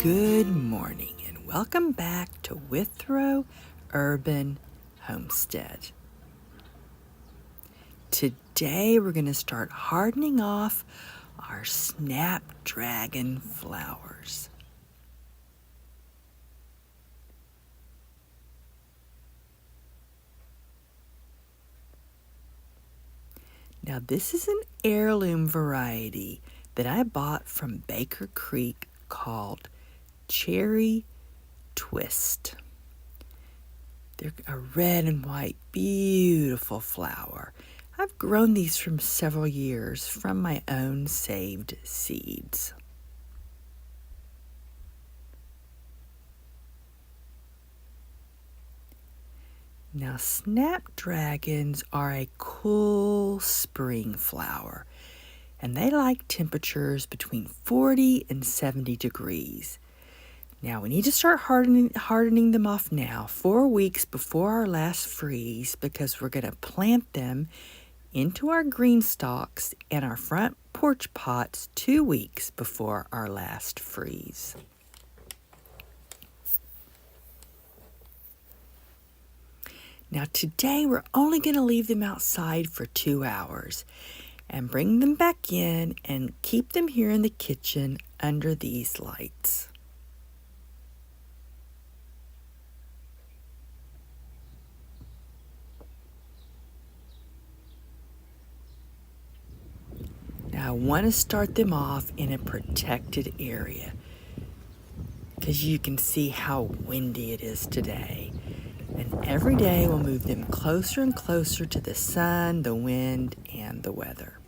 Good morning and welcome back to Withrow Urban Homestead. Today we're going to start hardening off our snapdragon flowers. Now this is an heirloom variety that I bought from Baker Creek called Cherry Twist. They're a red and white, beautiful flower. I've grown these from several years from my own saved seeds. Now, snapdragons are a cool spring flower, and they like temperatures between 40 and 70 degrees. Now, we need to start hardening them off now, 4 weeks before our last freeze, because we're going to plant them into our green stalks and our front porch pots 2 weeks before our last freeze. Now today we're only going to leave them outside for 2 hours and bring them back in and keep them here in the kitchen under these lights. Now I want to start them off in a protected area because you can see how windy it is today. And every day we'll move them closer and closer to the sun, the wind, and the weather.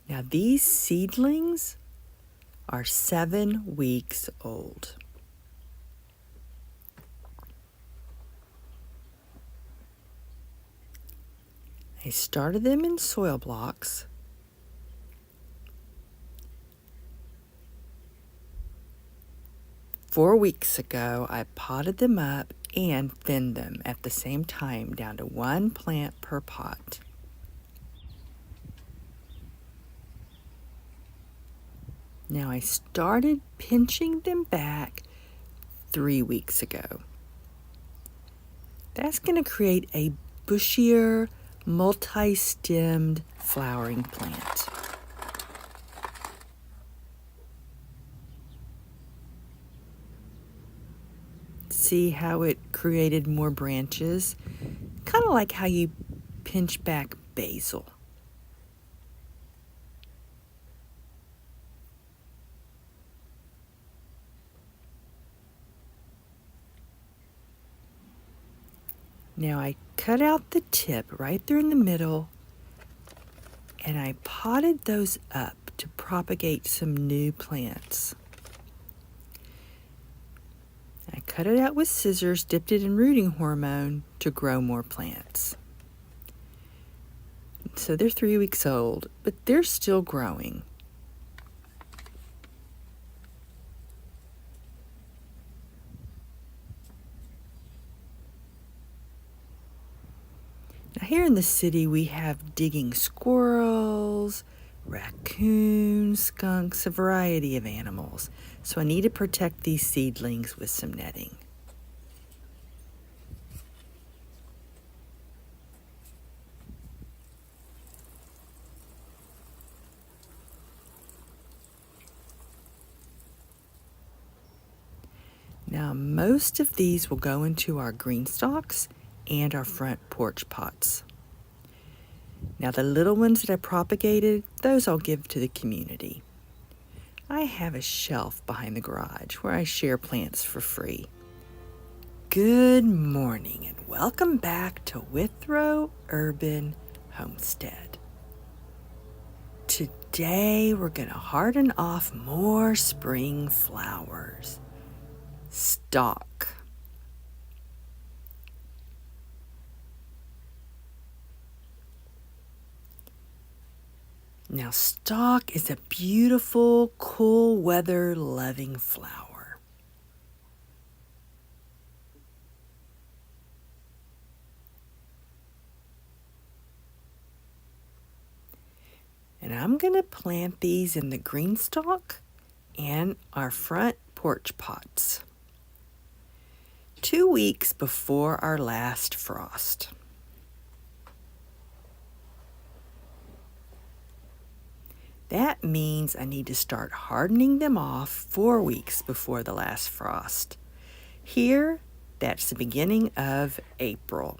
Now these seedlings are 7 weeks old. I started them in soil blocks. Four weeks ago, I potted them up and thinned them at the same time down to 1 plant per pot. Now I started pinching them back 3 weeks ago. That's going to create a bushier, multi-stemmed flowering plant. See how it created more branches? Kind of like how you pinch back basil. Now I cut out the tip right there in the middle and I potted those up to propagate some new plants. I cut it out with scissors, dipped it in rooting hormone to grow more plants. So they're 3 weeks old, but they're still growing. Now here in the city we have digging squirrels, raccoons, skunks, a variety of animals. So I need to protect these seedlings with some netting. Now most of these will go into our green stalks and our front porch pots. Now the little ones that I propagated, those I'll give to the community. I have a shelf behind the garage where I share plants for free. Good morning and welcome back to Withrow Urban Homestead. Today we're going to harden off more spring flowers. Stalk. Now, stalk is a beautiful, cool weather loving flower. And Now I'm going to plant these in the green stalk and our front porch pots 2 weeks before our last frost. That means I need to start hardening them off 4 weeks before the last frost. Here, that's the beginning of April.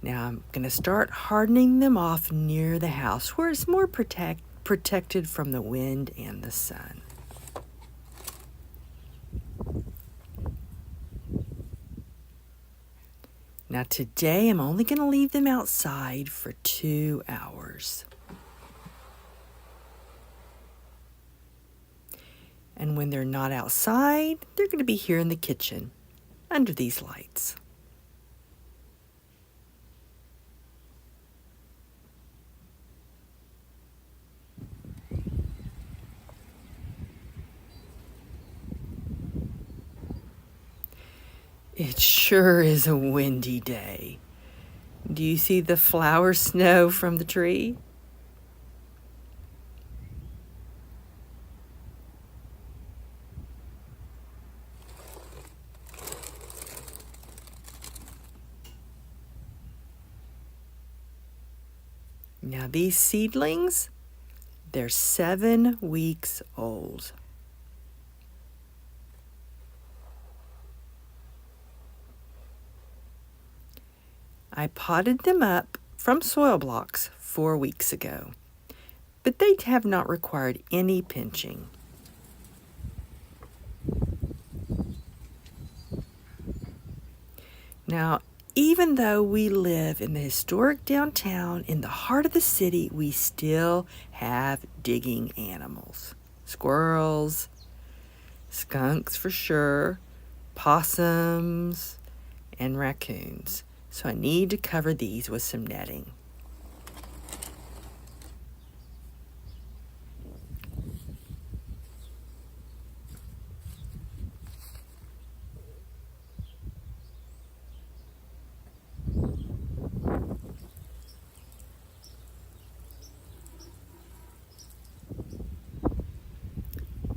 Now I'm going to start hardening them off near the house where it's more protected from the wind and the sun. Now today I'm only going to leave them outside for 2 hours. And when they're not outside, they're going to be here in the kitchen under these lights. It sure is a windy day. Do you see the flower snow from the tree? Now these seedlings, they're 7 weeks old. I potted them up from soil blocks 4 weeks ago, but they have not required any pinching. Now, even though we live in the historic downtown, in the heart of the city, we still have digging animals. Squirrels, skunks for sure, possums, and raccoons. So I need to cover these with some netting.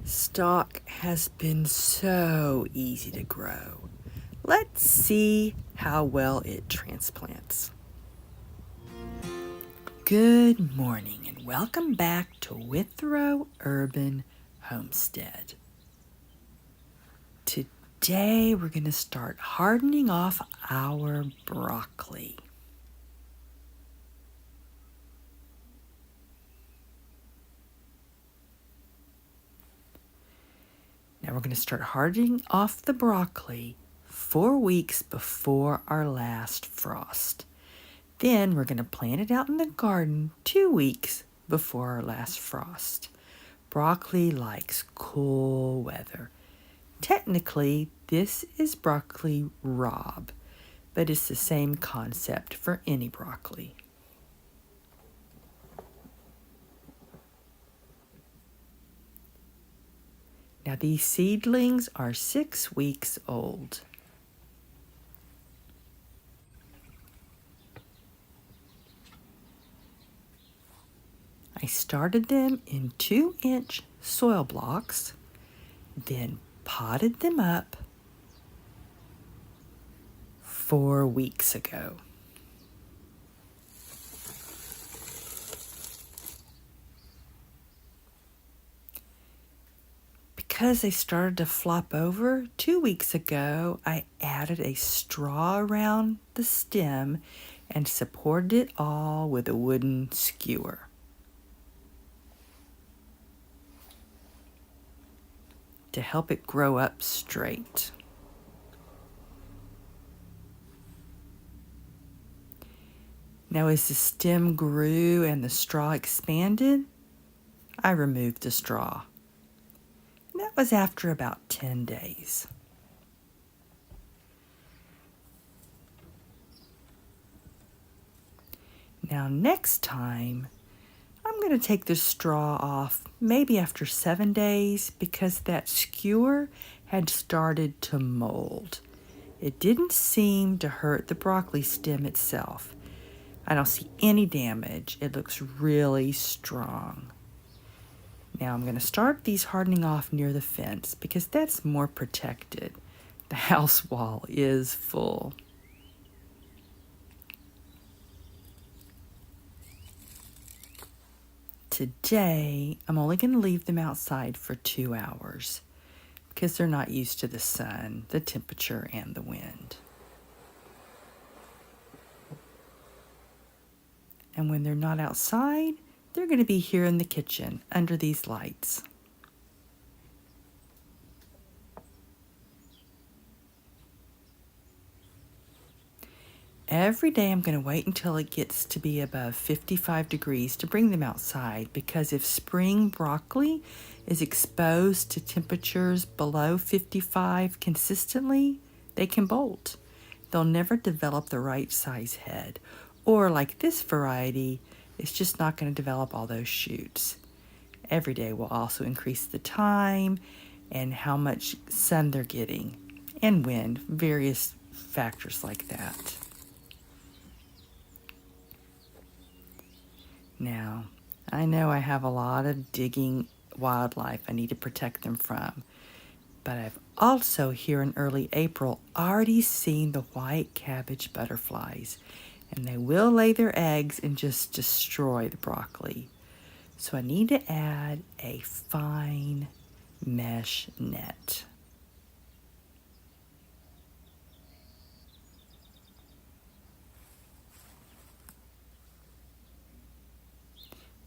Stock has been so easy to grow. Let's see how well it transplants. Good morning and welcome back to Withrow Urban Homestead. Today we're going to start hardening off our broccoli. Now we're going to start hardening off the broccoli 4 weeks before our last frost. Then we're going to plant it out in the garden 2 weeks before our last frost. Broccoli likes cool weather. Technically, this is broccoli rabe, but it's the same concept for any broccoli. Now these seedlings are 6 weeks old. I started them in 2-inch soil blocks, then potted them up 4 weeks ago. Because they started to flop over 2 weeks ago, I added a straw around the stem and supported it all with a wooden skewer. To help it grow up straight. Now as the stem grew and the straw expanded, I removed the straw. That was after about 10 days. Now next time, I'm going to take the straw off maybe after 7 days because that skewer had started to mold. It didn't seem to hurt the broccoli stem itself. I don't see any damage. It looks really strong. Now I'm going to start these hardening off near the fence because that's more protected. The house wall is full. Today, I'm only going to leave them outside for 2 hours because they're not used to the sun, the temperature, and the wind. And when they're not outside, they're going to be here in the kitchen under these lights. Every day I'm going to wait until it gets to be above 55 degrees to bring them outside, because if spring broccoli is exposed to temperatures below 55 consistently, they can bolt. They'll never develop the right size head, or like this variety, it's just not going to develop all those shoots. Every day will also increase the time and how much sun they're getting, and wind, various factors like that. Now, I know I have a lot of digging wildlife I need to protect them from, but I've also here in early April already seen the white cabbage butterflies, and they will lay their eggs and just destroy the broccoli. So I need to add a fine mesh net.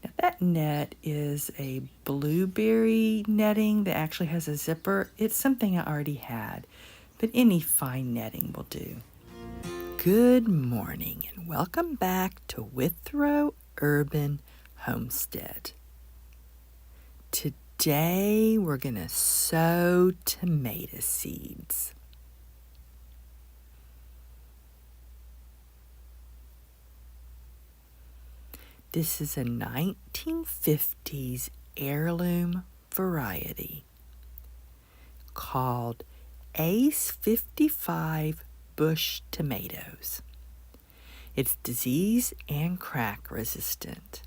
Now that net is a blueberry netting that actually has a zipper. It's something I already had, but any fine netting will do. Good morning and welcome back to Withrow Urban Homestead. Today we're going to sow tomato seeds. This is a 1950s heirloom variety called Ace 55 bush tomatoes. It's disease and crack resistant.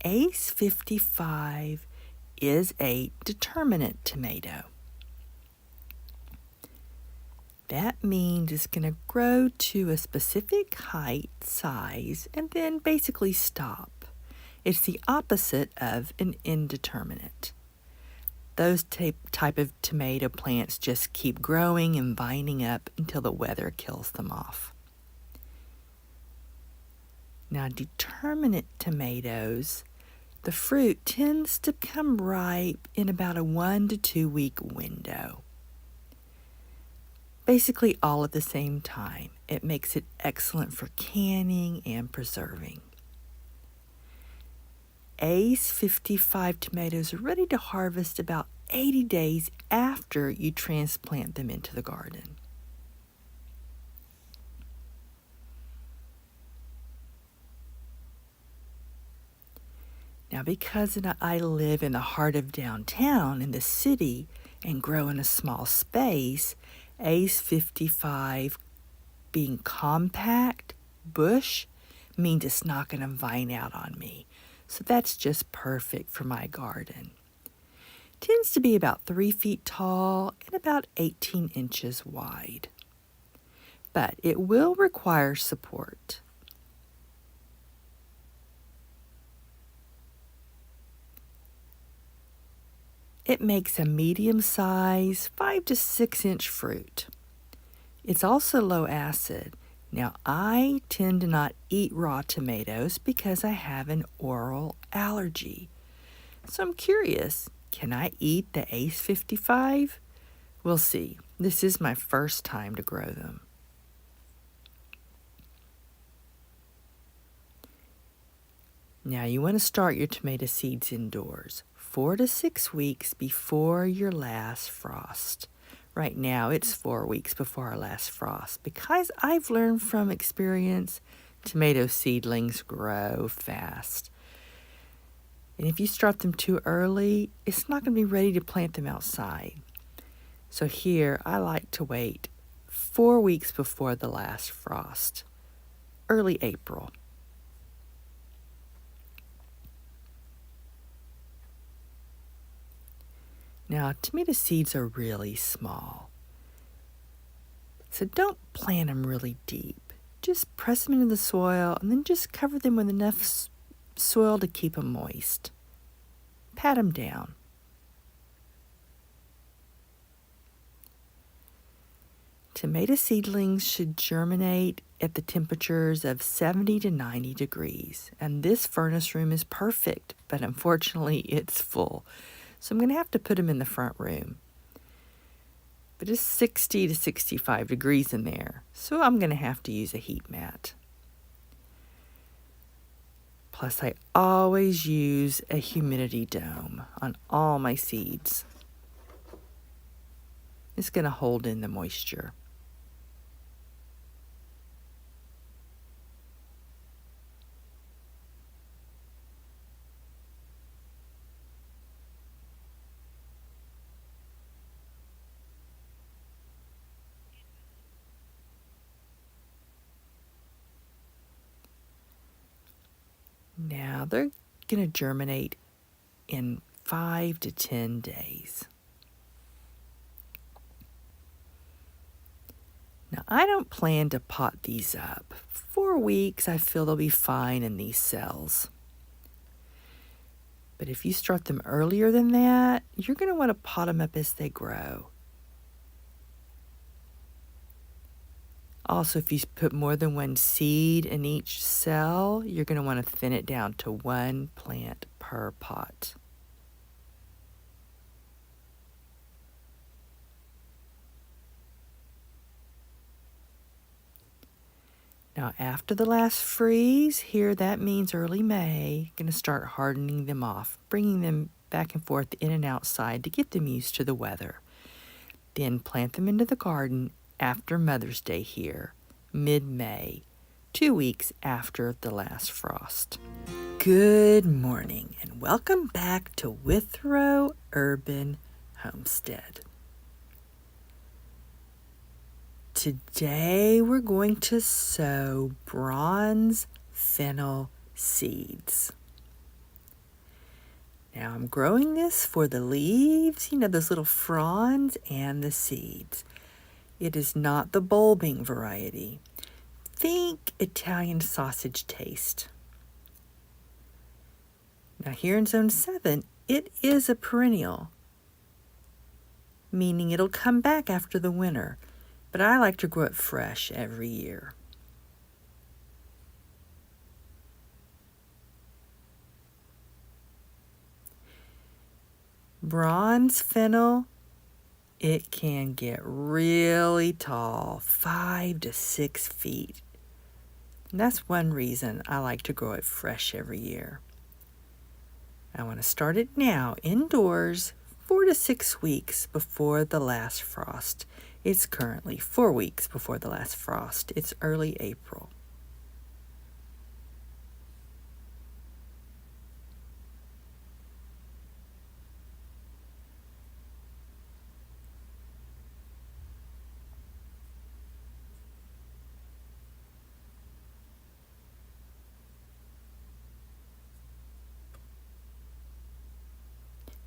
Ace 55 is a determinate tomato. That means it's going to grow to a specific height, size, and then basically stop. It's the opposite of an indeterminate. Those type of tomato plants just keep growing and vining up until the weather kills them off. Now, determinate tomatoes, the fruit tends to become ripe in about a 1 to 2 week window. Basically all at the same time. It makes it excellent for canning and preserving. Ace 55 tomatoes are ready to harvest about 80 days after you transplant them into the garden. Now, because I live in the heart of downtown in the city and grow in a small space, Ace 55 being compact, bush, means it's not going to vine out on me. So that's just perfect for my garden. Tends to be about 3 feet tall and about 18 inches wide. But it will require support. It makes a medium-sized 5 to 6 inch fruit. It's also low acid. Now, I tend to not eat raw tomatoes because I have an oral allergy. So I'm curious, can I eat the Ace 55? We'll see. This is my first time to grow them. Now, you want to start your tomato seeds indoors 4 to 6 weeks before your last frost. Right now, it's 4 weeks before our last frost because I've learned from experience Tomato seedlings grow fast. And if you start them too early, it's not going to be ready to plant them outside. So here, I like to wait 4 weeks before the last frost, early April. Now, tomato seeds are really small, so don't plant them really deep. Just press them into the soil and then just cover them with enough soil to keep them moist. Pat them down. Tomato seedlings should germinate at the temperatures of 70 to 90 degrees, and this furnace room is perfect, but unfortunately it's full. So I'm going to have to put them in the front room. But it's 60 to 65 degrees in there, so I'm going to have to use a heat mat. Plus, I always use a humidity dome on all my seeds. It's going to hold in the moisture. Now they're going to germinate in 5 to 10 days. Now I don't plan to pot these up. 4 weeks, I feel they'll be fine in these cells. But if you start them earlier than that, you're going to want to pot them up as they grow. Also, if you put more than one seed in each cell, you're going to want to thin it down to 1 plant per pot. Now, after the last freeze, here that means early May, going to start hardening them off, bringing them back and forth in and outside to get them used to the weather. Then plant them into the garden after Mother's Day here, mid-May, 2 weeks after the last frost. Good morning and welcome back to Withrow Urban Homestead. Today we're going to sow bronze fennel seeds. Now I'm growing this for the leaves, those little fronds, and the seeds. It is not the bulbing variety. Think Italian sausage taste. Now here in Zone 7, it is a perennial, meaning it'll come back after the winter, but I like to grow it fresh every year. Bronze fennel, it can get really tall, 5 to 6 feet. And that's one reason I like to grow it fresh every year. I want to start it now indoors 4 to 6 weeks before the last frost. It's currently 4 weeks before the last frost. It's early April.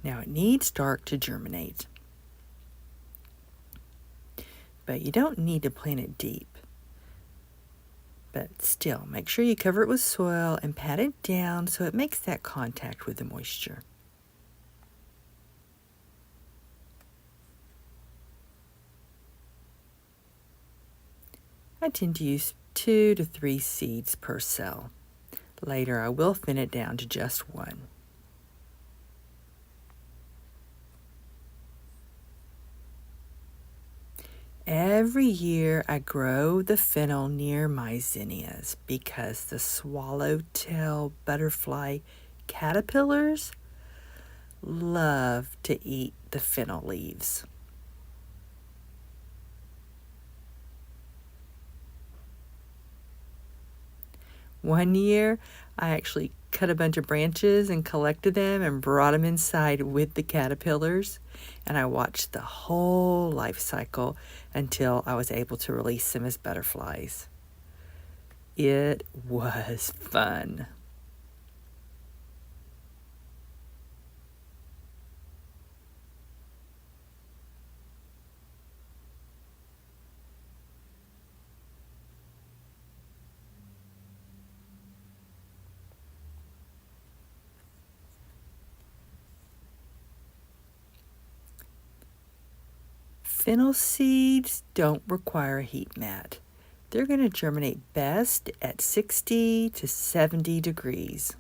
Now it needs dark to germinate, but you don't need to plant it deep. But still, make sure you cover it with soil and pat it down so it makes that contact with the moisture. I tend to use 2 to 3 seeds per cell. Later, I will thin it down to just 1. Every year I grow the fennel near my zinnias because the swallowtail butterfly caterpillars love to eat the fennel leaves. One year, I actually cut a bunch of branches and collected them and brought them inside with the caterpillars. And I watched the whole life cycle until I was able to release them as butterflies. It was fun. Fennel seeds don't require a heat mat. They're going to germinate best at 60 to 70 degrees.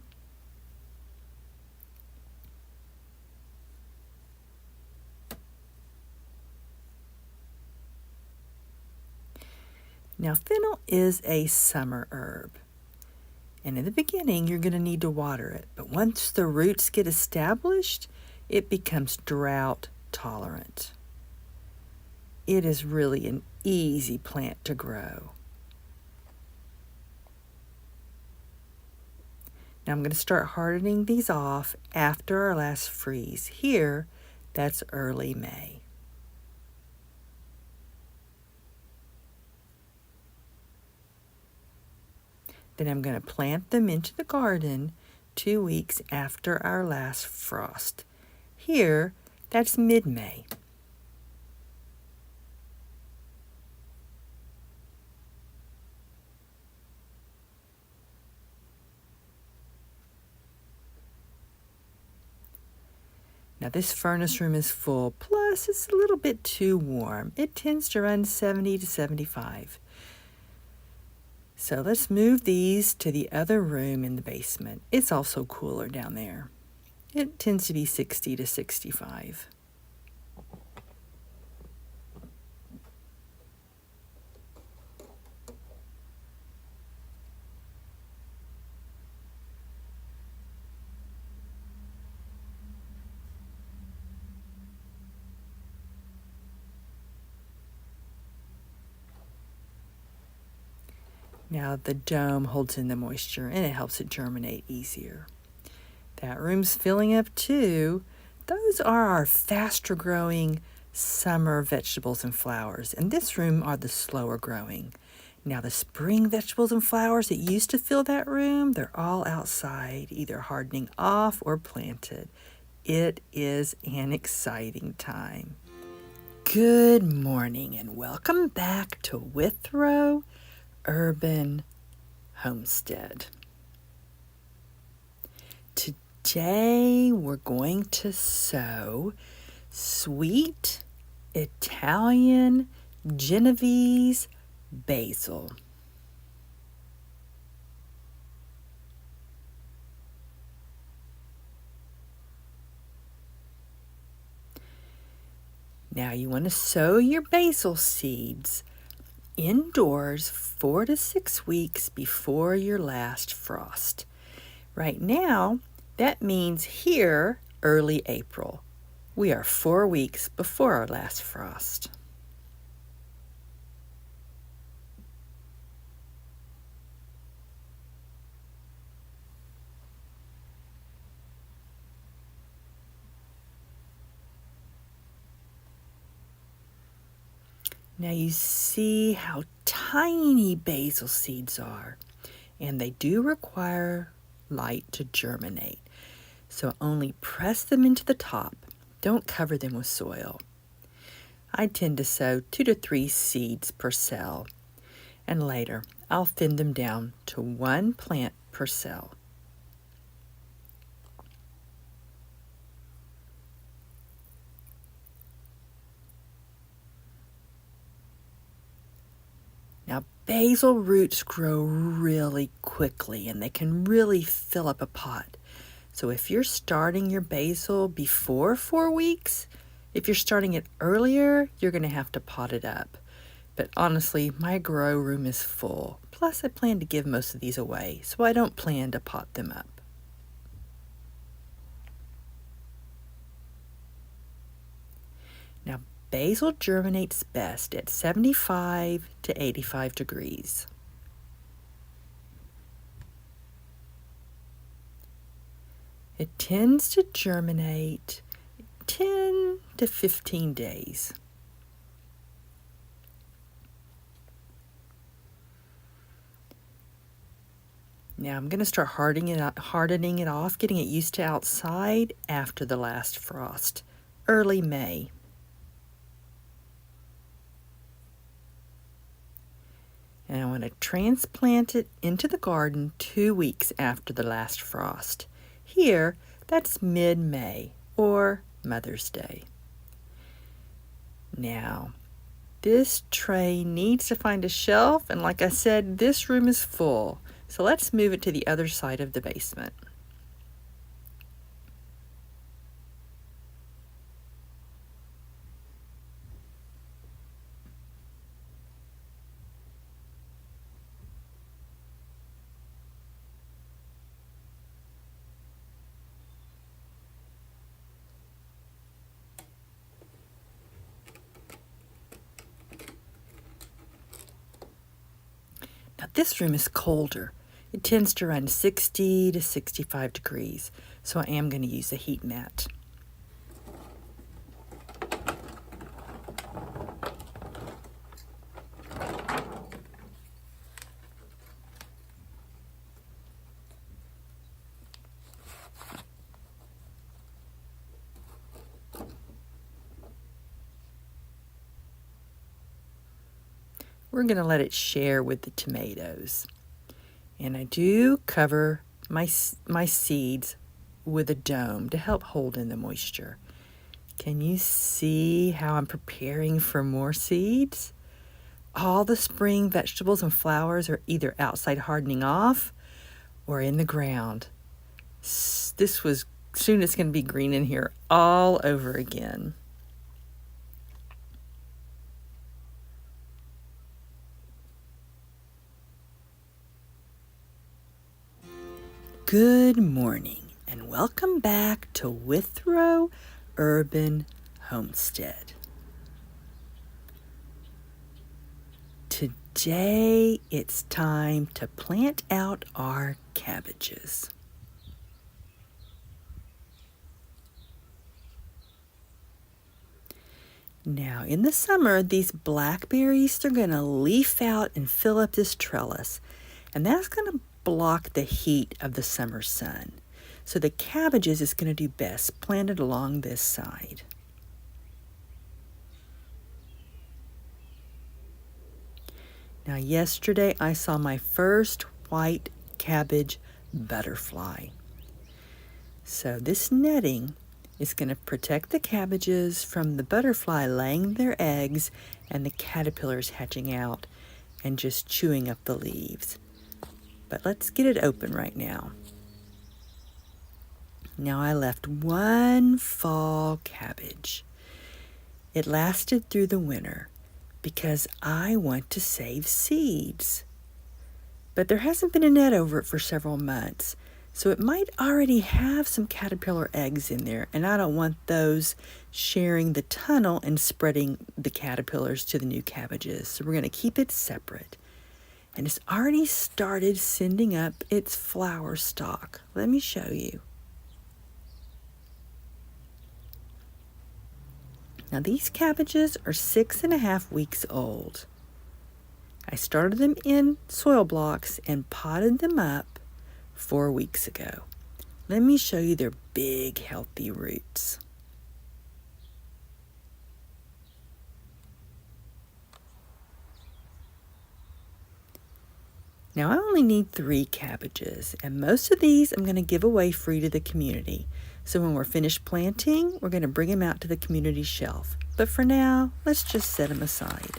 Now, fennel is a summer herb. And in the beginning, you're going to need to water it. But once the roots get established, it becomes drought tolerant. It is really an easy plant to grow. Now I'm going to start hardening these off after our last freeze. Here, that's early May. Then I'm going to plant them into the garden 2 weeks after our last frost. Here, that's mid-May. Now this furnace room is full, plus it's a little bit too warm. It tends to run 70 to 75. So let's move these to the other room in the basement. It's also cooler down there. It tends to be 60 to 65. Now the dome holds in the moisture and it helps it germinate easier. That room's filling up too. Those are our faster growing summer vegetables and flowers, and this room are the slower growing. Now the spring vegetables and flowers that used to fill that room, they're all outside, either hardening off or planted. It is an exciting time. Good morning and welcome back to Withrow Urban Homestead. Today we're going to sow sweet Italian Genovese basil. Now you want to sow your basil seeds indoors 4 to 6 weeks before your last frost. Right now, that means here, early April. We are 4 weeks before our last frost. Now you see how tiny basil seeds are, and they do require light to germinate. So only press them into the top. Don't cover them with soil. I tend to sow 2 to 3 seeds per cell, and later I'll thin them down to 1 plant per cell. Now, basil roots grow really quickly and they can really fill up a pot. So if you're starting your basil before 4 weeks, if you're starting it earlier, you're going to have to pot it up. But honestly, my grow room is full. Plus, I plan to give most of these away, so I don't plan to pot them up. Now, basil germinates best at 75 to 85 degrees. It tends to germinate 10 to 15 days. Now I'm going to start hardening it off, getting it used to outside after the last frost, early May. And I want to transplant it into the garden 2 weeks after the last frost. Here, that's mid-May or Mother's Day. Now, this tray needs to find a shelf, and like I said, this room is full. So let's move it to the other side of the basement. Now this room is colder. It tends to run 60 to 65 degrees, so I am going to use a heat mat. We're going to let it share with the tomatoes. And I do cover my seeds with a dome to help hold in the moisture. Can you see how I'm preparing for more seeds? All the spring vegetables and flowers are either outside hardening off or in the ground. Soon it's going to be green in here all over again. Good morning and welcome back to Withrow Urban Homestead. Today it's time to plant out our cabbages. Now in the summer, these blackberries, they're going to leaf out and fill up this trellis, and that's going to block the heat of the summer sun. So the cabbages is going to do best planted along this side. Now yesterday I saw my first white cabbage butterfly. So this netting is going to protect the cabbages from the butterfly laying their eggs and the caterpillars hatching out and just chewing up the leaves. But let's get it open right now. Now I left one fall cabbage. It lasted through the winter because I want to save seeds. But there hasn't been a net over it for several months, so it might already have some caterpillar eggs in there, and I don't want those sharing the tunnel and spreading the caterpillars to the new cabbages. So we're going to keep it separate. And it's already started sending up its flower stalk. Let me show you. Now these cabbages are 6.5 weeks old. I started them in soil blocks and potted them up 4 weeks ago. Let me show you their big, healthy roots. Now I only need 3 cabbages, and most of these I'm going to give away free to the community. So when we're finished planting, we're going to bring them out to the community shelf. But for now, let's just set them aside.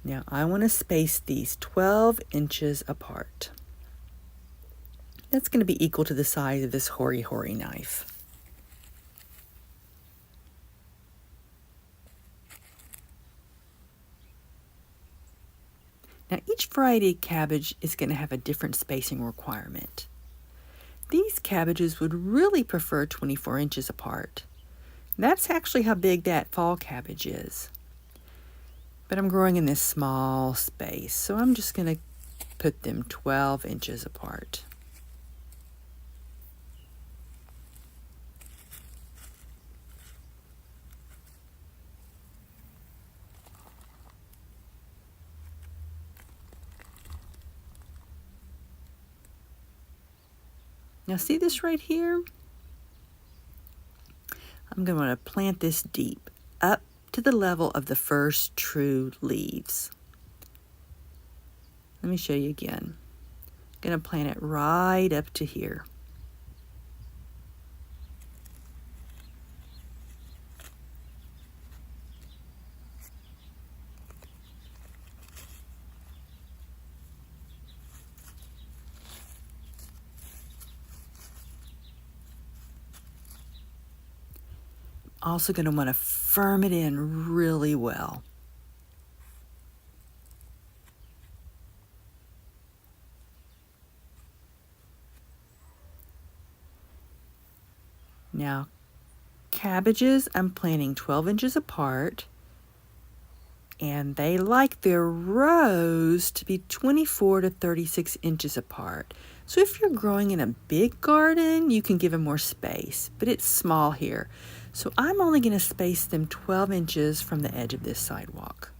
Now I want to space these 12 inches apart. That's going to be equal to the size of this Hori knife. Now each variety of cabbage is going to have a different spacing requirement. These cabbages would really prefer 24 inches apart. That's actually how big that fall cabbage is. But I'm growing in this small space, so I'm just going to put them 12 inches apart. Now see this right here? I'm going to plant this deep, up to the level of the first true leaves. Let me show you again. I'm going to plant it right up to here. Also going to want to firm it in really well. Now, cabbages I'm planting 12 inches apart, and they like their rows to be 24 to 36 inches apart. So if you're growing in a big garden, you can give them more space, but it's small here. So I'm only going to space them 12 inches from the edge of this sidewalk.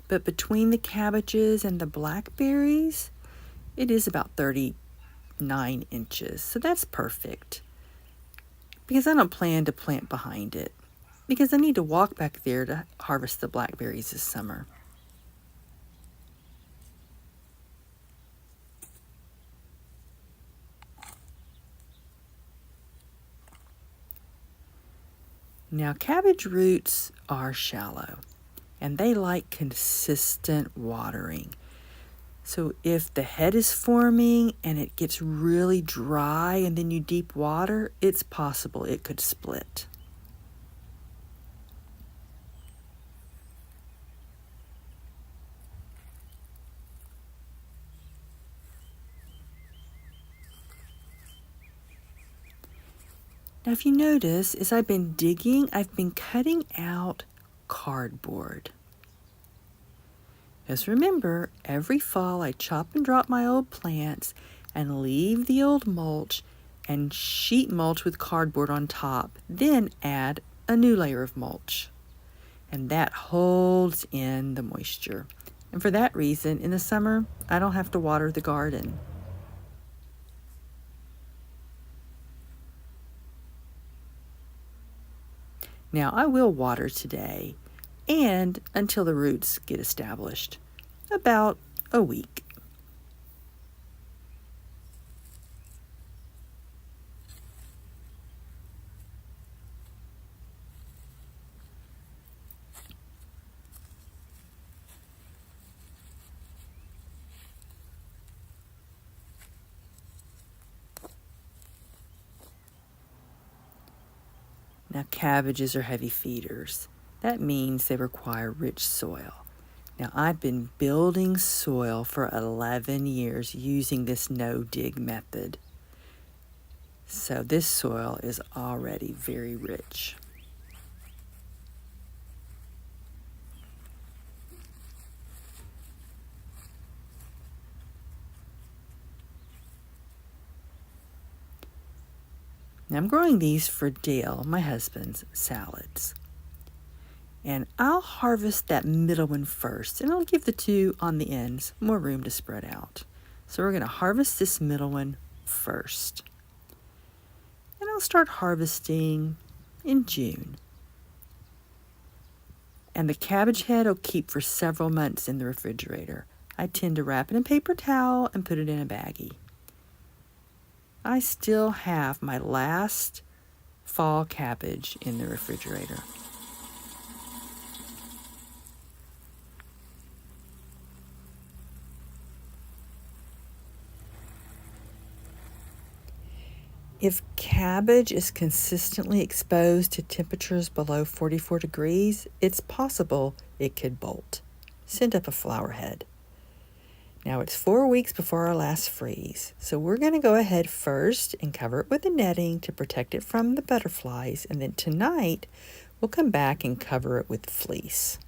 But between the cabbages and the blackberries, it is about 39 inches. So that's perfect, because I don't plan to plant behind it, because I need to walk back there to harvest the blackberries this summer. Now, cabbage roots are shallow, and they like consistent watering. So if the head is forming and it gets really dry and then you deep water, it's possible it could split. Now, if you notice, as I've been digging, I've been cutting out cardboard. Because remember, every fall I chop and drop my old plants and leave the old mulch and sheet mulch with cardboard on top, then add a new layer of mulch. And that holds in the moisture. And for that reason, in the summer, I don't have to water the garden. Now, I will water today and until the roots get established, about a week. Now, cabbages are heavy feeders. That means they require rich soil. Now, I've been building soil for 11 years using this no-dig method. So this soil is already very rich. Now, I'm growing these for Dale, my husband's salads. And I'll harvest that middle one first, and I'll give the two on the ends more room to spread out. So we're going to harvest this middle one first. And I'll start harvesting in June. And the cabbage head will keep for several months in the refrigerator. I tend to wrap it in a paper towel and put it in a baggie. I still have my last fall cabbage in the refrigerator. If cabbage is consistently exposed to temperatures below 44 degrees, it's possible it could bolt. Send up a flower head. Now it's 4 weeks before our last freeze, so we're going to go ahead first and cover it with the netting to protect it from the butterflies, and then tonight we'll come back and cover it with fleece.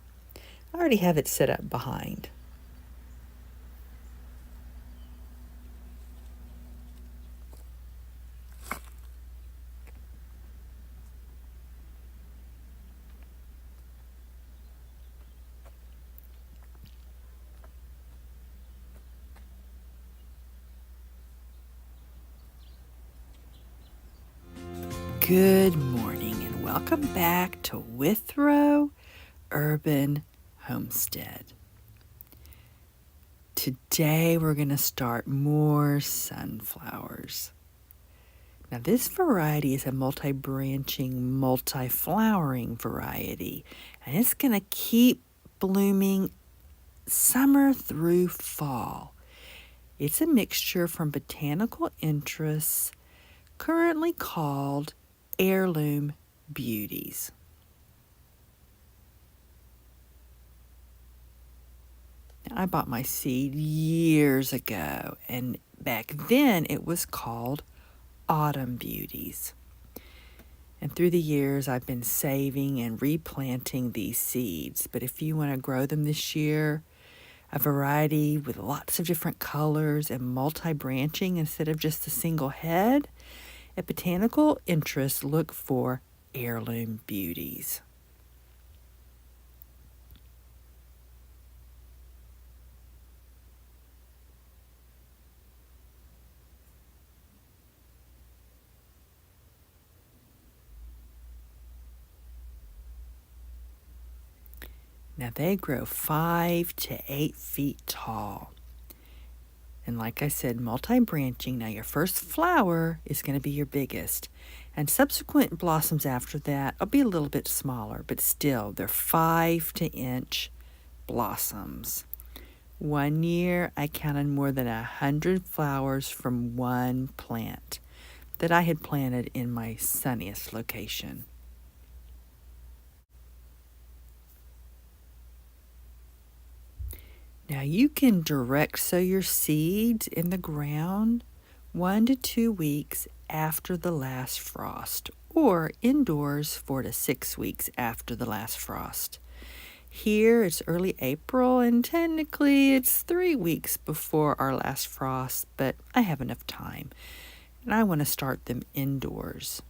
I already have it set up behind. Good morning and welcome back to Withrow Urban Homestead. Today we're going to start more sunflowers. Now this variety is a multi-branching, multi-flowering variety, and it's going to keep blooming summer through fall. It's a mixture from botanical interests currently called heirloom beauties. Now, I bought my seed years ago, and back then it was called autumn beauties. And through the years, I've been saving and replanting these seeds. But if you want to grow them this year, a variety with lots of different colors and multi-branching instead of just a single head, at botanical interests, look for heirloom beauties. Now they grow 5 to 8 feet tall. And like I said, multi-branching. Now your first flower is going to be your biggest. And subsequent blossoms after that will be a little bit smaller, but still they're 5 to inch blossoms. One year I counted more than 100 flowers from one plant that I had planted in my sunniest location. Now you can direct sow your seeds in the ground 1 to 2 weeks after the last frost, or indoors 4 to 6 weeks after the last frost. Here it's early April, and technically it's 3 weeks before our last frost, but I have enough time, and I want to start them indoors.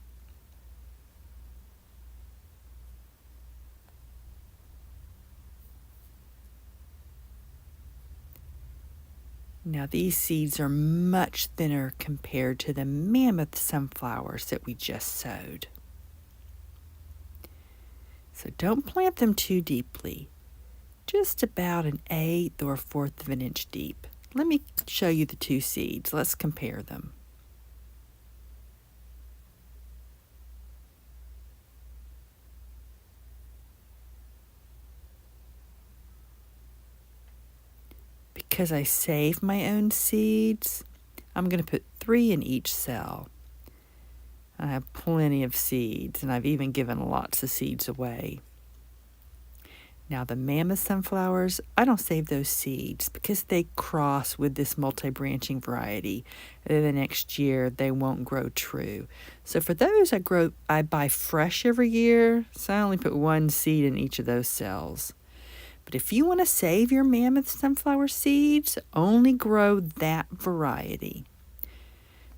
Now these seeds are much thinner compared to the mammoth sunflowers that we just sowed. So don't plant them too deeply, just about 1/8 or 1/4 of an inch deep. Let me show you the two seeds. Let's compare them. Because I save my own seeds, I'm going to put 3 in each cell. I have plenty of seeds, and I've even given lots of seeds away. Now the mammoth sunflowers, I don't save those seeds because they cross with this multi-branching variety. The next year they won't grow true. So for those I buy fresh every year, so I only put 1 seed in each of those cells. But if you want to save your mammoth sunflower seeds, only grow that variety,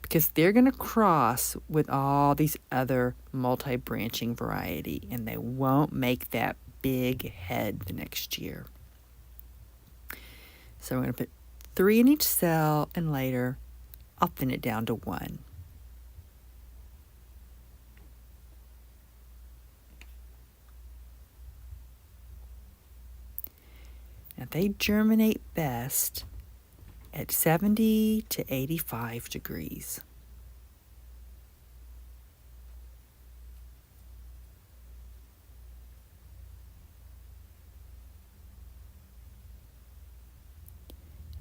because they're going to cross with all these other multi-branching variety, and they won't make that big head the next year. So I'm going to put 3 in each cell, and later I'll thin it down to 1. Now they germinate best at 70 to 85 degrees.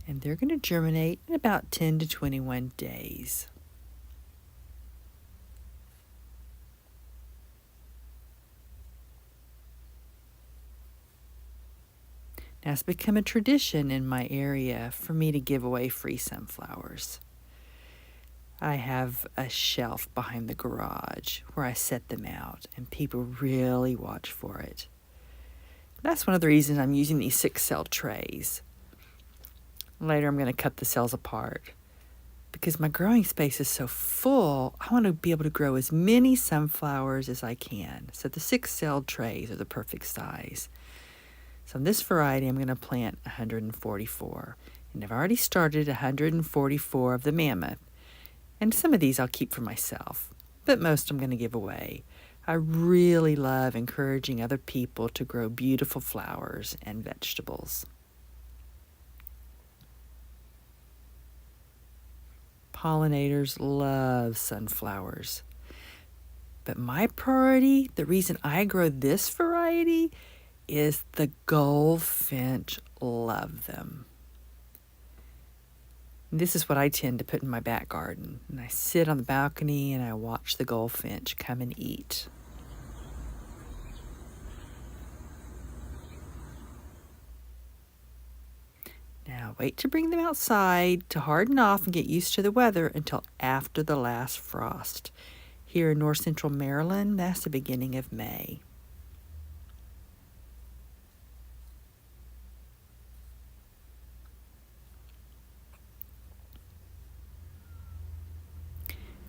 And they're going to germinate in about 10 to 21 days. Now, it's become a tradition in my area for me to give away free sunflowers. I have a shelf behind the garage where I set them out, and people really watch for it. That's one of the reasons I'm using these 6-cell trays. Later, I'm going to cut the cells apart. Because my growing space is so full, I want to be able to grow as many sunflowers as I can. So the 6-cell trays are the perfect size. So in this variety, I'm going to plant 144. And I've already started 144 of the mammoth. And some of these I'll keep for myself, but most I'm going to give away. I really love encouraging other people to grow beautiful flowers and vegetables. Pollinators love sunflowers. But my priority, the reason I grow this variety, is the goldfinch love them. This is what I tend to put in my back garden. And I sit on the balcony and I watch the goldfinch come and eat. Now wait to bring them outside to harden off and get used to the weather until after the last frost. Here in north central Maryland, that's the beginning of May.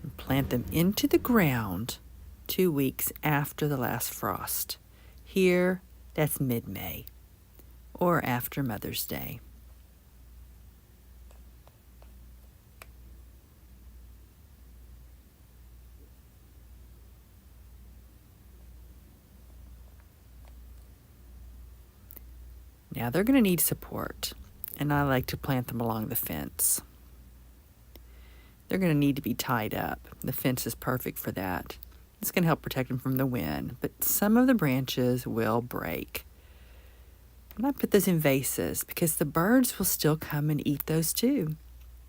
And plant them into the ground 2 weeks after the last frost. Here, that's mid-May or after Mother's Day. Now they're going to need support, and I like to plant them along the fence. They're going to need to be tied up. The fence is perfect for that. It's going to help protect them from the wind, but some of the branches will break. And I put those in vases because the birds will still come and eat those too.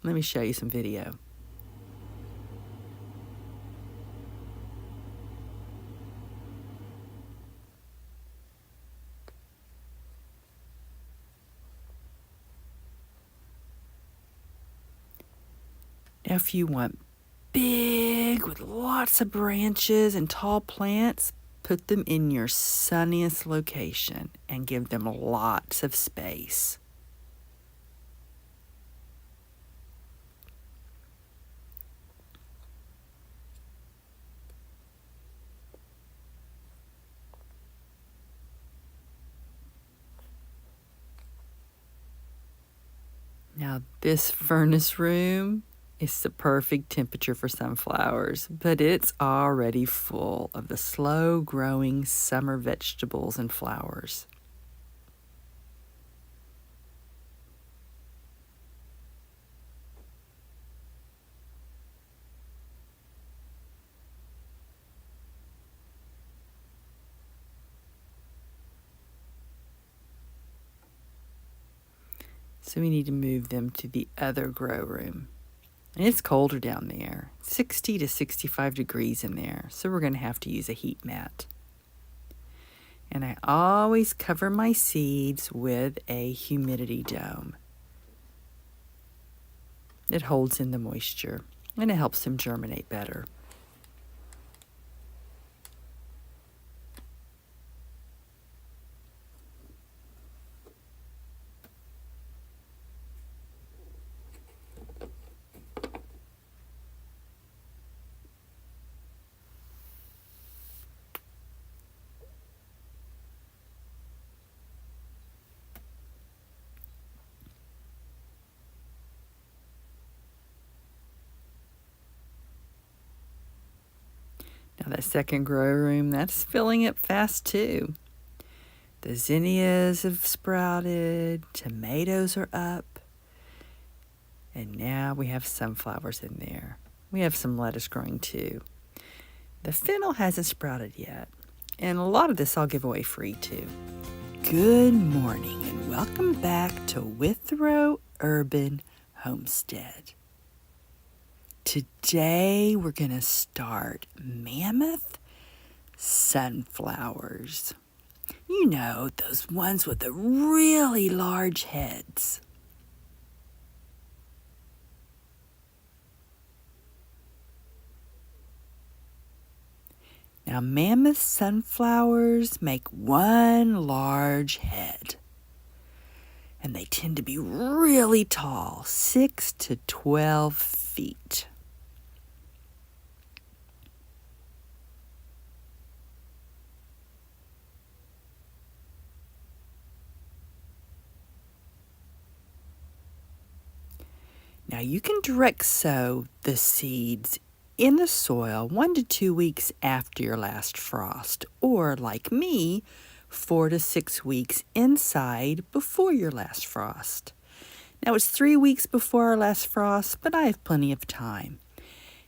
Let me show you some video. Now, if you want big with lots of branches and tall plants, put them in your sunniest location and give them lots of space. Now, this furnace room is the perfect temperature for sunflowers, but it's already full of the slow-growing summer vegetables and flowers. So we need to move them to the other grow room. And it's colder down there, 60 to 65 degrees in there, so we're going to have to use a heat mat. And I always cover my seeds with a humidity dome. It holds in the moisture, and it helps them germinate better. Now that second grow room, that's filling up fast too. The zinnias have sprouted, tomatoes are up, and now we have sunflowers in there. We have some lettuce growing too. The fennel hasn't sprouted yet, and a lot of this I'll give away free too. Good morning and welcome back to Withrow Urban Homestead. Today we're going to start mammoth sunflowers. You know, those ones with the really large heads. Now, mammoth sunflowers make one large head. And they tend to be really tall, 6 to 12 feet. Now you can direct sow the seeds in the soil 1 to 2 weeks after your last frost, or like me, 4 to 6 weeks inside before your last frost. Now it's 3 weeks before our last frost, but I have plenty of time.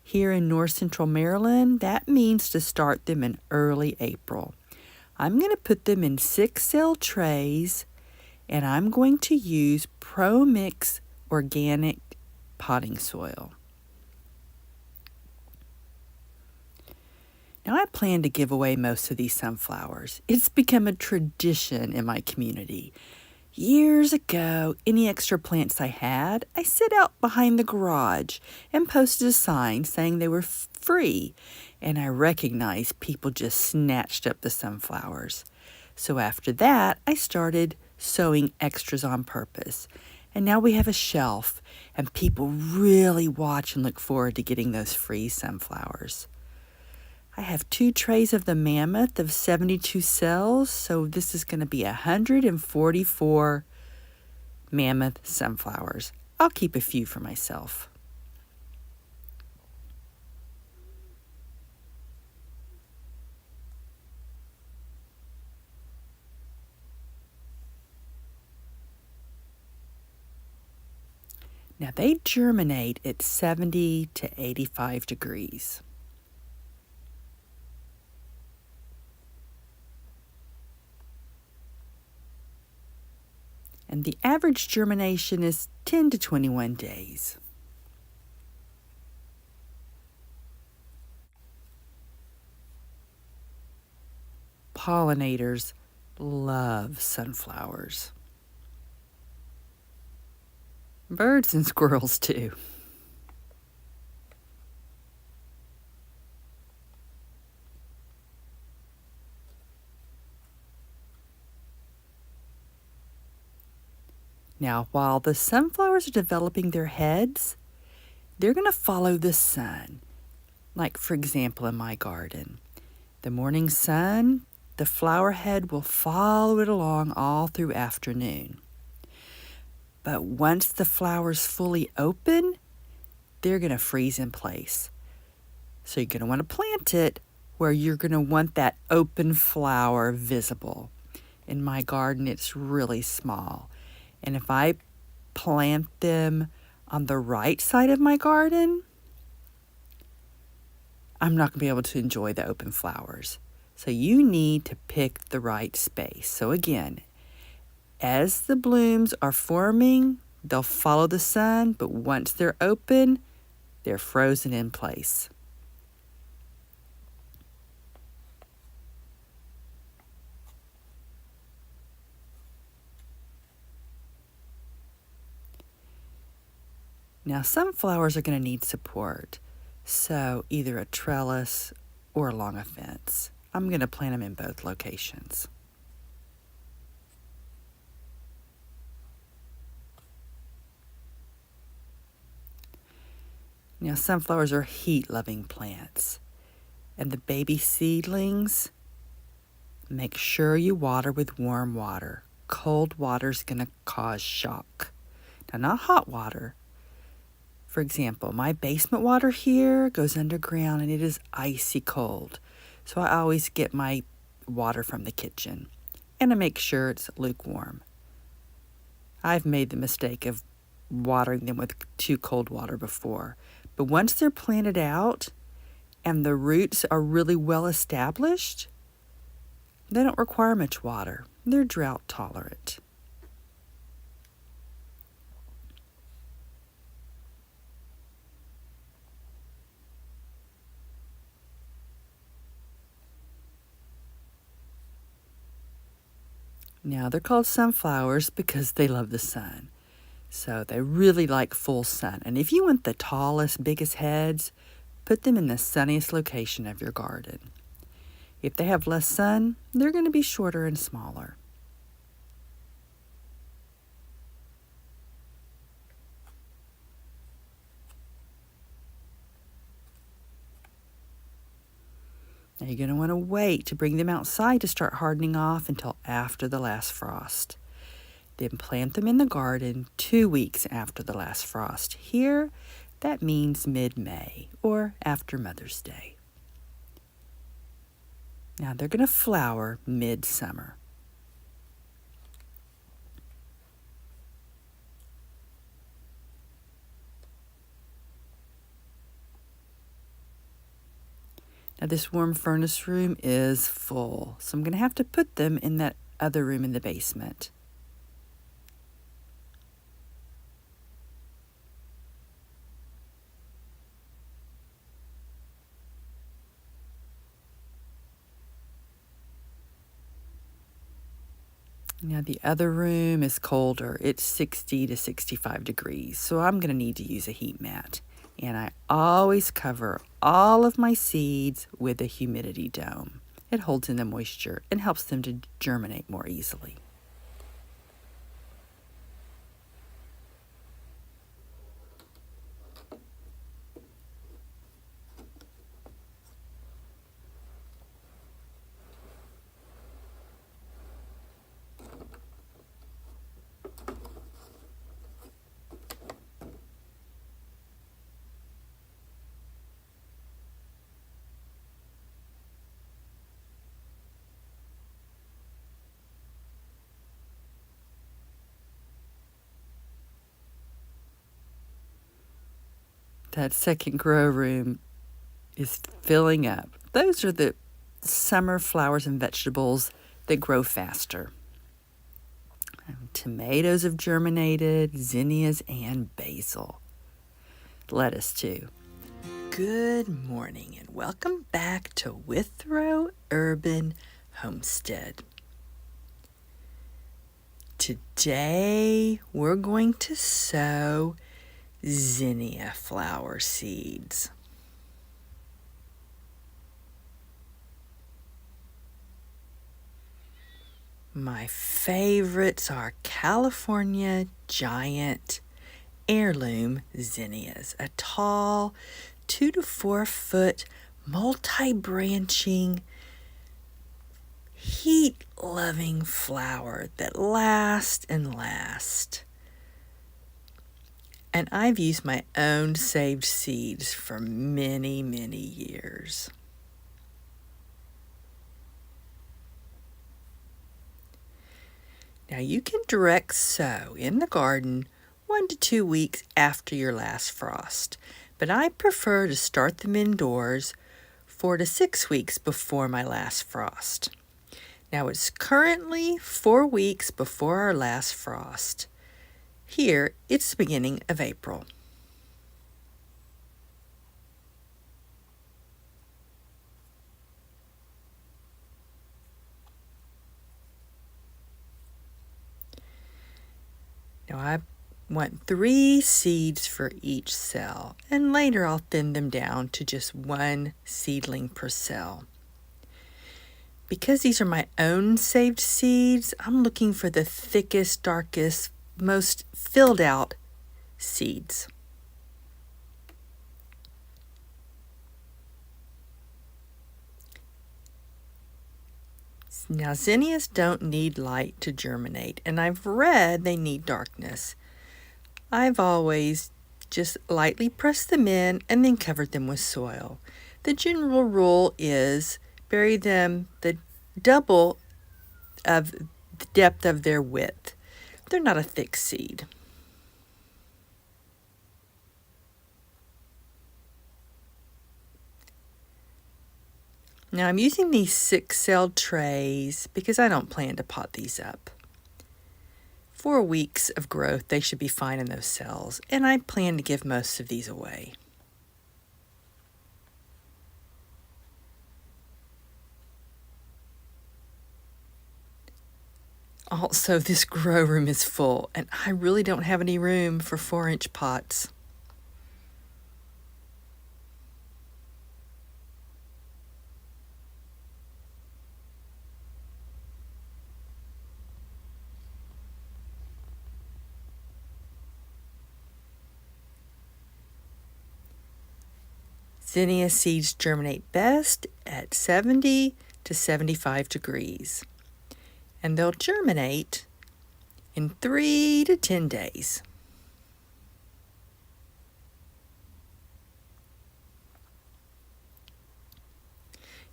Here in north central Maryland, that means to start them in early April. I'm going to put them in 6-cell trays, and I'm going to use Pro Mix organic potting soil. Now I plan to give away most of these sunflowers. It's become a tradition in my community. Years ago, any extra plants I had, I set out behind the garage and posted a sign saying they were free, and I recognized people just snatched up the sunflowers. So after that, I started sowing extras on purpose. And now we have a shelf, and people really watch and look forward to getting those free sunflowers. I have 2 trays of the mammoth of 72 cells, so this is going to be 144 mammoth sunflowers. I'll keep a few for myself. Now they germinate at 70 to 85 degrees. And the average germination is 10 to 21 days. Pollinators love sunflowers. Birds and squirrels too. Now, while the sunflowers are developing their heads, they're going to follow the sun. Like, for example, in my garden. The morning sun, the flower head will follow it along all through afternoon. But once the flowers fully open, they're going to freeze in place. So you're going to want to plant it where you're going to want that open flower visible. In my garden, it's really small. And if I plant them on the right side of my garden, I'm not going to be able to enjoy the open flowers. So you need to pick the right space. So again, as the blooms are forming, they'll follow the sun, but once they're open, they're frozen in place. Now, sunflowers are going to need support, so either a trellis or along a fence. I'm going to plant them in both locations. Now, sunflowers are heat-loving plants, and the baby seedlings, make sure you water with warm water. Cold water is going to cause shock. Now, not hot water. For example, my basement water here goes underground and it is icy cold. So I always get my water from the kitchen, and I make sure it's lukewarm. I've made the mistake of watering them with too cold water before. But once they're planted out and the roots are really well established, they don't require much water. They're drought tolerant. Now, they're called sunflowers because they love the sun. So they really like full sun. And if you want the tallest, biggest heads, put them in the sunniest location of your garden. If they have less sun, they're going to be shorter and smaller. Now you're going to want to wait to bring them outside to start hardening off until after the last frost. Then plant them in the garden 2 weeks after the last frost. Here, that means mid-May or after Mother's Day. Now they're going to flower midsummer. Now this warm furnace room is full, so I'm going to have to put them in that other room in the basement. Now the other room is colder. It's 60 to 65 degrees, so I'm going to need to use a heat mat. And I always cover all of my seeds with a humidity dome. It holds in the moisture and helps them to germinate more easily. That second grow room is filling up. Those are the summer flowers and vegetables that grow faster. Tomatoes have germinated, zinnias, and basil. Lettuce too. Good morning and welcome back to Withrow Urban Homestead. Today we're going to sow zinnia flower seeds. My favorites are California Giant Heirloom zinnias, a tall 2 to 4 foot multi-branching heat-loving flower that lasts and lasts. And I've used my own saved seeds for many, many years. Now you can direct sow in the garden 1 to 2 weeks after your last frost, but I prefer to start them indoors 4 to 6 weeks before my last frost. Now it's currently 4 weeks before our last frost. Here, it's the beginning of April. Now I want 3 seeds for each cell, and later I'll thin them down to just 1 seedling per cell. Because these are my own saved seeds, I'm looking for the thickest, darkest, most filled out seeds. Now zinnias don't need light to germinate, and I've read they need darkness. I've always just lightly pressed them in and then covered them with soil. The general rule is bury them the double of the depth of their width. They're not a thick seed. Now I'm using these 6-cell trays because I don't plan to pot these up. 4 weeks of growth, they should be fine in those cells, and I plan to give most of these away. Also, this grow room is full, and I really don't have any room for 4-inch pots. Zinnia seeds germinate best at 70 to 75 degrees, and they'll germinate in 3 to 10 days.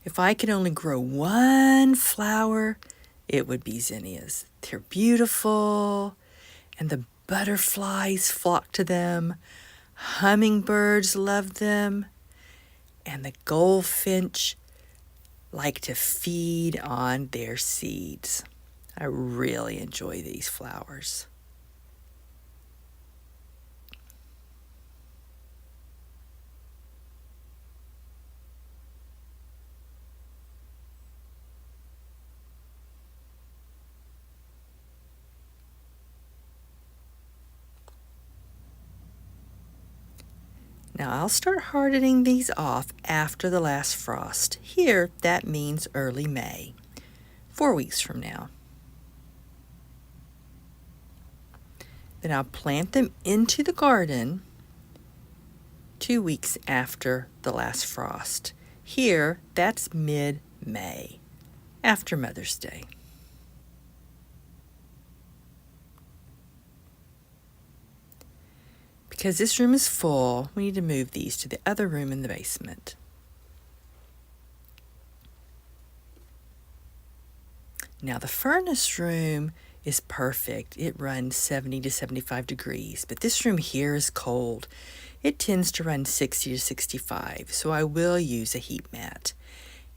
If I could only grow one flower, it would be zinnias. They're beautiful, and the butterflies flock to them. Hummingbirds love them, and the goldfinch like to feed on their seeds. I really enjoy these flowers. Now I'll start hardening these off after the last frost. Here, that means early May, 4 weeks from now. Then I'll plant them into the garden 2 weeks after the last frost. Here, that's mid-May, after Mother's Day. Because this room is full, we need to move these to the other room in the basement. Now the furnace room is perfect. It runs 70 to 75 degrees, but this room here is cold. It tends to run 60 to 65, so I will use a heat mat.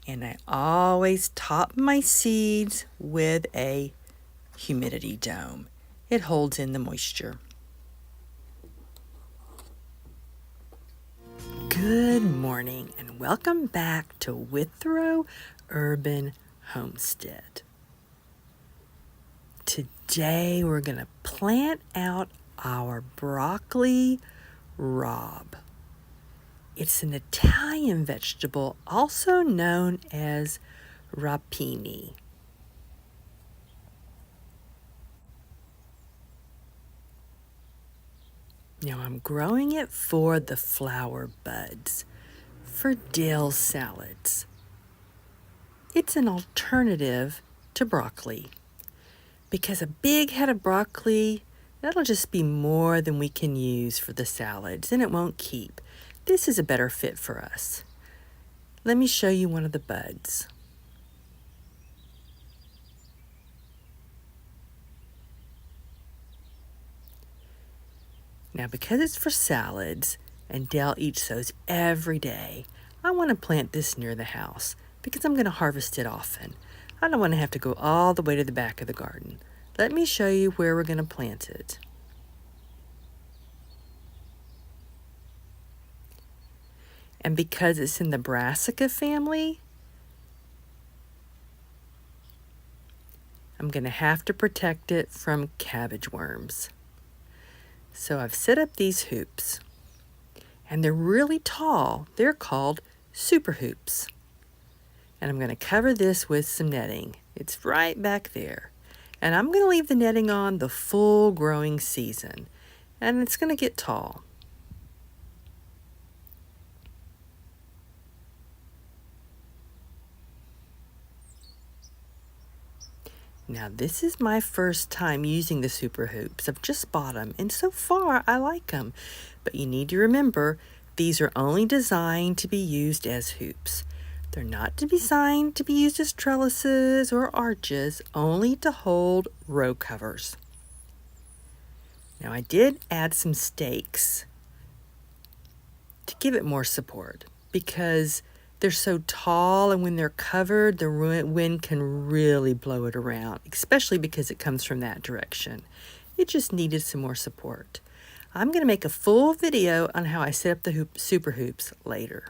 And I always top my seeds with a humidity dome. It holds in the moisture. Good morning and welcome back to Withrow Urban Homestead. Today we're going to plant out our broccoli rabe. It's an Italian vegetable also known as rapini. Now I'm growing it for the flower buds, for dill salads. It's an alternative to broccoli, because a big head of broccoli, that'll just be more than we can use for the salads, and it won't keep. This is a better fit for us. Let me show you one of the buds. Now, because it's for salads, and Dell eats those every day, I want to plant this near the house because I'm going to harvest it often. I don't want to have to go all the way to the back of the garden. Let me show you where we're going to plant it. And because it's in the brassica family, I'm going to have to protect it from cabbage worms. So I've set up these hoops, and they're really tall. They're called super hoops. And I'm going to cover this with some netting. It's right back there. And I'm going to leave the netting on the full growing season, and it's going to get tall. Now this is my first time using the super hoops. I've just bought them, and so far I like them. But you need to remember, these are only designed to be used as hoops. They're not to be designed to be used as trellises or arches, only to hold row covers. Now I did add some stakes to give it more support, because they're so tall, and when they're covered, the wind can really blow it around, especially because it comes from that direction. It just needed some more support. I'm going to make a full video on how I set up the super hoops later.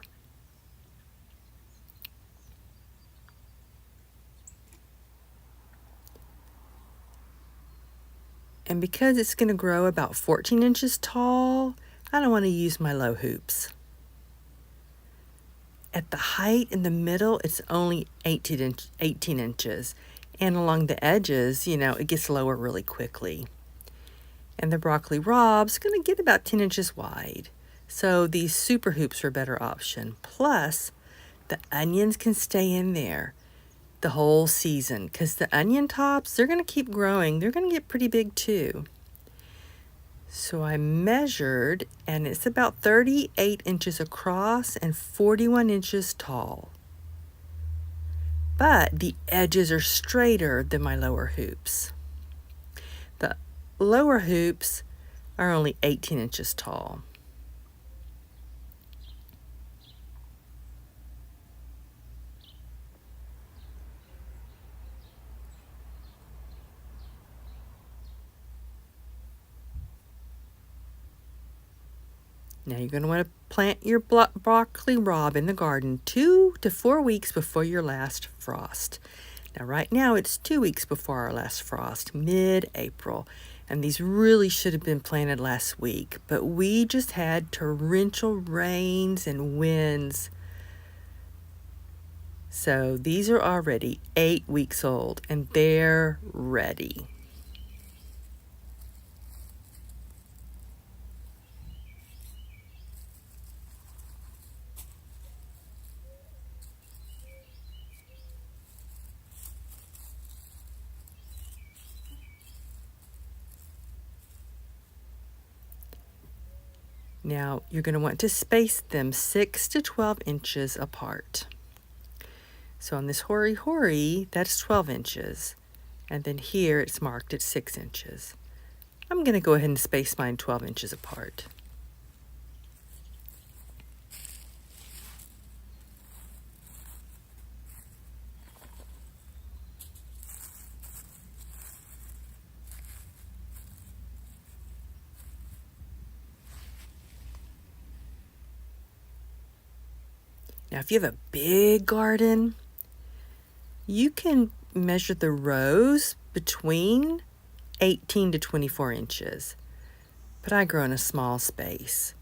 And because it's going to grow about 14 inches tall, I don't want to use my low hoops. At the height in the middle, it's only 18 inches. And along the edges, it gets lower really quickly. And the broccoli raab's going to get about 10 inches wide. So these super hoops are a better option. Plus, the onions can stay in there the whole season because the onion tops, they're going to keep growing. They're going to get pretty big too. So I measured, and it's about 38 inches across and 41 inches tall. But the edges are straighter than my lower hoops. The lower hoops are only 18 inches tall. Now you're going to want to plant your broccoli raab in the garden 2 to 4 weeks before your last frost. Now right now it's 2 weeks before our last frost, mid-April, and these really should have been planted last week, but we just had torrential rains and winds. So these are already 8 weeks old and they're ready. Now, you're going to want to space them 6 to 12 inches apart. So on this Hori, that's 12 inches. And then here it's marked at 6 inches. I'm going to go ahead and space mine 12 inches apart. Now, if you have a big garden, you can measure the rows between 18 to 24 inches. But I grow in a small space.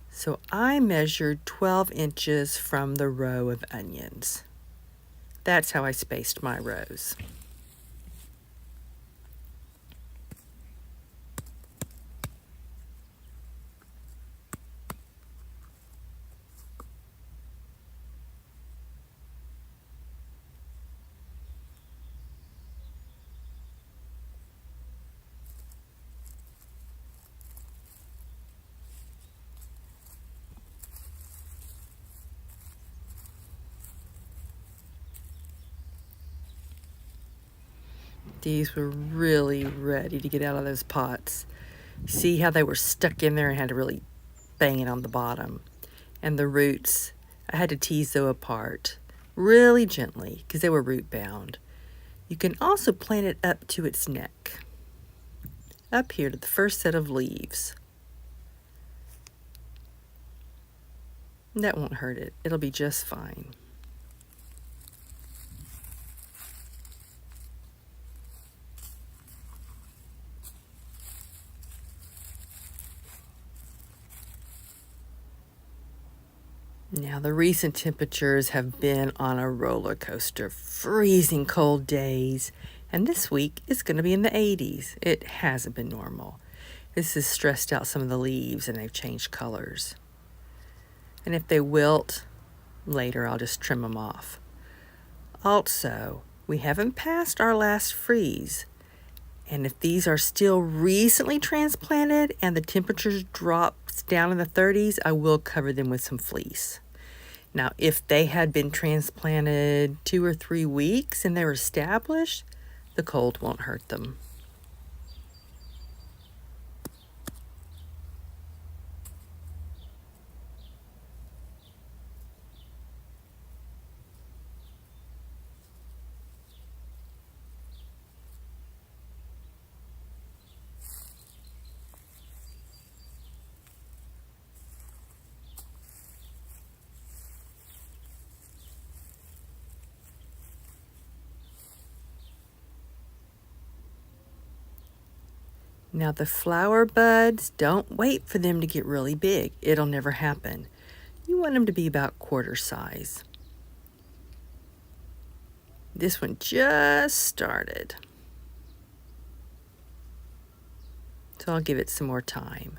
So I measured 12 inches from the row of onions. That's how I spaced my rows. These were really ready to get out of those pots. See how they were stuck in there and had to really bang it on the bottom. And the roots, I had to tease them apart really gently because they were root bound. You can also plant it up to its neck, up here to the first set of leaves. That won't hurt it. It'll be just fine. Now, the recent temperatures have been on a roller coaster, freezing cold days, and this week it's going to be in the 80s. It hasn't been normal. This has stressed out some of the leaves and they've changed colors. And if they wilt, later I'll just trim them off. Also, we haven't passed our last freeze, and if these are still recently transplanted and the temperatures drops down in the 30s, I will cover them with some fleece. Now, if they had been transplanted 2 or 3 weeks and they were established, the cold won't hurt them. Now the flower buds, don't wait for them to get really big. It'll never happen. You want them to be about quarter size. This one just started, so I'll give it some more time.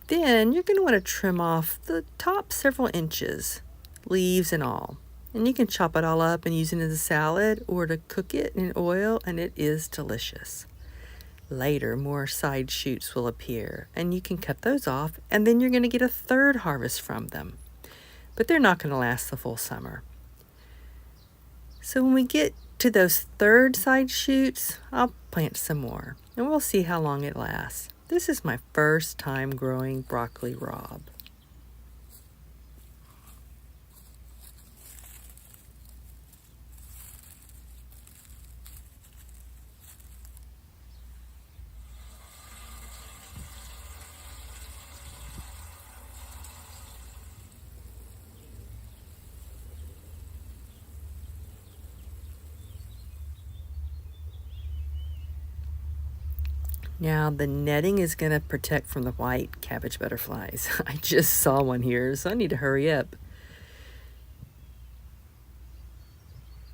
Then you're going to want to trim off the top several inches, leaves and all. And you can chop it all up and use it as a salad or to cook it in oil, and it is delicious. Later, more side shoots will appear, and you can cut those off, and then you're going to get a third harvest from them. But they're not going to last the full summer. So when we get to those third side shoots, I'll plant some more, and we'll see how long it lasts. This is my first time growing broccoli rabe. Now the netting is going to protect from the white cabbage butterflies. I just saw one here, so I need to hurry up.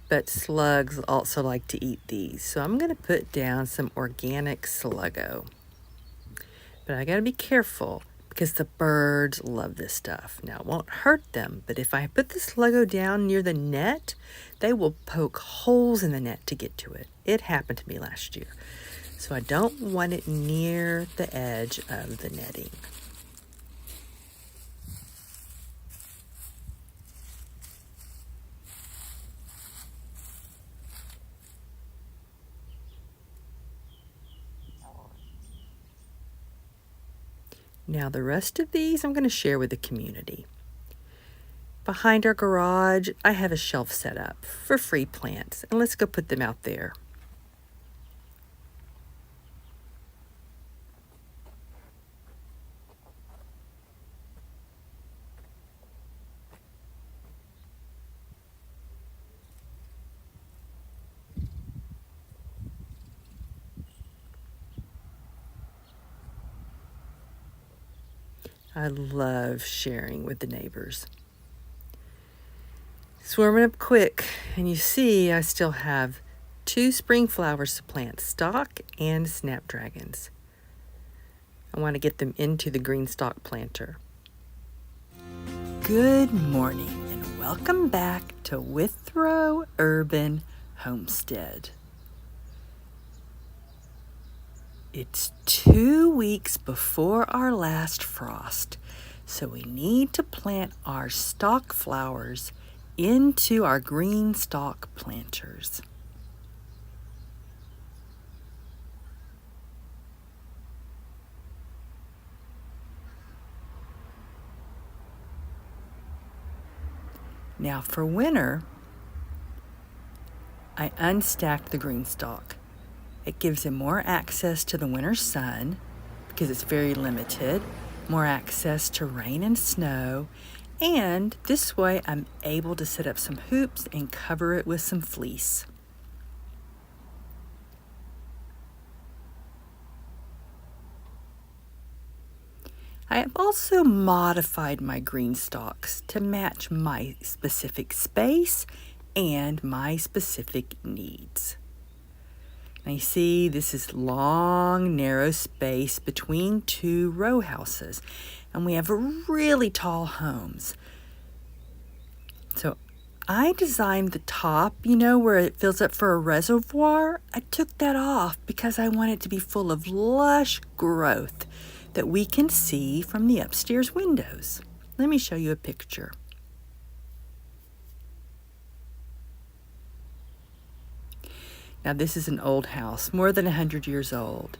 But slugs also like to eat these, so I'm going to put down some organic Sluggo. But I got to be careful because the birds love this stuff. Now it won't hurt them, but if I put the Sluggo down near the net, they will poke holes in the net to get to it. It happened to me last year. So I don't want it near the edge of the netting. Now the rest of these I'm going to share with the community. Behind our garage, I have a shelf set up for free plants, and let's go put them out there. I love sharing with the neighbors. It's warming up quick, and you see I still have 2 spring flowers to plant, stock and snapdragons. I want to get them into the green stalk planter. Good morning, and welcome back to Withrow Urban Homestead. It's 2 weeks before our last frost, so we need to plant our stalk flowers into our green stalk planters. Now for winter, I unstacked the green stalk. It gives him more access to the winter sun because it's very limited, more access to rain and snow, and this way I'm able to set up some hoops and cover it with some fleece. I have also modified my green stalks to match my specific space and my specific needs. Now you see, this is long, narrow space between 2 row houses, and we have really tall homes. So I designed the top, where it fills up for a reservoir. I took that off because I want it to be full of lush growth that we can see from the upstairs windows. Let me show you a picture. Now this is an old house, more than 100 years old.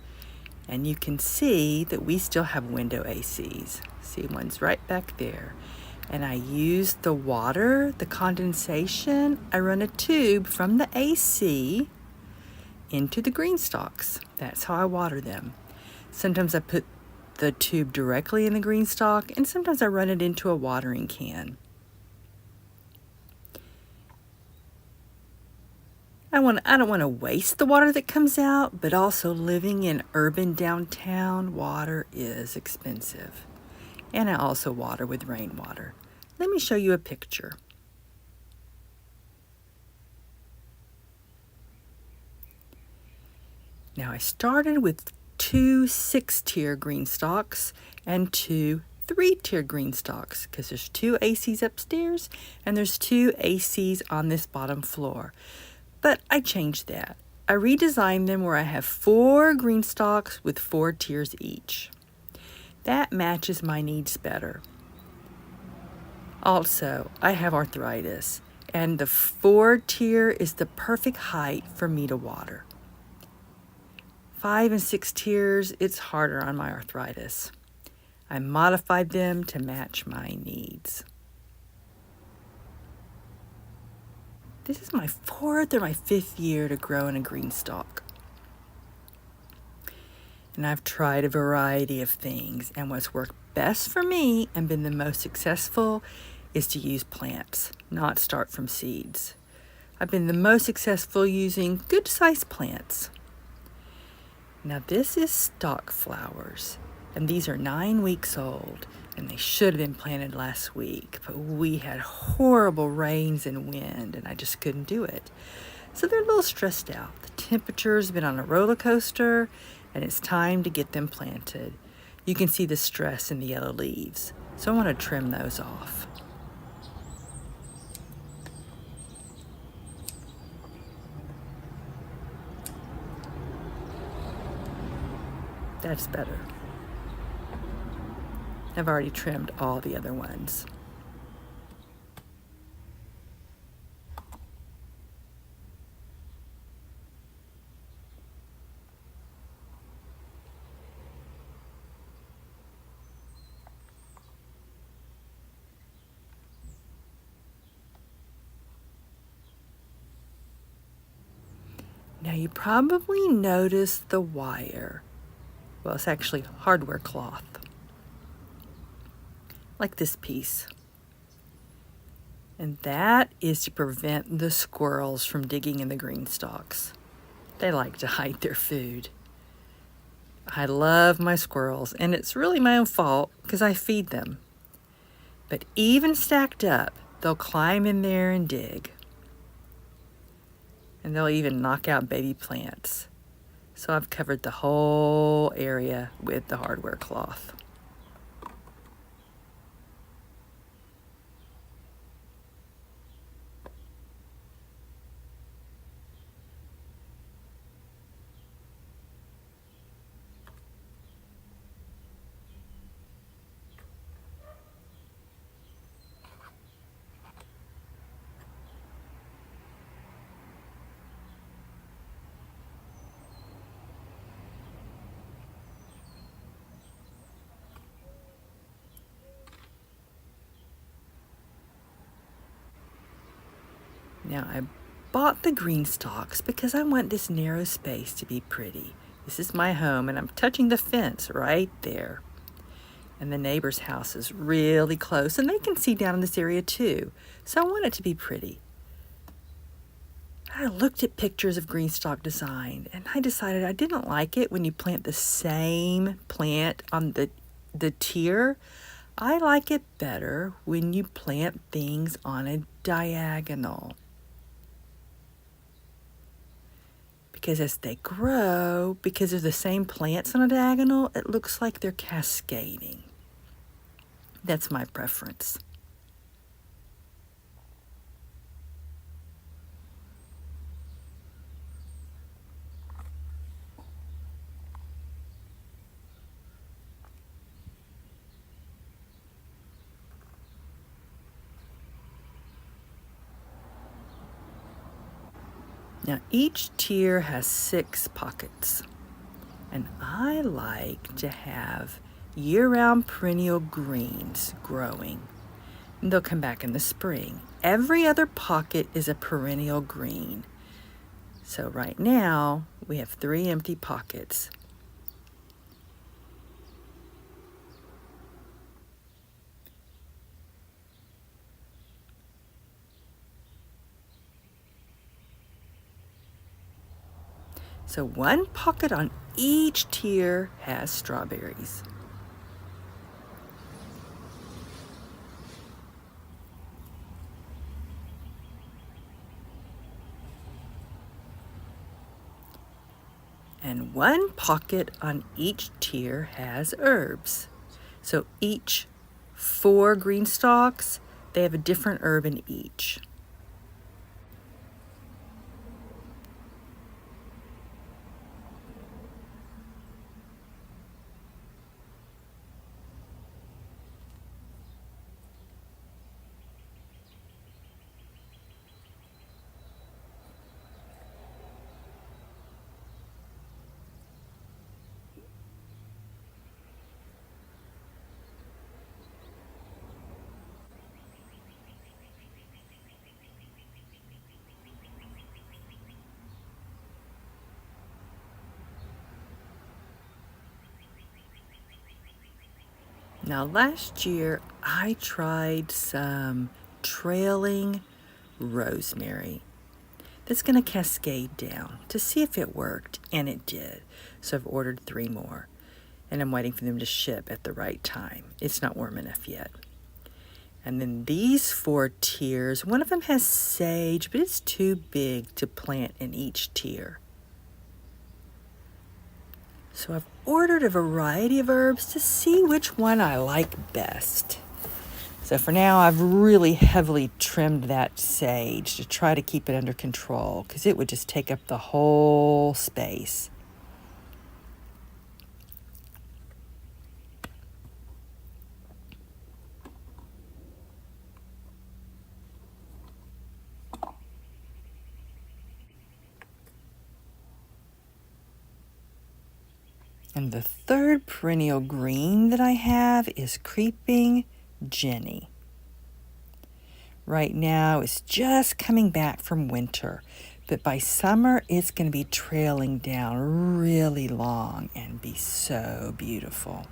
And you can see that we still have window ACs. See, one's right back there. And I use the water, the condensation. I run a tube from the AC into the green stalks. That's how I water them. Sometimes I put the tube directly in the green stalk, and sometimes I run it into a watering can. I don't want to waste the water that comes out, but also living in urban downtown, water is expensive. And I also water with rainwater. Let me show you a picture. Now I started with 2 6-tier green stalks and 2 3-tier green stalks because there's 2 ACs upstairs and there's 2 ACs on this bottom floor. But I changed that. I redesigned them where I have 4 green stalks with 4 tiers each. That matches my needs better. Also, I have arthritis, and the 4 tier is the perfect height for me to water. 5 and 6 tiers, it's harder on my arthritis. I modified them to match my needs. This is my 4th or my 5th year to grow in a green stalk. And I've tried a variety of things, and what's worked best for me and been the most successful is to use plants, not start from seeds. I've been the most successful using good-sized plants. Now this is stock flowers, and these are 9 weeks old, and they should have been planted last week, but we had horrible rains and wind, and I just couldn't do it. So they're a little stressed out. The temperature's been on a roller coaster, and it's time to get them planted. You can see the stress in the yellow leaves, so I want to trim those off. That's better. I've already trimmed all the other ones. Now you probably noticed the wire. Well, it's actually hardware cloth, like this piece. And that is to prevent the squirrels from digging in the green stalks. They like to hide their food. I love my squirrels, and it's really my own fault because I feed them. But even stacked up, they'll climb in there and dig. And they'll even knock out baby plants. So I've covered the whole area with the hardware cloth. Now I bought the green stalks because I want this narrow space to be pretty. This is my home and I'm touching the fence right there. And the neighbor's house is really close and they can see down in this area too. So I want it to be pretty. I looked at pictures of green stalk design and I decided I didn't like it when you plant the same plant on the tier. I like it better when you plant things on a diagonal. Because as they grow, because they're the same plants on a diagonal, it looks like they're cascading. That's my preference. Now each tier has 6 pockets, and I like to have year-round perennial greens growing. And they'll come back in the spring. Every other pocket is a perennial green. So right now we have 3 empty pockets. So one pocket on each tier has strawberries. And one pocket on each tier has herbs. So each 4 green stalks, they have a different herb in each. Now last year I tried some trailing rosemary that's going to cascade down to see if it worked, and it did. So I've ordered 3 more, and I'm waiting for them to ship at the right time. It's not warm enough yet. And then these 4 tiers, one of them has sage, but it's too big to plant in each tier. So I've ordered a variety of herbs to see which one I like best. So for now, I've really heavily trimmed that sage to try to keep it under control, because it would just take up the whole space. And the third perennial green that I have is Creeping Jenny. Right now, it's just coming back from winter, but by summer, it's going to be trailing down really long and be so beautiful.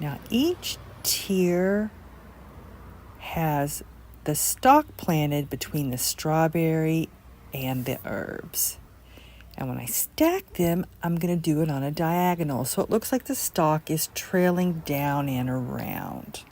Now, each tier has the stalk planted between the strawberry and the herbs. And when I stack them, I'm going to do it on a diagonal, so it looks like the stalk is trailing down and around.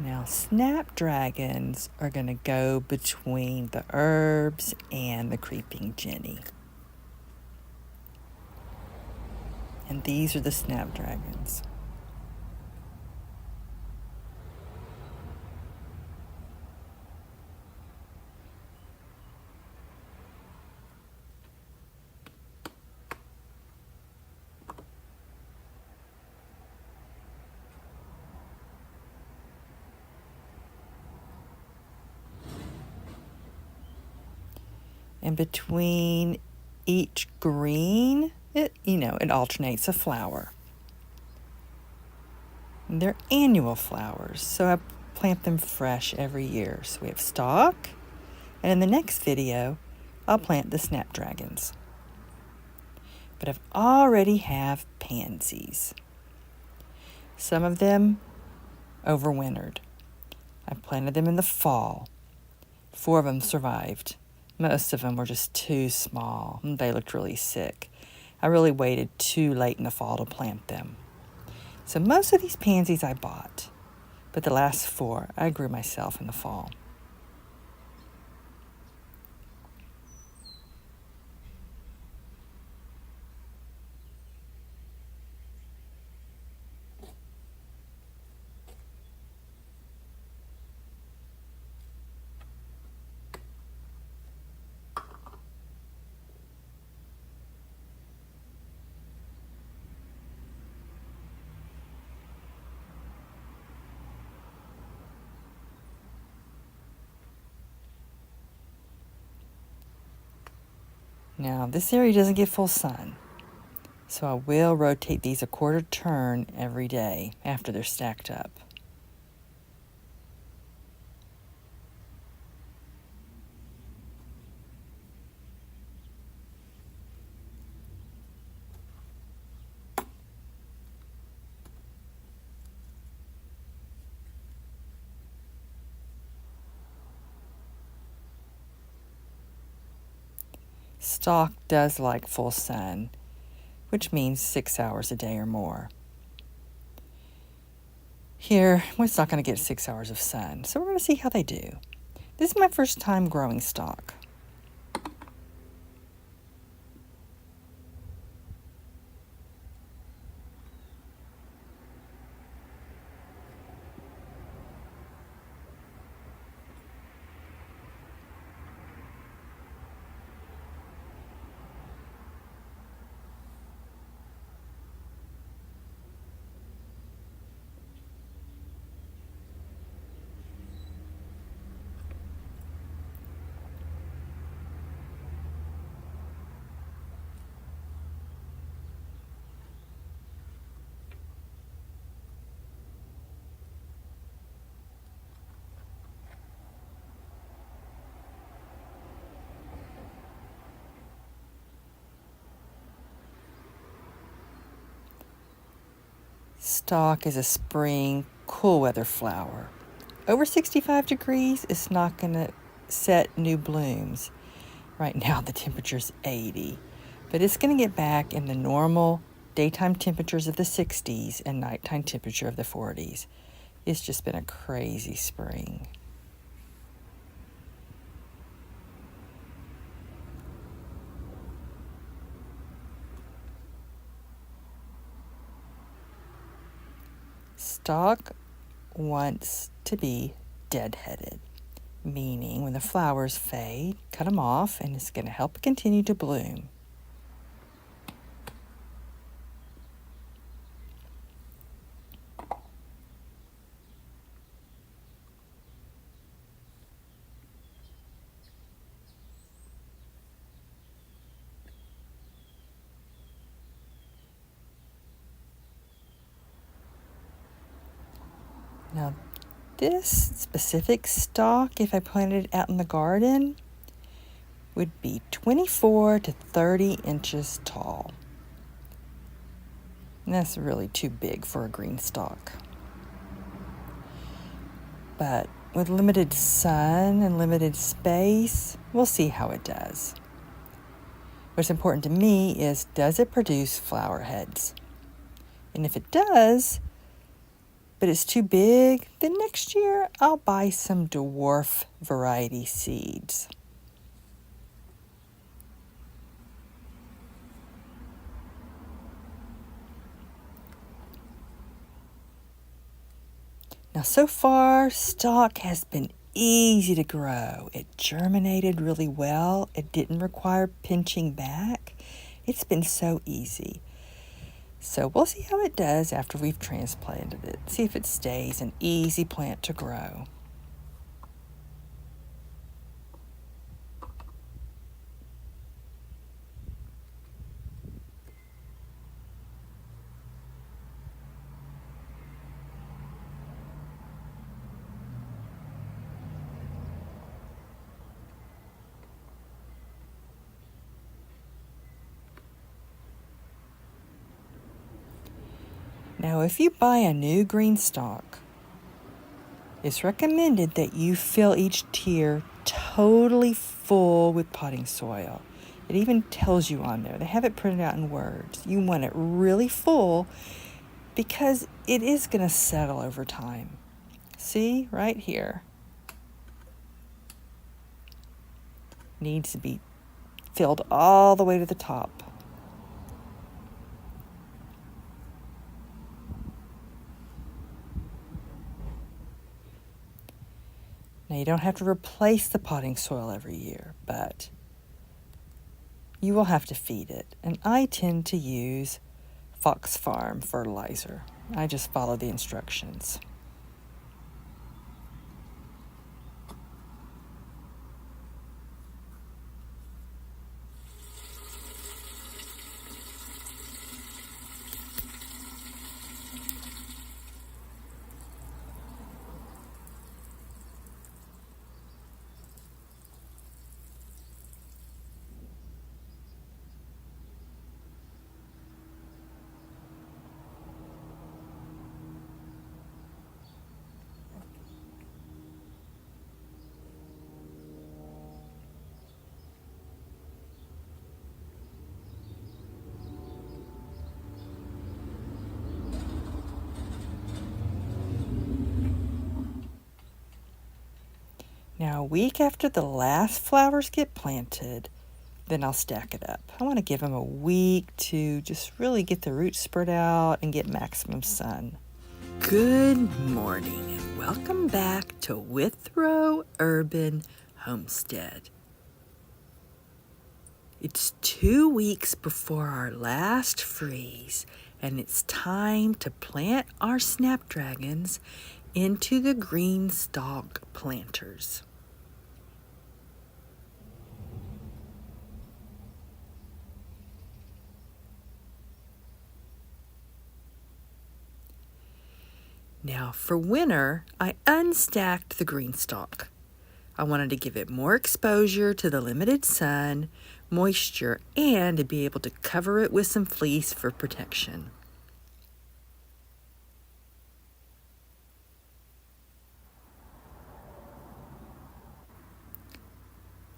Now, snapdragons are going to go between the herbs and the creeping jenny. And these are the snapdragons. And between each green, it alternates a flower. And they're annual flowers, so I plant them fresh every year. So we have stalk, and in the next video, I'll plant the snapdragons. But I've already have pansies. Some of them overwintered. I planted them in the fall. 4 of them survived. Most of them were just too small. They looked really sick. I really waited too late in the fall to plant them. So most of these pansies I bought, but the last 4 I grew myself in the fall. Now, this area doesn't get full sun, so I will rotate these a quarter turn every day after they're stacked up. Stalk does like full sun, which means 6 hours a day or more. Here, it's not going to get 6 hours of sun, so we're going to see how they do. This is my first time growing stalk. Stalk is a spring, cool weather flower. Over 65 degrees, it's not going to set new blooms. Right now the temperature's 80, but it's going to get back in the normal daytime temperatures of the 60s and nighttime temperature of the 40s. It's just been a crazy spring. Stalk wants to be deadheaded, meaning when the flowers fade, cut them off, and it's going to help continue to bloom. Now, this specific stalk, if I planted it out in the garden, would be 24 to 30 inches tall. And that's really too big for a green stalk. But with limited sun and limited space, we'll see how it does. What's important to me is, does it produce flower heads? And if it does, but it's too big, then next year I'll buy some dwarf variety seeds. Now, so far, stalk has been easy to grow. It germinated really well. It didn't require pinching back. It's been so easy. So we'll see how it does after we've transplanted it. See if it stays an easy plant to grow. Now, if you buy a new green stalk, it's recommended that you fill each tier totally full with potting soil. It even tells you on there. They have it printed out in words. You want it really full because it is going to settle over time. See, right here. Needs to be filled all the way to the top. Now, you don't have to replace the potting soil every year, but you will have to feed it. And I tend to use Fox Farm fertilizer. I just follow the instructions. Now, a week after the last flowers get planted, then I'll stack it up. I want to give them a week to just really get the roots spread out and get maximum sun. Good morning and welcome back to Withrow Urban Homestead. It's 2 weeks before our last freeze, and it's time to plant our snapdragons into the green stalk planters. Now for winter, I unstacked the green stalk. I wanted to give it more exposure to the limited sun, moisture, and to be able to cover it with some fleece for protection.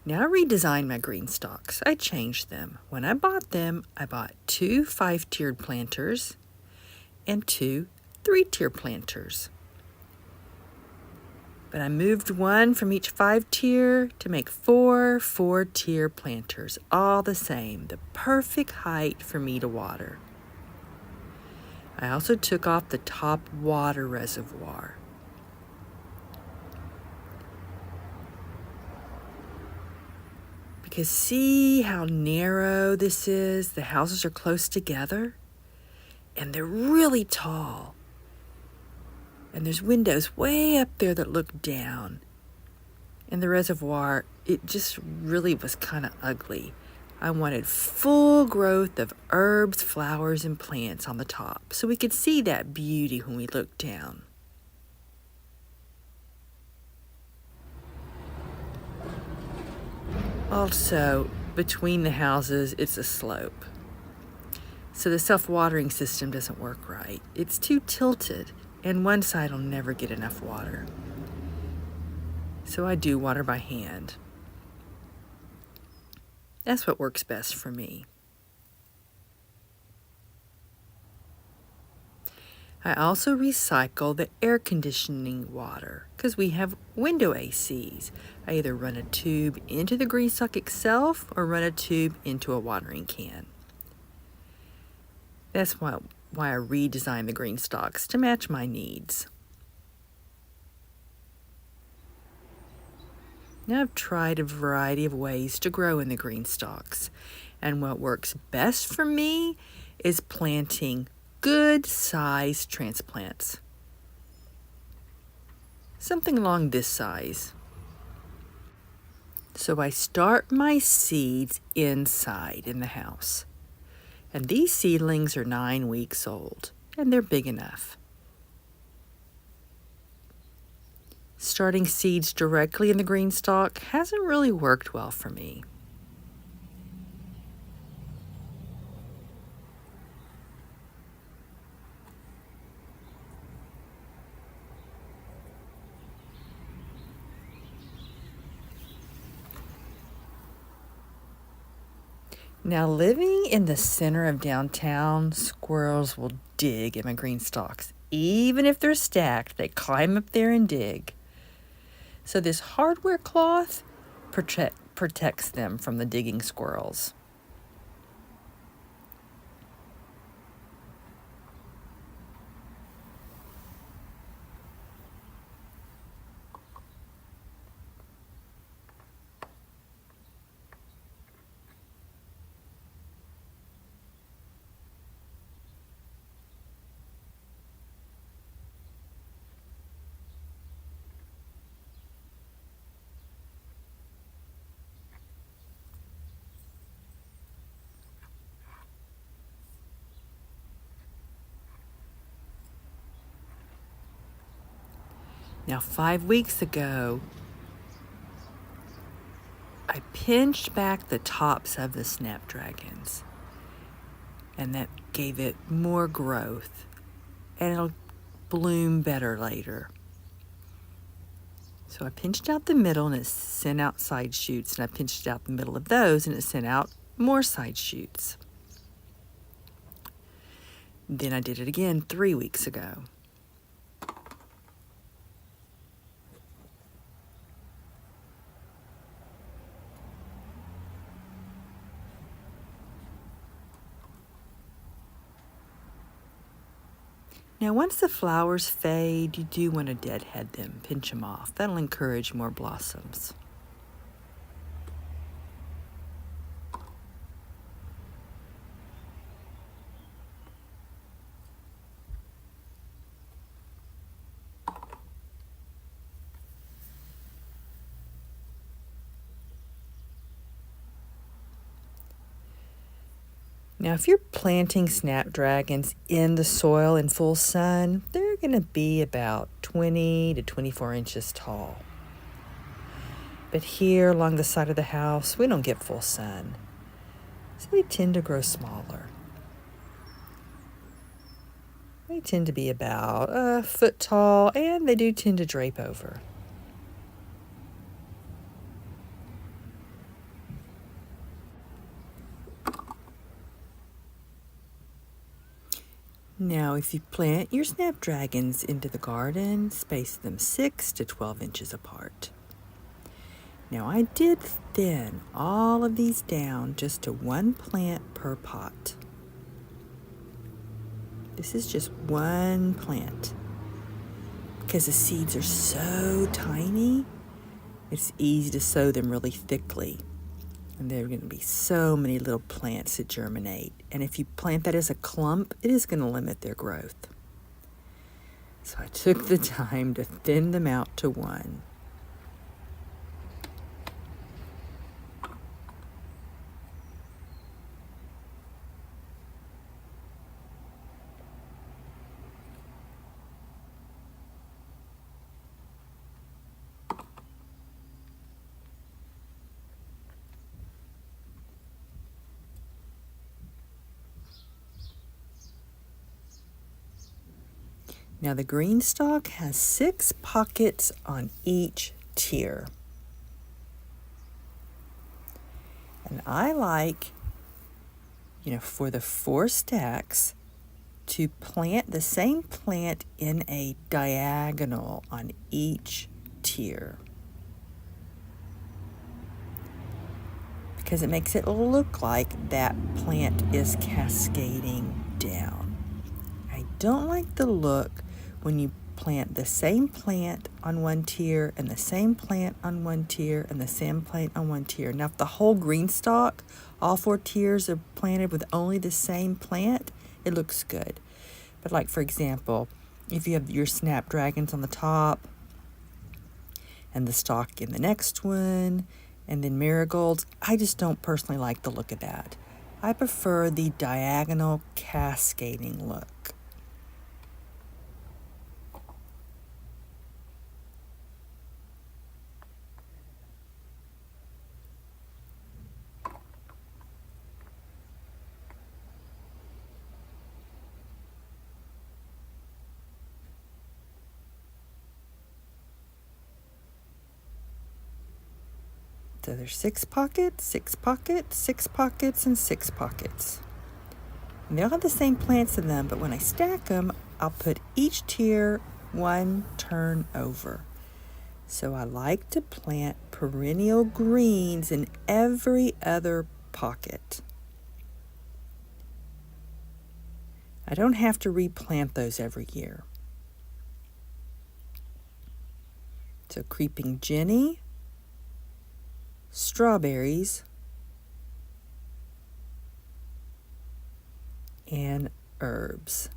Now I redesigned my green stalks. I changed them. When I bought them, I bought 2 5-tiered planters and 2 3-tier planters. But I moved one from each 5-tier to make 4 4-tier planters, all the same, the perfect height for me to water. I also took off the top water reservoir. Because see how narrow this is? The houses are close together and they're really tall. And there's windows way up there that look down. And the reservoir, it just really was kind of ugly. I wanted full growth of herbs, flowers, and plants on the top so we could see that beauty when we looked down. Also, between the houses, it's a slope. So the self-watering system doesn't work right. It's too tilted, and one side will never get enough water. So I do water by hand. That's what works best for me. I also recycle the air conditioning water because we have window ACs. I either run a tube into the green stalk itself or run a tube into a watering can. That's why I redesigned the green stalks to match my needs. Now I've tried a variety of ways to grow in the green stalks, and what works best for me is planting good-sized transplants. Something along this size. So I start my seeds inside in the house. And these seedlings are 9 weeks old, and they're big enough. Starting seeds directly in the green stalk hasn't really worked well for me. Now, living in the center of downtown, squirrels will dig in my green stalks. Even if they're stacked, they climb up there and dig. So this hardware cloth protects them from the digging squirrels. Now, 5 weeks ago, I pinched back the tops of the snapdragons, and that gave it more growth, and it'll bloom better later. So I pinched out the middle, and it sent out side shoots, and I pinched out the middle of those, and it sent out more side shoots. Then I did it again 3 weeks ago. Now, once the flowers fade, you do want to deadhead them, pinch them off. That'll encourage more blossoms. Now, if you're planting snapdragons in the soil in full sun, they're going to be about 20 to 24 inches tall. But here along the side of the house, we don't get full sun, so they tend to grow smaller. They tend to be about a foot tall, and they do tend to drape over. Now, if you plant your snapdragons into the garden, space them 6 to 12 inches apart. Now, I did thin all of these down just to one plant per pot. This is just one plant. Because the seeds are so tiny, it's easy to sow them really thickly. And there are going to be so many little plants that germinate. And if you plant that as a clump, it is going to limit their growth. So I took the time to thin them out to one. Now the green stalk has 6 pockets on each tier. And I like, for the 4 stacks, to plant the same plant in a diagonal on each tier. Because it makes it look like that plant is cascading down. I don't like the look when you plant the same plant on one tier and the same plant on one tier and the same plant on one tier. Now, if the whole green stalk, all 4 tiers are planted with only the same plant, it looks good. But like, for example, if you have your snapdragons on the top and the stalk in the next one and then marigolds, I just don't personally like the look of that. I prefer the diagonal cascading look. So there's 6 pockets, 6 pockets, 6 pockets, and 6 pockets. And they all have the same plants in them, but when I stack them, I'll put each tier 1 turn over. So I like to plant perennial greens in every other pocket. I don't have to replant those every year. So creeping Jenny, strawberries, and herbs.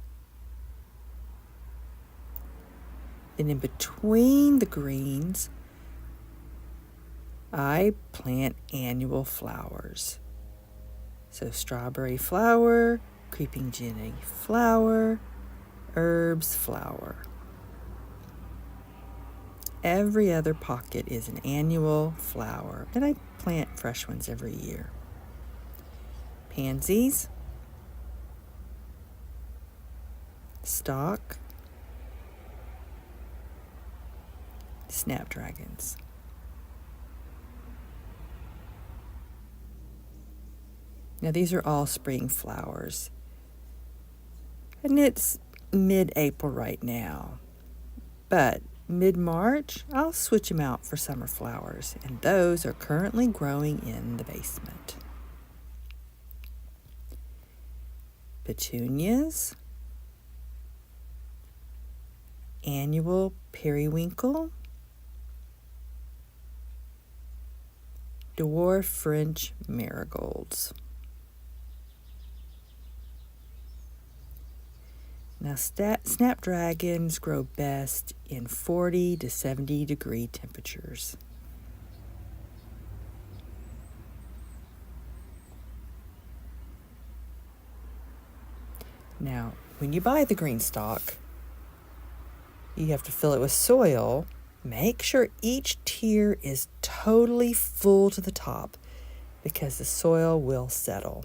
Then in between the greens, I plant annual flowers. So strawberry flower, creeping Jenny flower, herbs flower. Every other pocket is an annual flower, and I plant fresh ones every year. Pansies, stalk, snapdragons. Now these are all spring flowers, and it's mid-April right now, but mid-March, I'll switch them out for summer flowers, and those are currently growing in the basement. Petunias, annual periwinkle, dwarf French marigolds. Now, snapdragons grow best in 40 to 70 degree temperatures. Now, when you buy the green stock, you have to fill it with soil. Make sure each tier is totally full to the top because the soil will settle.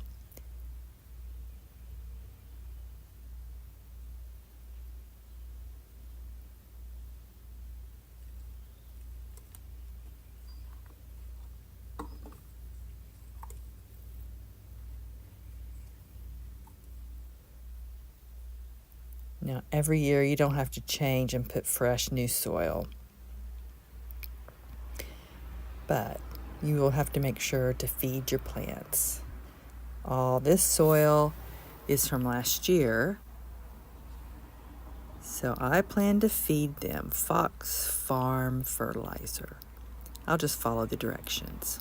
Now, every year you don't have to change and put fresh new soil. But you will have to make sure to feed your plants. All this soil is from last year, so I plan to feed them Fox Farm fertilizer. I'll just follow the directions.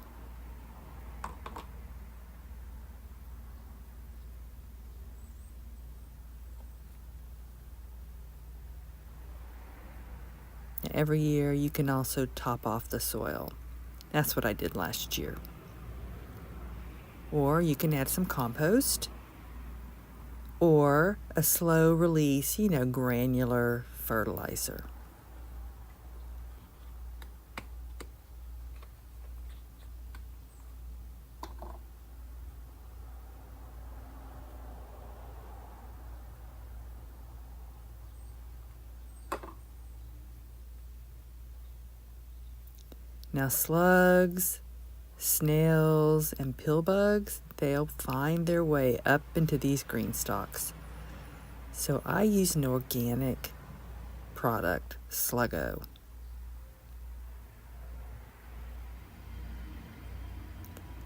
Every year you can also top off the soil. That's what I did last year. Or you can add some compost or a slow release, granular fertilizer. Now, slugs, snails, and pill bugs, they'll find their way up into these green stalks. So I use an organic product, Sluggo.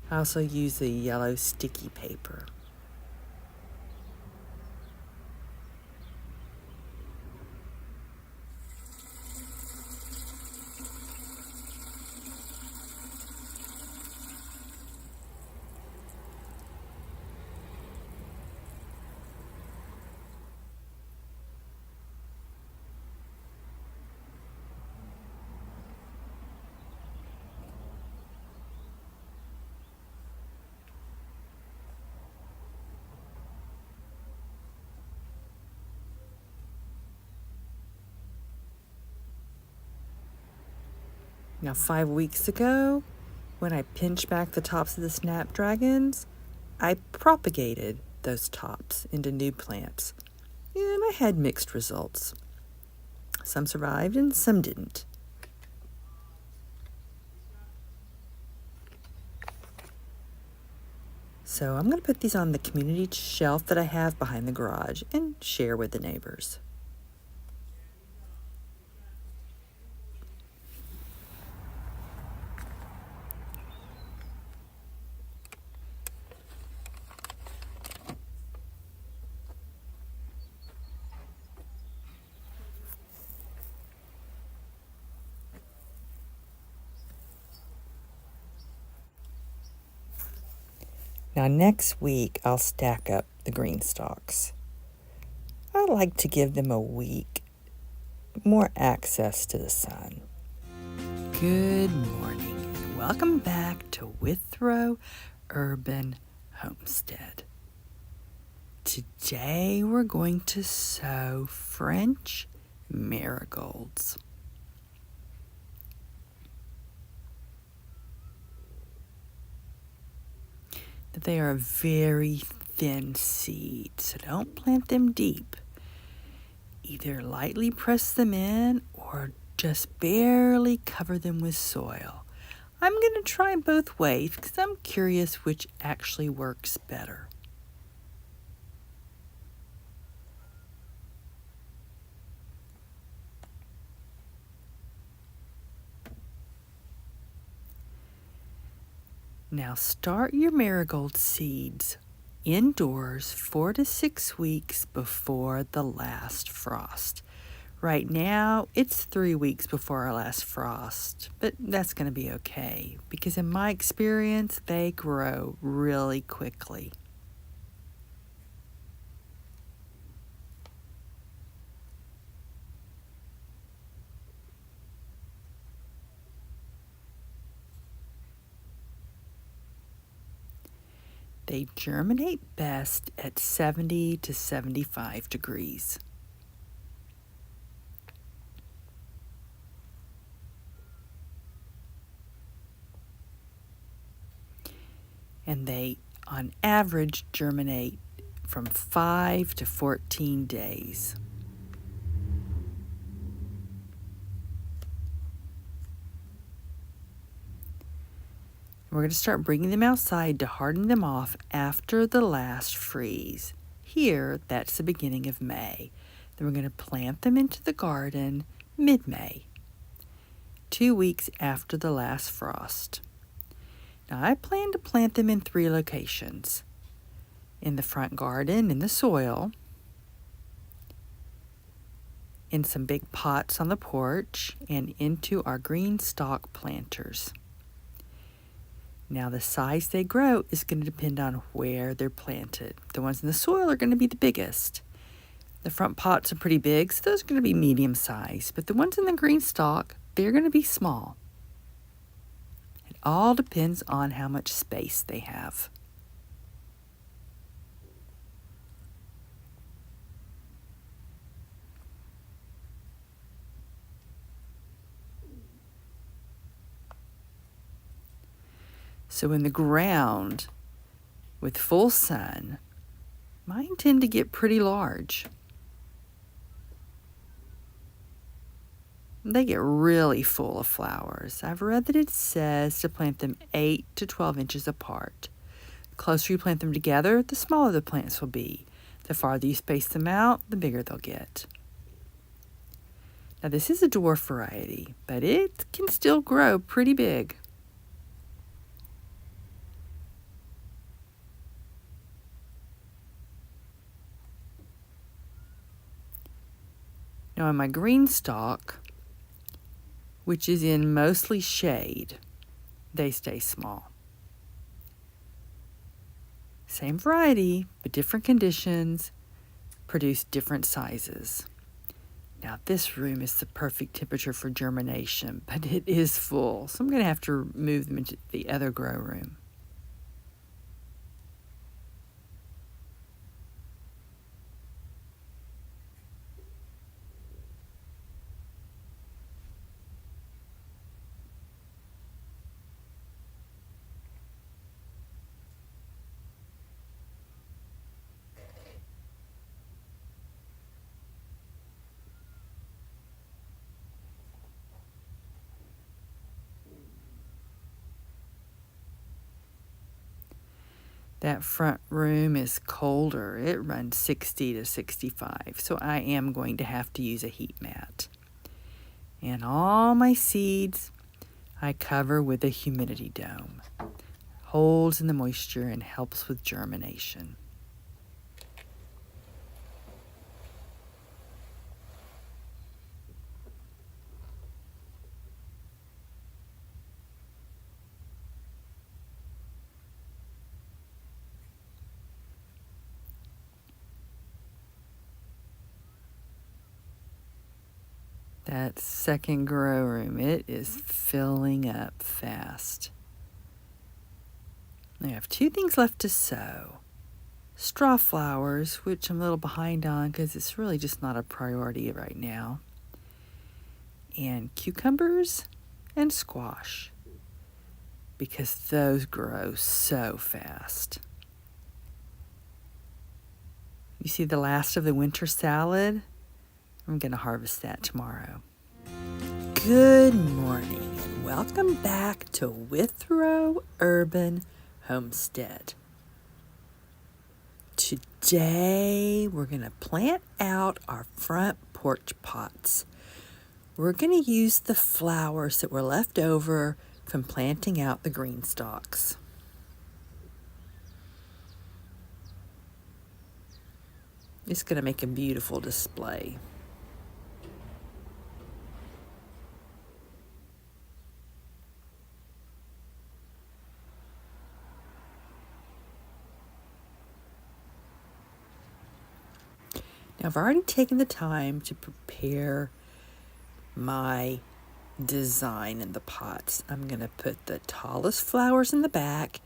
I also use the yellow sticky paper. Now, 5 weeks ago, when I pinched back the tops of the snapdragons, I propagated those tops into new plants, and I had mixed results. Some survived and some didn't. So I'm going to put these on the community shelf that I have behind the garage and share with the neighbors. Now, next week, I'll stack up the green stalks. I like to give them a week more access to the sun. Good morning, and welcome back to Withrow Urban Homestead. Today, we're going to sow French marigolds. They are a very thin seed, so don't plant them deep. Either lightly press them in or just barely cover them with soil. I'm going to try both ways because I'm curious which actually works better. Now start your marigold seeds indoors 4 to 6 weeks before the last frost. Right now, it's 3 weeks before our last frost, but that's going to be okay because in my experience, they grow really quickly. They germinate best at 70 to 75 degrees. And they, on average, germinate from 5 to 14 days. We're going to start bringing them outside to harden them off after the last freeze. Here, that's the beginning of May. Then we're going to plant them into the garden mid-May, 2 weeks after the last frost. Now, I plan to plant them in 3 locations. In the front garden, in the soil, in some big pots on the porch, and into our green stalk planters. Now, the size they grow is going to depend on where they're planted. The ones in the soil are going to be the biggest. The front pots are pretty big, so those are going to be medium size. But the ones in the green stalk, they're going to be small. It all depends on how much space they have. So in the ground, with full sun, mine tend to get pretty large. They get really full of flowers. I've read that it says to plant them 8 to 12 inches apart. The closer you plant them together, the smaller the plants will be. The farther you space them out, the bigger they'll get. Now this is a dwarf variety, but it can still grow pretty big. Now in my green stalk, which is in mostly shade, they stay small. Same variety, but different conditions produce different sizes. Now this room is the perfect temperature for germination, but it is full, so I'm going to have to move them into the other grow room. That front room is colder. It runs 60 to 65, so I am going to have to use a heat mat. And all my seeds I cover with a humidity dome. Holds in the moisture and helps with germination. That second grow room, it is filling up fast. I have 2 things left to sow. Straw flowers, which I'm a little behind on because it's really just not a priority right now. And cucumbers and squash, because those grow so fast. You see the last of the winter salad? I'm going to harvest that tomorrow. Good morning and welcome back to Withrow Urban Homestead. Today we're going to plant out our front porch pots. We're going to use the flowers that were left over from planting out the green stalks. It's going to make a beautiful display. Now, I've already taken the time to prepare my design in the pots. I'm going to put the tallest flowers in the back,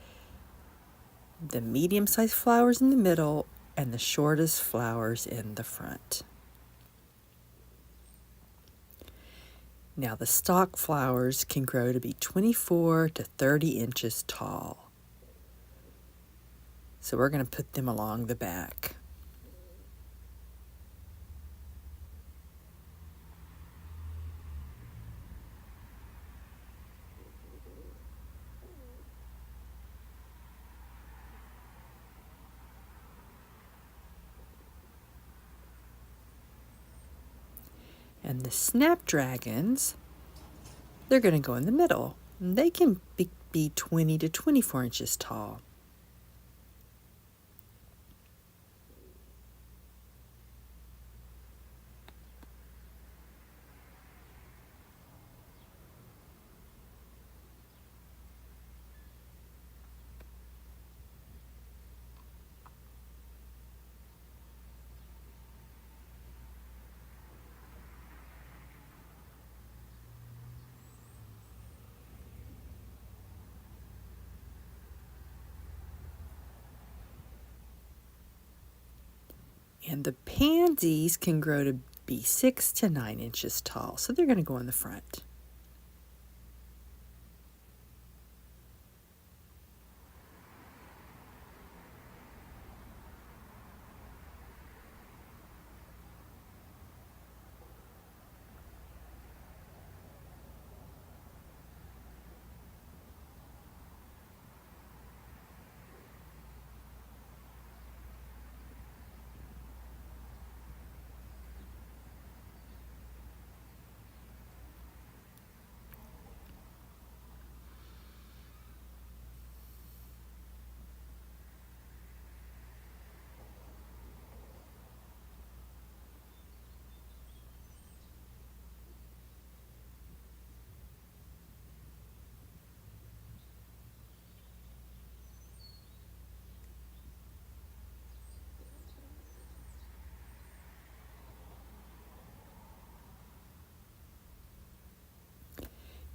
the medium-sized flowers in the middle, and the shortest flowers in the front. Now, the stalk flowers can grow to be 24 to 30 inches tall. So we're going to put them along the back. And the snapdragons, they're going to go in the middle. And they can be 20 to 24 inches tall. And the pansies can grow to be 6 to 9 inches tall, so they're going to go in the front.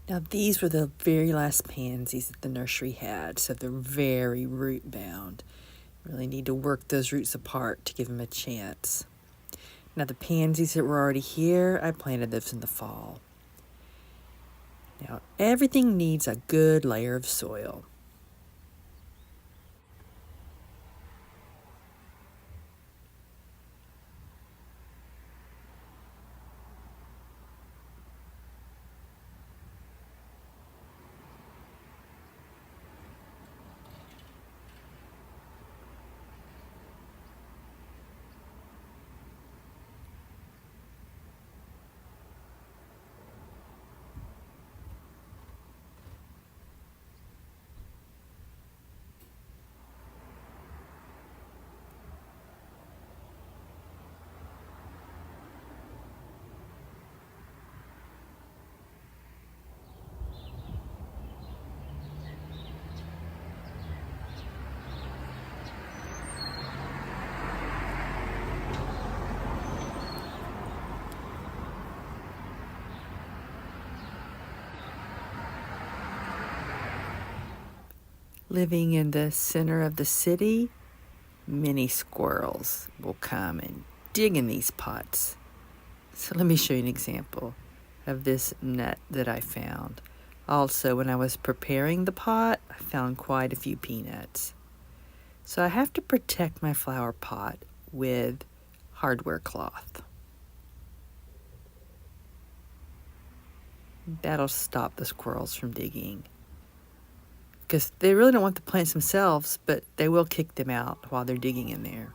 Now, these were the very last pansies that the nursery had, so they're very root bound. Really need to work those roots apart to give them a chance. Now, the pansies that were already here, I planted those in the fall. Now, everything needs a good layer of soil. Living in the center of the city, many squirrels will come and dig in these pots. So let me show you an example of this nut that I found. Also, when I was preparing the pot, I found quite a few peanuts. So I have to protect my flower pot with hardware cloth. That'll stop the squirrels from digging, because they really don't want the plants themselves, but they will kick them out while they're digging in there.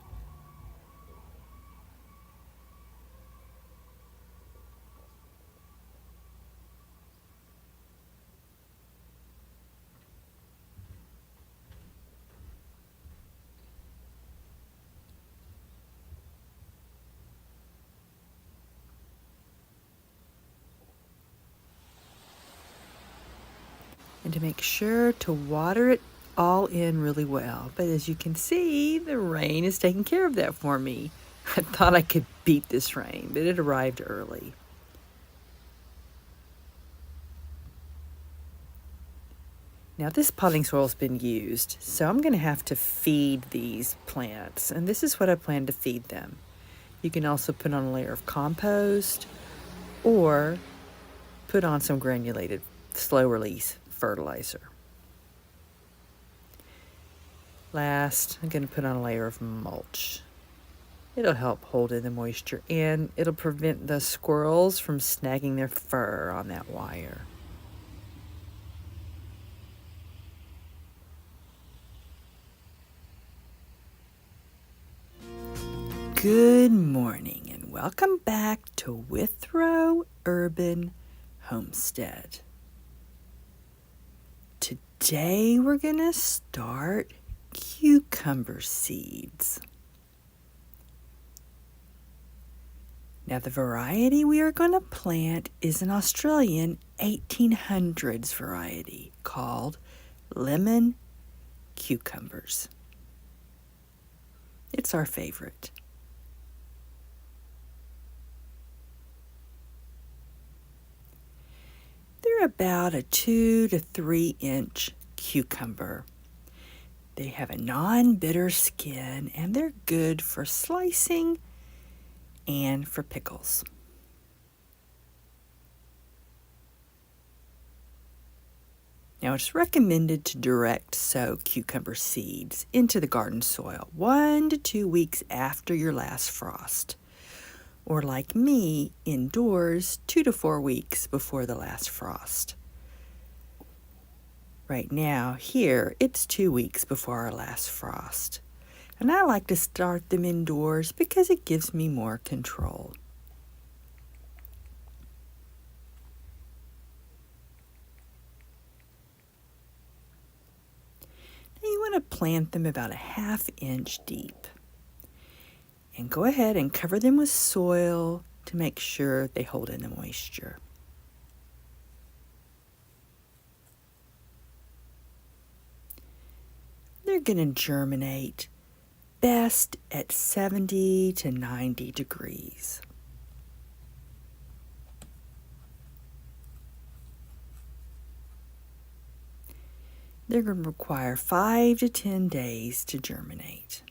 And to make sure to water it all in really well. But as you can see, the rain is taking care of that for me. I thought I could beat this rain, but it arrived early. Now this potting soil's been used, so I'm going to have to feed these plants, and this is what I plan to feed them. You can also put on a layer of compost or put on some granulated slow-release fertilizer. Last, I'm going to put on a layer of mulch. It'll help hold in the moisture, and it'll prevent the squirrels from snagging their fur on that wire. Good morning, and welcome back to Withrow Urban Homestead. Today we're going to start cucumber seeds. Now the variety we are going to plant is an Australian 1800s variety called lemon cucumbers. It's our favorite. They're about a 2 to 3 inch cucumber. They have a non-bitter skin, and they're good for slicing and for pickles. Now it's recommended to direct sow cucumber seeds into the garden soil 1 to 2 weeks after your last frost, or like me, indoors 2 to 4 weeks before the last frost. Right now, here, it's 2 weeks before our last frost. And I like to start them indoors because it gives me more control. Now you want to plant them about a 1/2 inch deep. And go ahead and cover them with soil to make sure they hold in the moisture. They're going to germinate best at 70 to 90 degrees. They're going to require 5 to 10 days to germinate.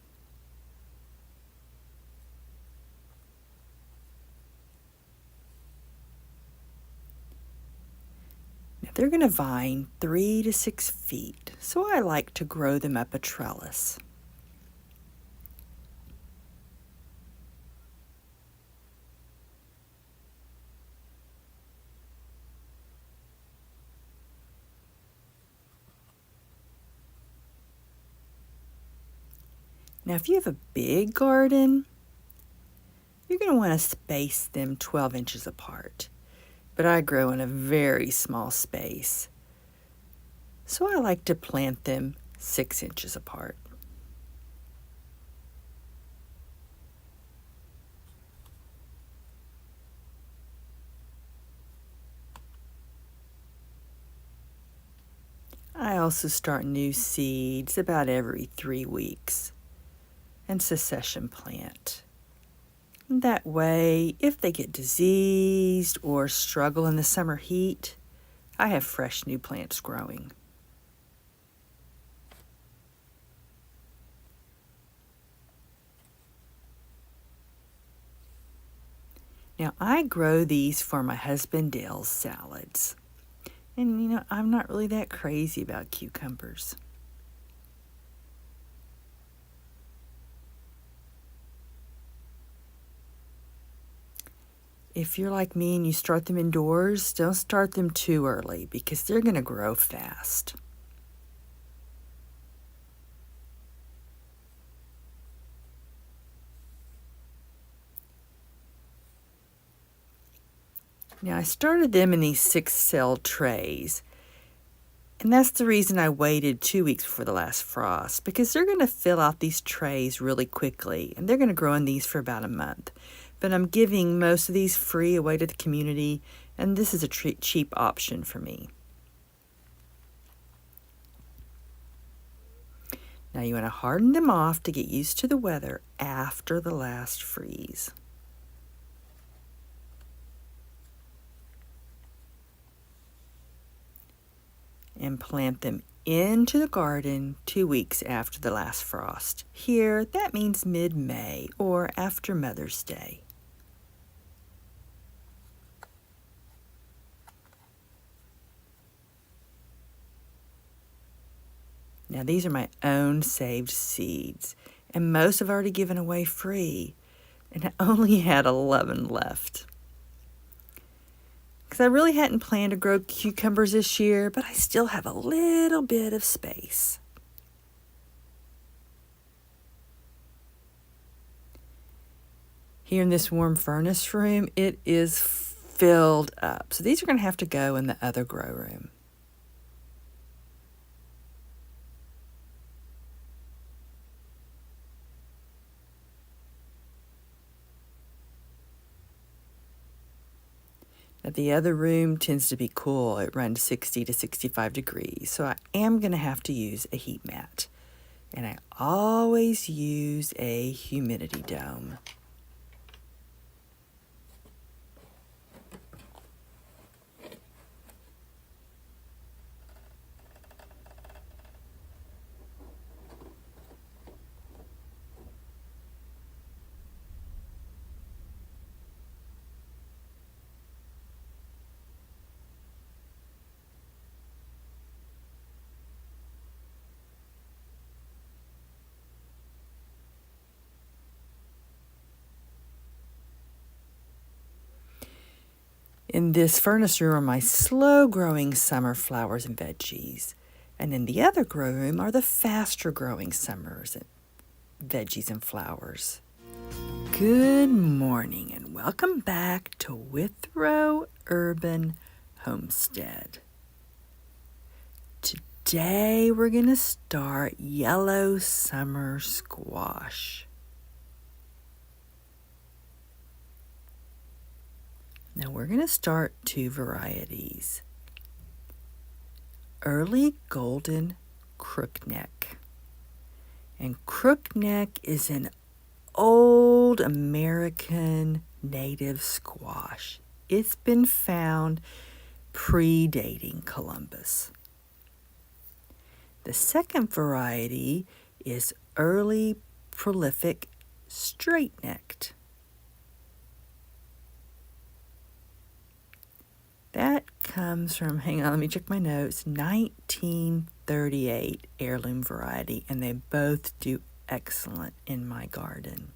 They're going to vine 3 to 6 feet, so I like to grow them up a trellis. Now, if you have a big garden, you're going to want to space them 12 inches apart. But I grow in a very small space, so I like to plant them 6 inches apart. I also start new seeds about every 3 weeks and succession plant. That way, if they get diseased or struggle in the summer heat, I have fresh new plants growing. Now, I grow these for my husband Dale's salads. And I'm not really that crazy about cucumbers. If you're like me and you start them indoors, don't start them too early because they're going to grow fast. Now I started them in these 6-cell trays, and that's the reason I waited 2 weeks before the last frost, because they're going to fill out these trays really quickly, and they're going to grow in these for about a month. But I'm giving most of these free away to the community, and this is a cheap option for me. Now you want to harden them off to get used to the weather after the last freeze. And plant them into the garden 2 weeks after the last frost. Here, that means mid-May or after Mother's Day. Now these are my own saved seeds, and most I've already given away free, and I only had 11 left. Because I really hadn't planned to grow cucumbers this year, but I still have a little bit of space. Here in this warm furnace room, it is filled up. So these are going to have to go in the other grow room. Now the other room tends to be cool. It runs 60 to 65 degrees. So I am going to have to use a heat mat. And I always use a humidity dome. In this furnace room are my slow-growing summer flowers and veggies. And in the other grow room are the faster-growing summers and veggies and flowers. Good morning and welcome back to Withrow Urban Homestead. Today we're going to start yellow summer squash. Now we're going to start 2 varieties. Early golden crookneck. And crookneck is an old American native squash. It's been found predating Columbus. The second variety is early prolific straight-necked. That comes from, hang on, let me check my notes, 1938 heirloom variety, and they both do excellent in my garden.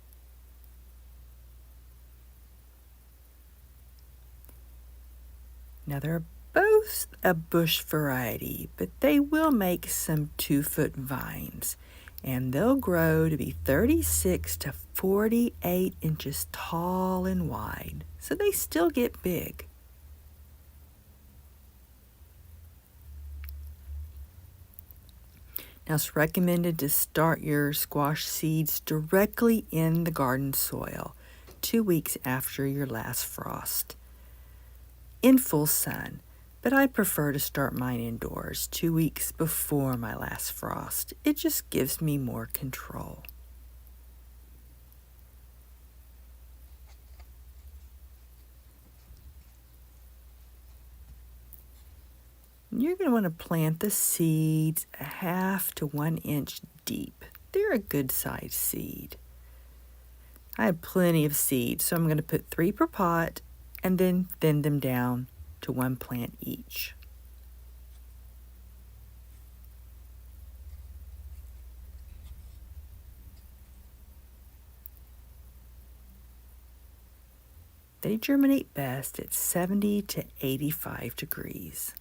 Now they're both a bush variety, but they will make some 2-foot vines, and they'll grow to be 36 to 48 inches tall and wide, so they still get big. Now it's recommended to start your squash seeds directly in the garden soil 2 weeks after your last frost, in full sun, but I prefer to start mine indoors 2 weeks before my last frost. It just gives me more control. You're going to want to plant the seeds 1/2 to 1 inch deep. They're a good sized seed. I have plenty of seeds, so I'm going to put 3 per pot and then thin them down to 1 plant each. They germinate best at 70 to 85 degrees.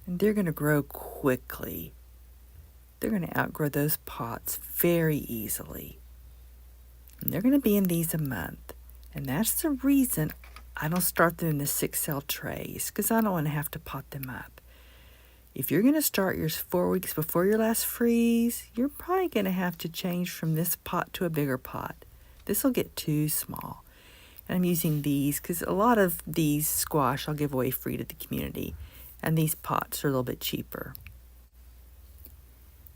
And they're going to grow quickly. They're going to outgrow those pots very easily. And they're going to be in these a month. And that's the reason I don't start them in the 6-cell trays, because I don't want to have to pot them up. If you're going to start yours 4 weeks before your last freeze, you're probably going to have to change from this pot to a bigger pot. This will get too small. And I'm using these because a lot of these squash I'll give away free to the community. And these pots are a little bit cheaper.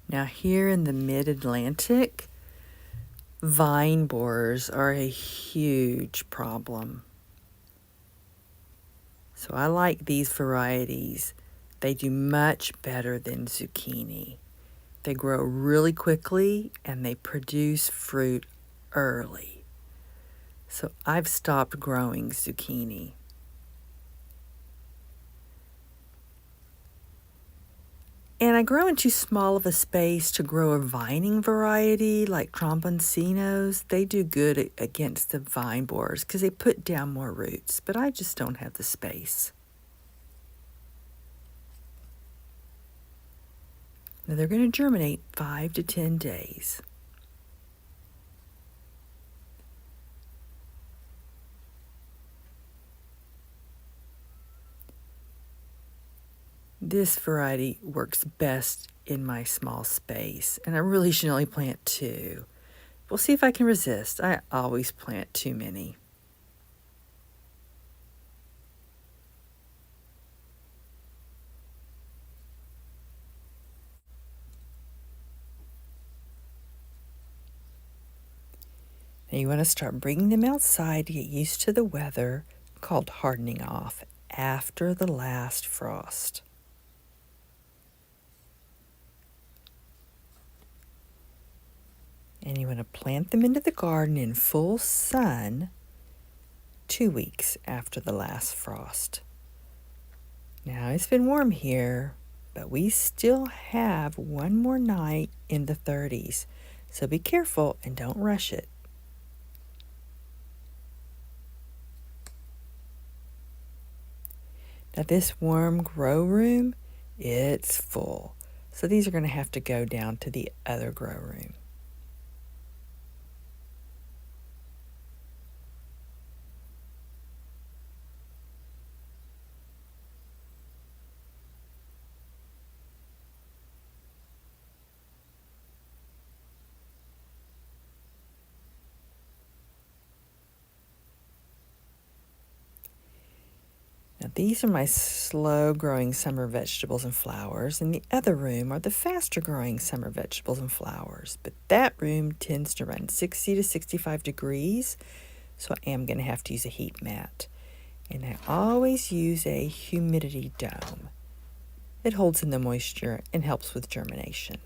Now here in the mid-Atlantic, vine borers are a huge problem. So I like these varieties. They do much better than zucchini. They grow really quickly and they produce fruit early. So I've stopped growing zucchini. And I grow in too small of a space to grow a vining variety like tromboncinos. They do good against the vine borers because they put down more roots, but I just don't have the space. Now they're going to germinate 5 to 10 days. This variety works best in my small space, and I really should only plant 2. We'll see if I can resist. I always plant too many. Now you want to start bringing them outside to get used to the weather, called hardening off, after the last frost. And you want to plant them into the garden in full sun 2 weeks after the last frost. Now it's been warm here, but we still have one more night in the 30s, so be careful and don't rush it. Now this warm grow room, it's full, so these are going to have to go down to the other grow room. Now these are my slow-growing summer vegetables and flowers, and the other room are the faster-growing summer vegetables and flowers. But that room tends to run 60 to 65 degrees, so I am going to have to use a heat mat. And I always use a humidity dome. It holds in the moisture and helps with germination.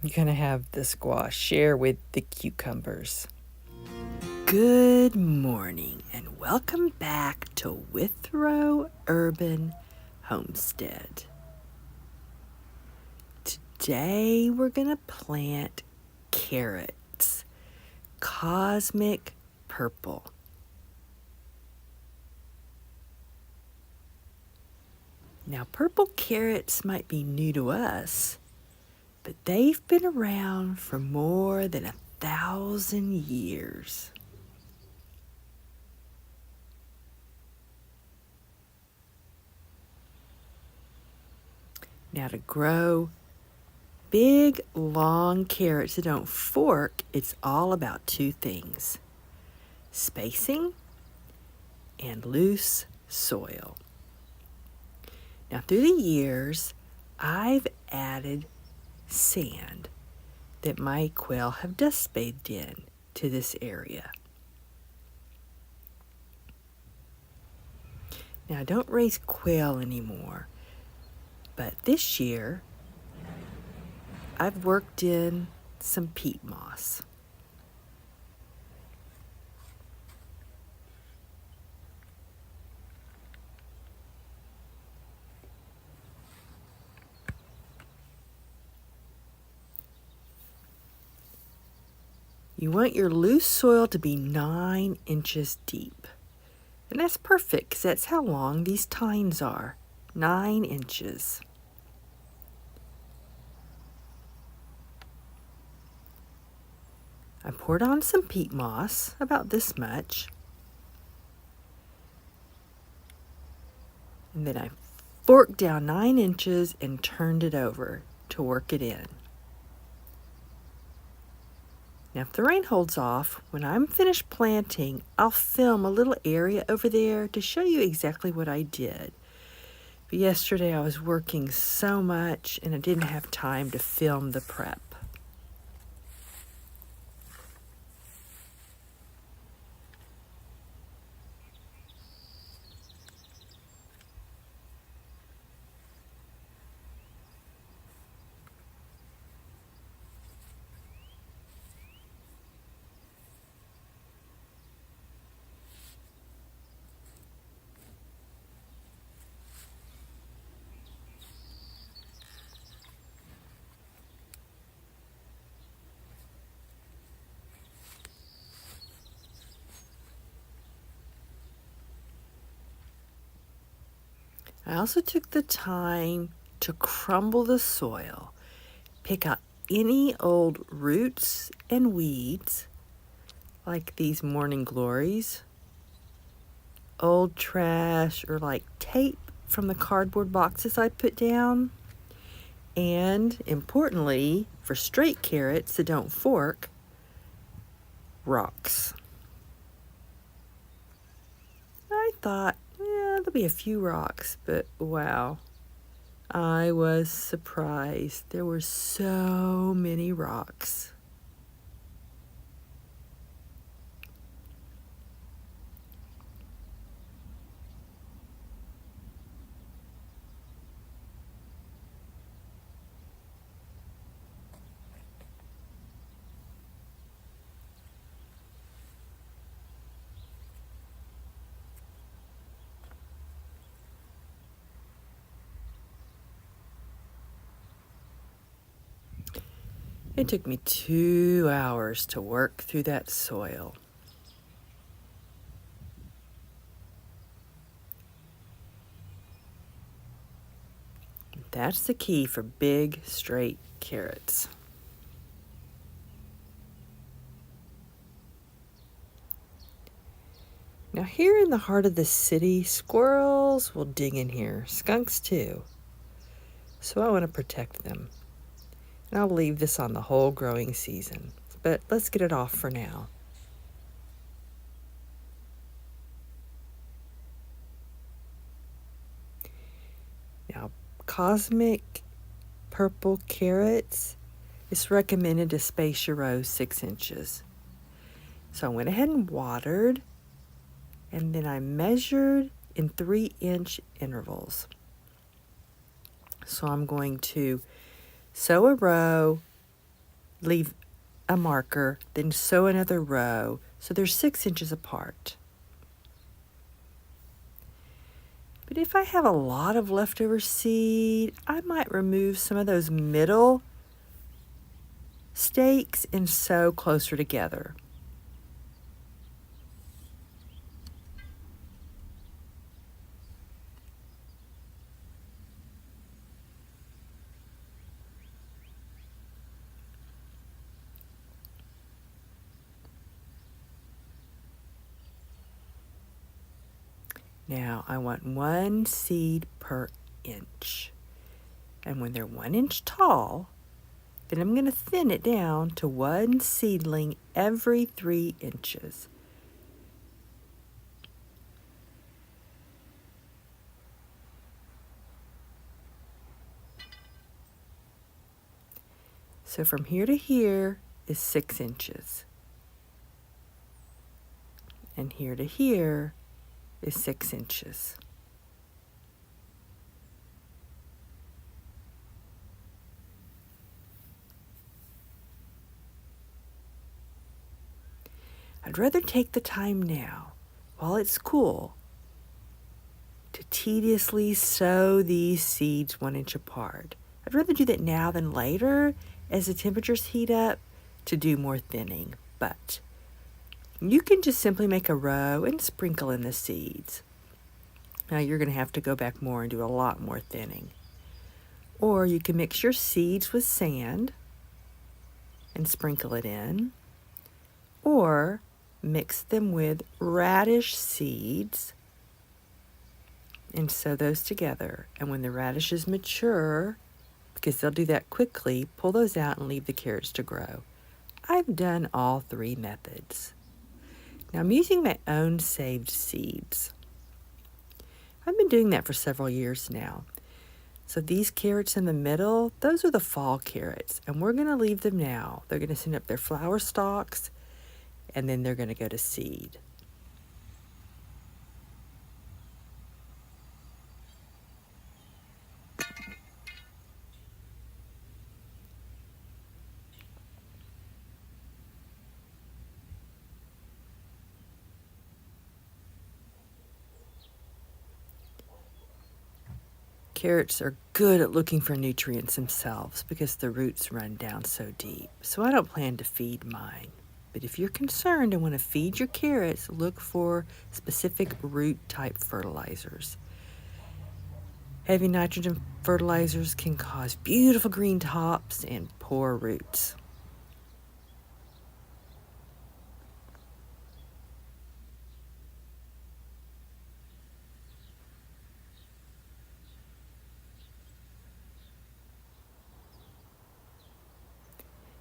You're going to have the squash share with the cucumbers. Good morning and welcome back to Withrow Urban Homestead. Today we're going to plant carrots, cosmic purple. Now purple carrots might be new to us, but they've been around for more than 1,000 years. Now to grow big, long carrots that don't fork, it's all about 2 things: spacing and loose soil. Now through the years, I've added sand that my quail have dust bathed in to this area. Now I don't raise quail anymore, but this year I've worked in some peat moss. You want your loose soil to be 9 inches deep. And that's perfect because that's how long these tines are, 9 inches. I poured on some peat moss, about this much. And then I forked down 9 inches and turned it over to work it in. Now, if the rain holds off, when I'm finished planting, I'll film a little area over there to show you exactly what I did. But yesterday I was working so much and I didn't have time to film the prep. I also took the time to crumble the soil, pick out any old roots and weeds, like these morning glories, old trash, or like tape from the cardboard boxes I put down, and importantly, for straight carrots that don't fork, rocks. I thought, there'll be a few rocks, but wow, I was surprised. There were so many rocks. It took me 2 hours to work through that soil. That's the key for big, straight carrots. Now here in the heart of the city, squirrels will dig in here, skunks too. So I want to protect them. And I'll leave this on the whole growing season, but let's get it off for now. Now, cosmic purple carrots, it's recommended to space your rows 6 inches. So I went ahead and watered, and then I measured in 3-inch intervals. So I'm going to sow a row, leave a marker, then sow another row, so they're 6 inches apart. But if I have a lot of leftover seed, I might remove some of those middle stakes and sow closer together. Now I want 1 seed per inch. And when they're 1 inch tall, then I'm going to thin it down to 1 seedling every 3 inches. So from here to here is 6 inches. And here to here is 6 inches. I'd rather take the time now, while it's cool, to tediously sow these seeds 1 inch apart. I'd rather do that now than later, as the temperatures heat up, to do more thinning. But you can just simply make a row and sprinkle in the seeds. Now you're going to have to go back more and do a lot more thinning. Or you can mix your seeds with sand and sprinkle it in. Or mix them with radish seeds and sow those together. And when the radishes mature, because they'll do that quickly, pull those out and leave the carrots to grow. I've done all three methods. Now I'm using my own saved seeds. I've been doing that for several years now. So these carrots in the middle, those are the fall carrots, and we're going to leave them now. They're going to send up their flower stalks, and then they're going to go to seed. Carrots are good at looking for nutrients themselves because the roots run down so deep. So I don't plan to feed mine. But if you're concerned and want to feed your carrots, look for specific root type fertilizers. Heavy nitrogen fertilizers can cause beautiful green tops and poor roots.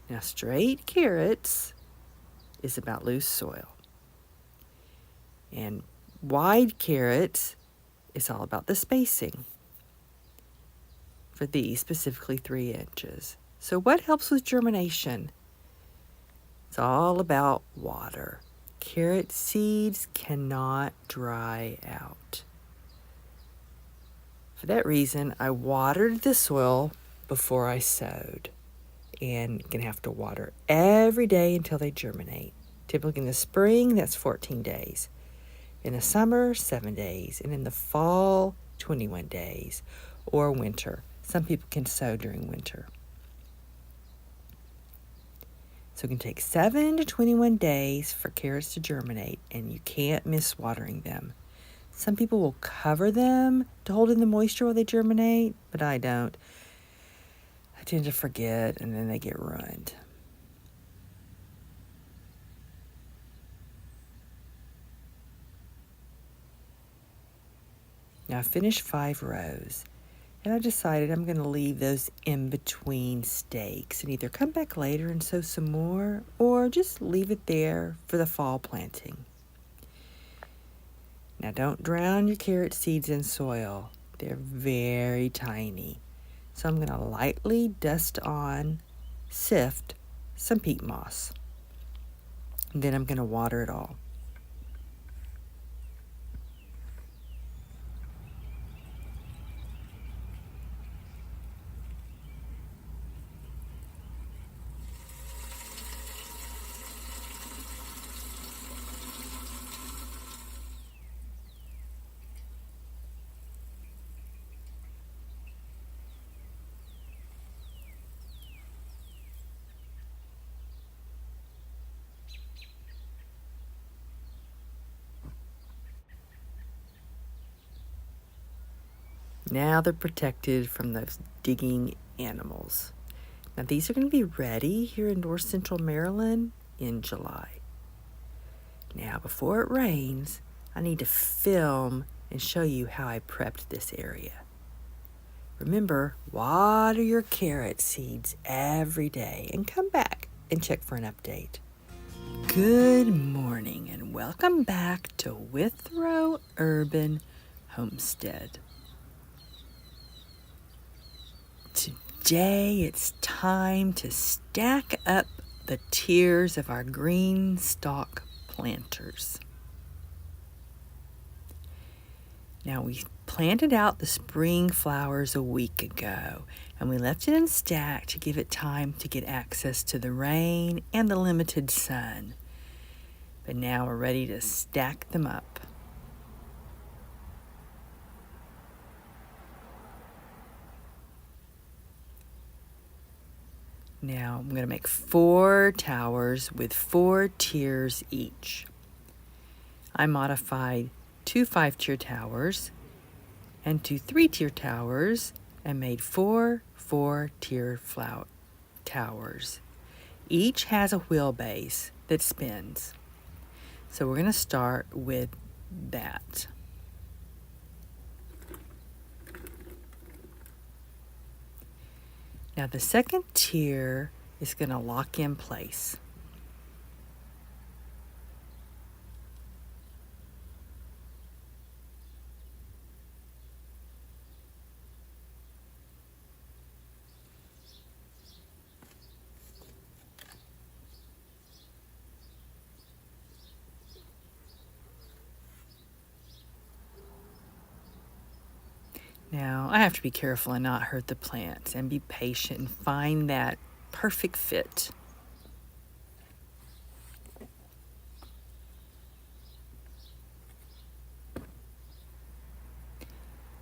Now, straight carrots is about loose soil. And wide carrots is all about the spacing. For these, specifically 3 inches. So what helps with germination? It's all about water. Carrot seeds cannot dry out. For that reason, I watered the soil before I sowed. And you can have to water every day until they germinate. Typically in the spring, that's 14 days. In the summer, 7 days. And in the fall, 21 days. Or winter. Some people can sow during winter. So it can take 7 to 21 days for carrots to germinate, and you can't miss watering them. Some people will cover them to hold in the moisture while they germinate, but I don't. I tend to forget, and then they get ruined. Now I finished 5 rows, and I decided I'm going to leave those in between stakes and either come back later and sow some more or just leave it there for the fall planting. Now don't drown your carrot seeds in soil. They're very tiny. So I'm going to lightly sift some peat moss. And then I'm going to water it all. Now they're protected from those digging animals. Now these are going to be ready here in North Central Maryland in July. Now before it rains, I need to film and show you how I prepped this area. Remember, water your carrot seeds every day and come back and check for an update. Good morning and welcome back to Withrow Urban Homestead. Today it's time to stack up the tiers of our green stalk planters. Now we planted out the spring flowers a week ago and we left it in stack to give it time to get access to the rain and the limited sun. But now we're ready to stack them up. Now I'm going to make 4 towers with 4 tiers each. I modified 2 5-tier towers and 2 3-tier towers and made 4 4-tier towers. Each has a wheelbase that spins. So we're going to start with that. Now the second tier is going to lock in place. Now, I have to be careful and not hurt the plants and be patient and find that perfect fit.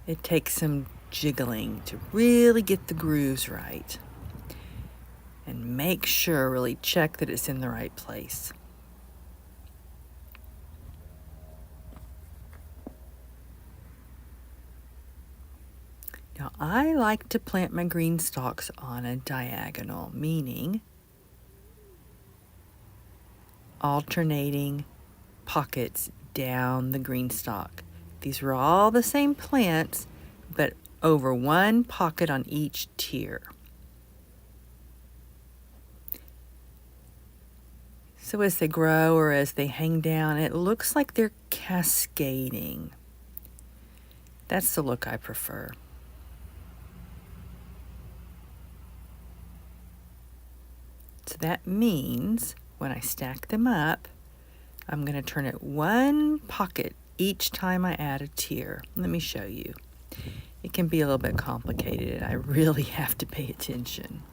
It takes some jiggling to really get the grooves right. And make sure, really check that it's in the right place. Now, I like to plant my green stalks on a diagonal, meaning alternating pockets down the green stalk. These are all the same plants, but over one pocket on each tier. So as they grow or as they hang down, it looks like they're cascading. That's the look I prefer. So that means when I stack them up, I'm going to turn it one pocket each time I add a tier. Let me show you. It can be a little bit complicated and I really have to pay attention.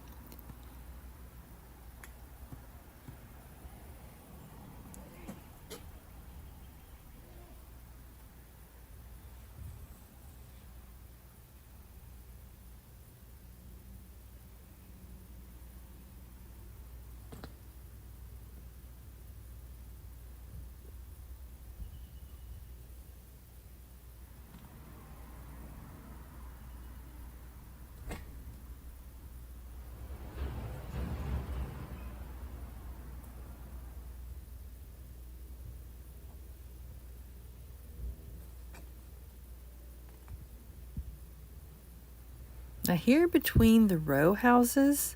Now here between the row houses,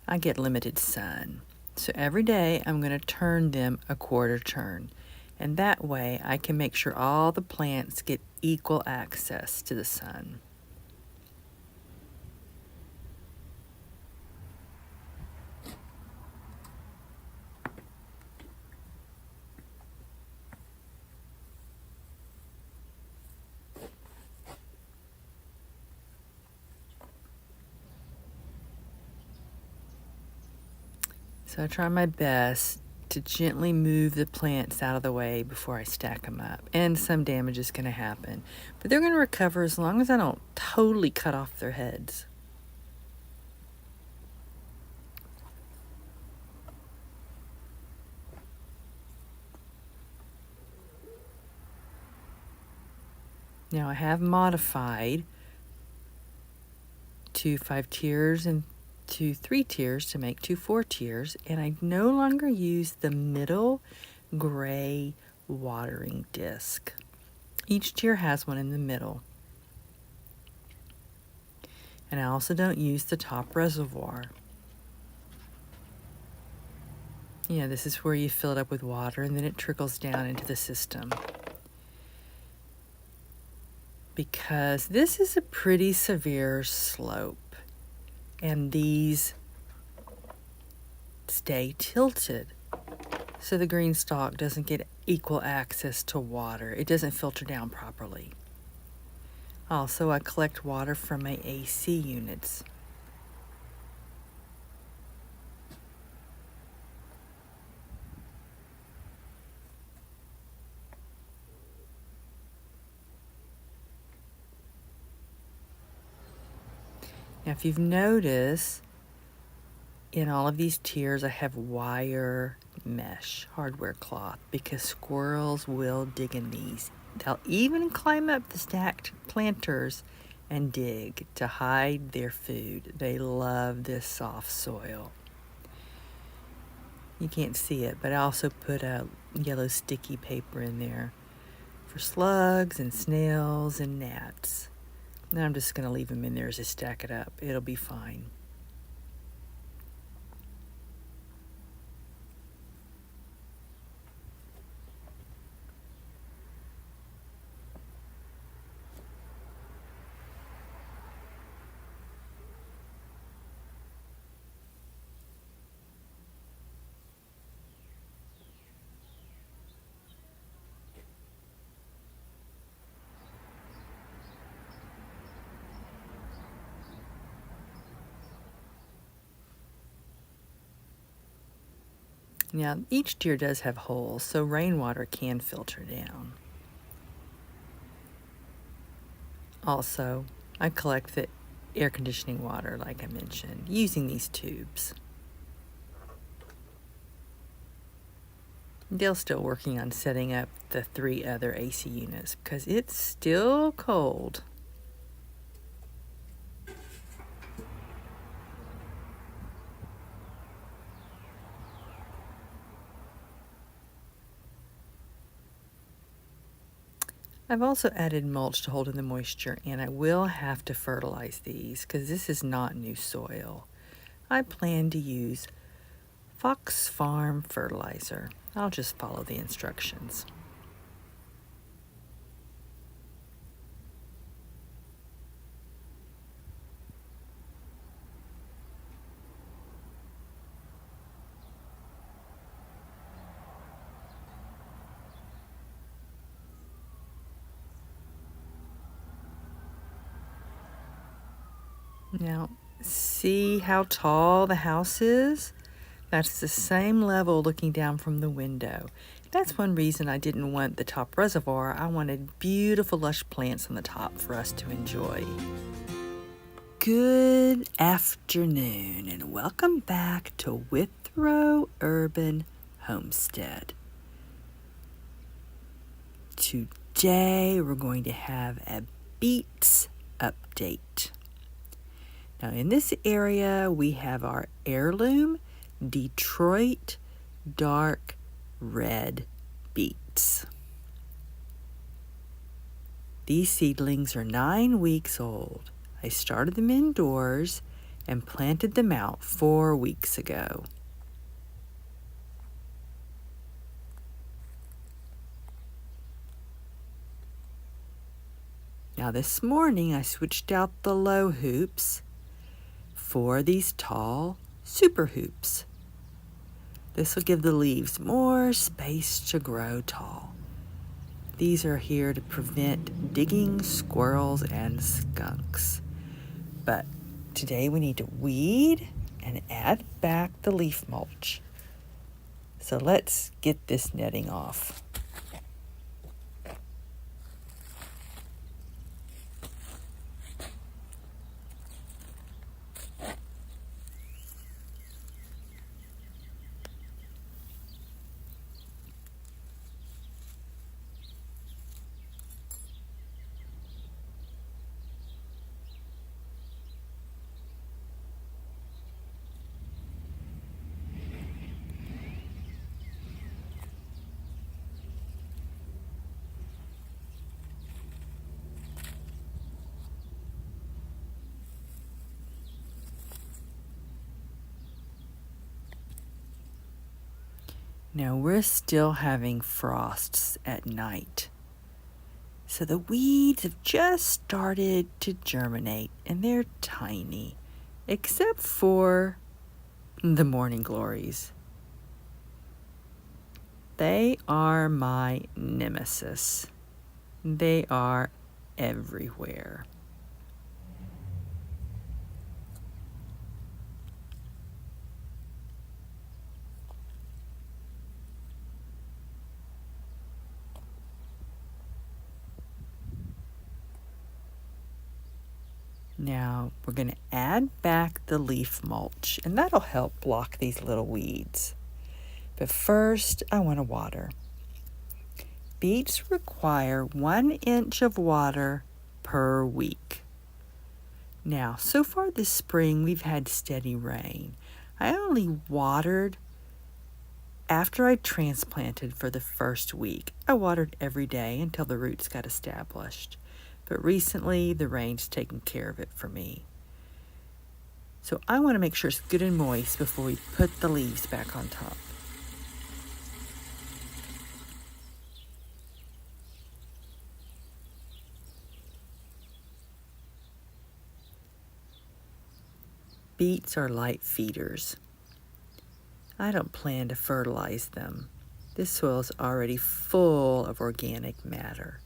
I get limited sun. So every day I'm going to turn them a quarter turn. And that way I can make sure all the plants get equal access to the sun. So I try my best to gently move the plants out of the way before I stack them up. And some damage is going to happen. But they're going to recover as long as I don't totally cut off their heads. Now I have modified 2 5-tiers and 2 3-tiers to make 2 4-tiers, and I no longer use the middle gray watering disc. Each tier has one in the middle. And I also don't use the top reservoir. You know, this is where you fill it up with water and then it trickles down into the system. Because this is a pretty severe slope. And these stay tilted so the green stalk doesn't get equal access to water. It doesn't filter down properly. Also, I collect water from my AC units. Now, if you've noticed, In all of these tiers, I have wire mesh hardware cloth because squirrels will dig in these. They'll even climb up the stacked planters and dig to hide their food. They love this soft soil. You can't see it, but I also put a yellow sticky paper in there for slugs and snails and gnats. Now I'm just going to leave them in there as I stack it up. It'll be fine. Now, each tier does have holes, so rainwater can filter down. Also, I collect the air conditioning water, like I mentioned, using these tubes. Dale's still working on setting up the 3 other AC units because it's still cold. I've also added mulch to hold in the moisture, and I will have to fertilize these because this is not new soil. I plan to use Fox Farm fertilizer. I'll just follow the instructions. Now, see how tall the house is? That's the same level looking down from the window. That's one reason I didn't want the top reservoir. I wanted beautiful lush plants on the top for us to enjoy. Good afternoon and welcome back to Withrow Urban Homestead. Today we're going to have a beets update. Now in this area we have our heirloom Detroit dark red beets. These seedlings are 9 weeks old. I started them indoors and planted them out 4 weeks ago. Now this morning I switched out the low hoops for these tall super hoops. This will give the leaves more space to grow tall. These are here to prevent digging squirrels and skunks. But today we need to weed and add back the leaf mulch. So let's get this netting off. Now we're still having frosts at night. So the weeds have just started to germinate and they're tiny, except for the morning glories. They are my nemesis. They are everywhere. Now we're going to add back the leaf mulch, and that'll help block these little weeds. But first, I want to water. Beets require 1 inch of water per week. Now, so far this spring, we've had steady rain. I only watered after I transplanted for the first week. I watered every day until the roots got established. But recently, the rain's taken care of it for me. So I want to make sure it's good and moist before we put the leaves back on top. Beets are light feeders. I don't plan to fertilize them. This soil is already full of organic matter.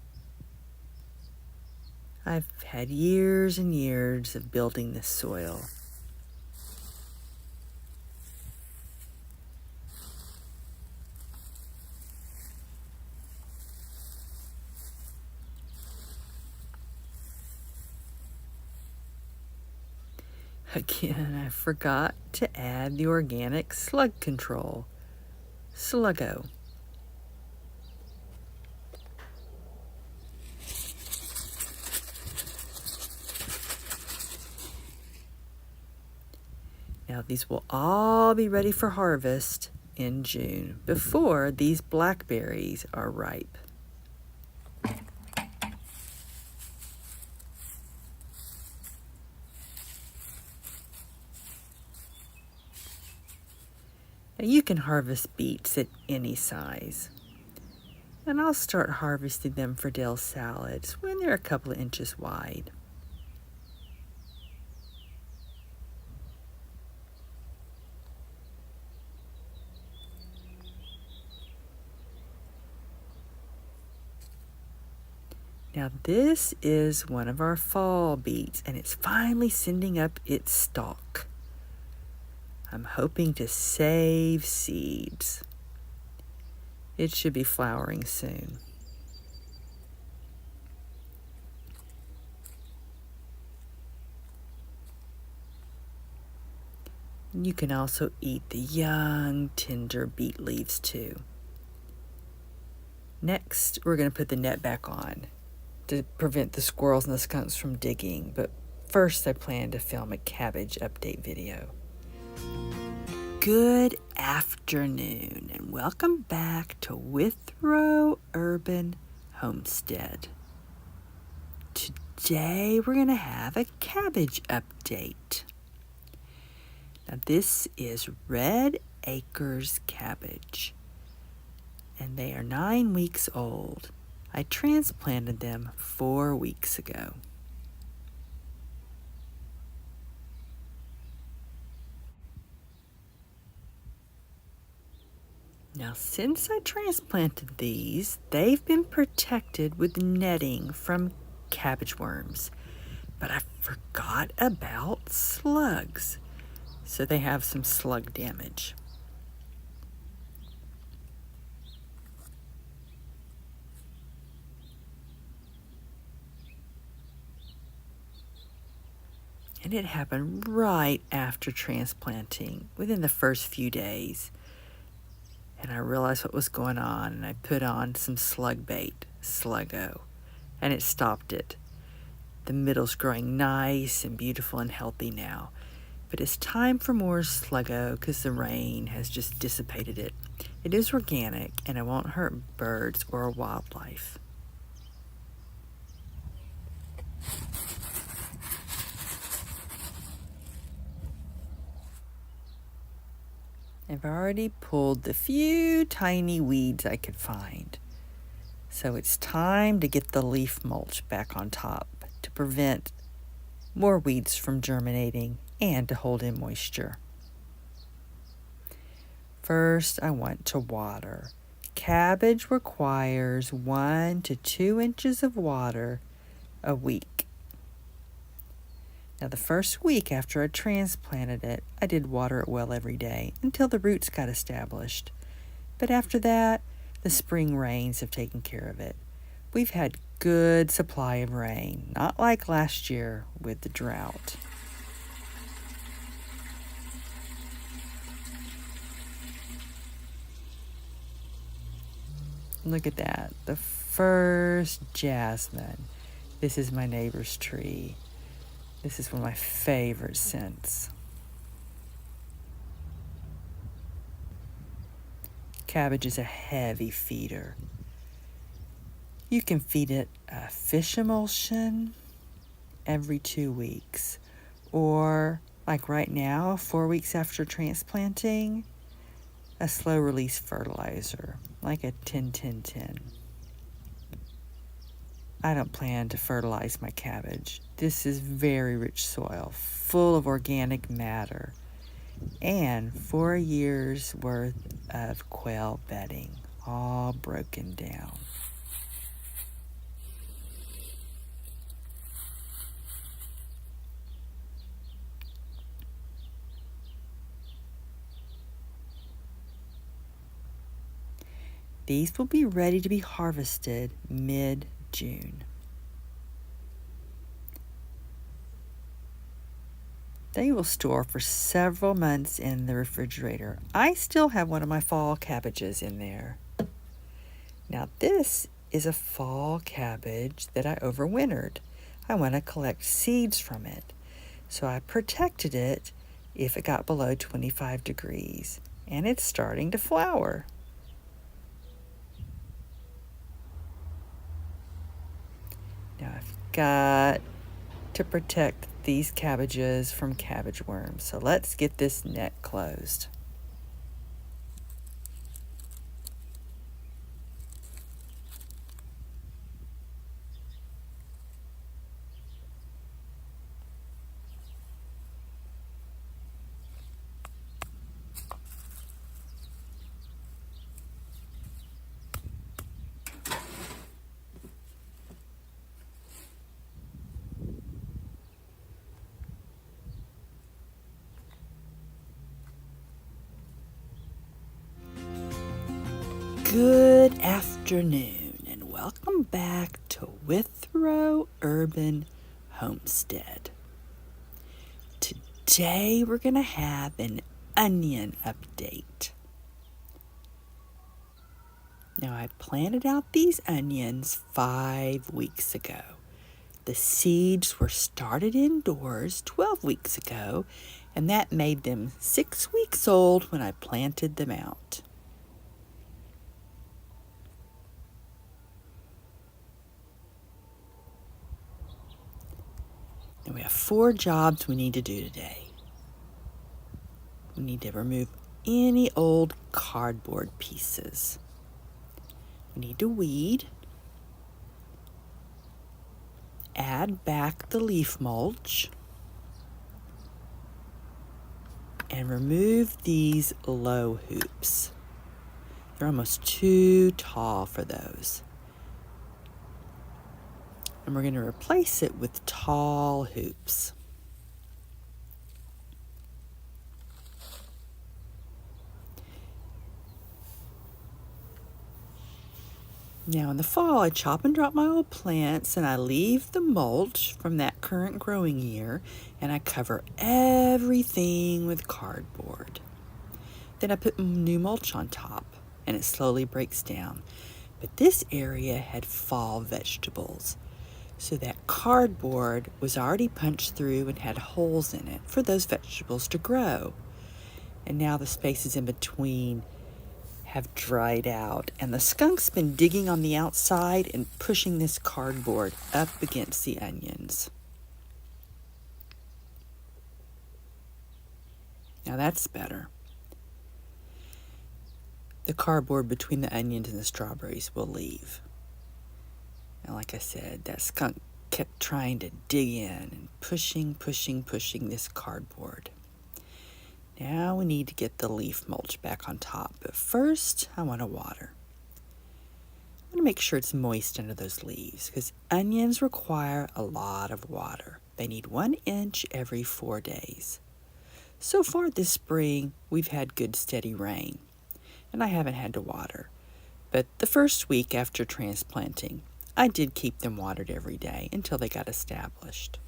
I've had years and years of building this soil. Again, I forgot to add the organic slug control, Sluggo. Now these will all be ready for harvest in June, before these blackberries are ripe. Now you can harvest beets at any size. And I'll start harvesting them for dill salads when they're a couple of inches wide. Now this is one of our fall beets, and it's finally sending up its stalk. I'm hoping to save seeds. It should be flowering soon. You can also eat the young, tender beet leaves too. Next, we're going to put the net back on to prevent the squirrels and the skunks from digging, but first I plan to film a cabbage update video. Good afternoon and welcome back to Withrow Urban Homestead. Today we're going to have a cabbage update. Now this is Red Acres cabbage, and they are 9 weeks old. I transplanted them 4 weeks ago. Now, since I transplanted these, they've been protected with netting from cabbage worms. But I forgot about slugs, so they have some slug damage. And it happened right after transplanting, within the first few days. And I realized what was going on, and I put on some slug bait, Sluggo, and it stopped it. The middle's growing nice and beautiful and healthy now. But it's time for more Sluggo because the rain has just dissipated it. It is organic, and it won't hurt birds or wildlife. I've already pulled the few tiny weeds I could find. So it's time to get the leaf mulch back on top to prevent more weeds from germinating and to hold in moisture. First, I want to water. Cabbage requires 1 to 2 inches of water a week. Now, the first week after I transplanted it, I did water it well every day until the roots got established. But after that, the spring rains have taken care of it. We've had good supply of rain, not like last year with the drought. Look at that, the first jasmine. This is my neighbor's tree. This is one of my favorite scents. Cabbage is a heavy feeder. You can feed it a fish emulsion every 2 weeks, or like right now, 4 weeks after transplanting, a slow release fertilizer, like a 10-10-10. I don't plan to fertilize my cabbage. This is very rich soil, full of organic matter, and 4 years worth of quail bedding, all broken down. These will be ready to be harvested mid-June. They will store for several months in the refrigerator. I still have one of my fall cabbages in there. Now this is a fall cabbage that I overwintered. I want to collect seeds from it. So I protected it if it got below 25 degrees. And it's starting to flower. Now I've got to protect these cabbages from cabbage worms. So let's get this net closed. Good afternoon and welcome back to Withrow Urban Homestead. Today we're going to have an onion update. Now I planted out these onions 5 weeks ago. The seeds were started indoors 12 weeks ago, and that made them 6 weeks old when I planted them out. And we have 4 jobs we need to do today. We need to remove any old cardboard pieces. We need to weed, add back the leaf mulch, and remove these low hoops. They're almost too tall for those. And we're going to replace it with tall hoops. Now in the fall, I chop and drop my old plants and I leave the mulch from that current growing year and I cover everything with cardboard. Then I put new mulch on top and it slowly breaks down. But this area had fall vegetables. So that cardboard was already punched through and had holes in it for those vegetables to grow. And now the spaces in between have dried out, and the skunk's been digging on the outside and pushing this cardboard up against the onions. Now that's better. The cardboard between the onions and the strawberries will leave. And like I said, that skunk kept trying to dig in and pushing this cardboard. Now we need to get the leaf mulch back on top. But first, I want to water. I want to make sure it's moist under those leaves because onions require a lot of water. They need 1 inch every 4 days. So far this spring, we've had good steady rain, and I haven't had to water. But the first week after transplanting, I did keep them watered every day until they got established.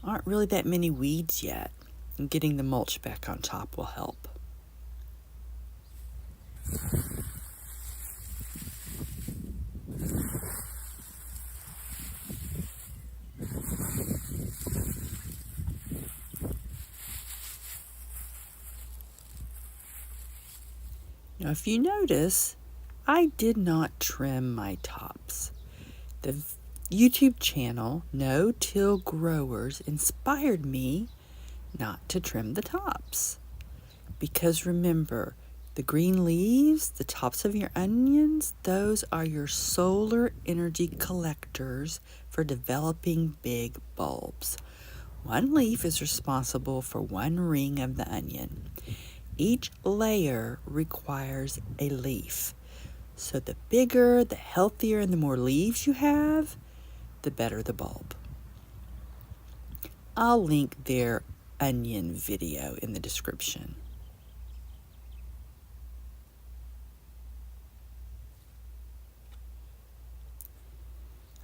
Aren't really that many weeds yet, and getting the mulch back on top will help. Now, if you notice, I did not trim my tops. The YouTube channel No Till Growers inspired me not to trim the tops. Because remember, the green leaves, the tops of your onions, those are your solar energy collectors for developing big bulbs. One leaf is responsible for one ring of the onion. Each layer requires a leaf. So the bigger, the healthier, and the more leaves you have, the better the bulb. I'll link their onion video in the description.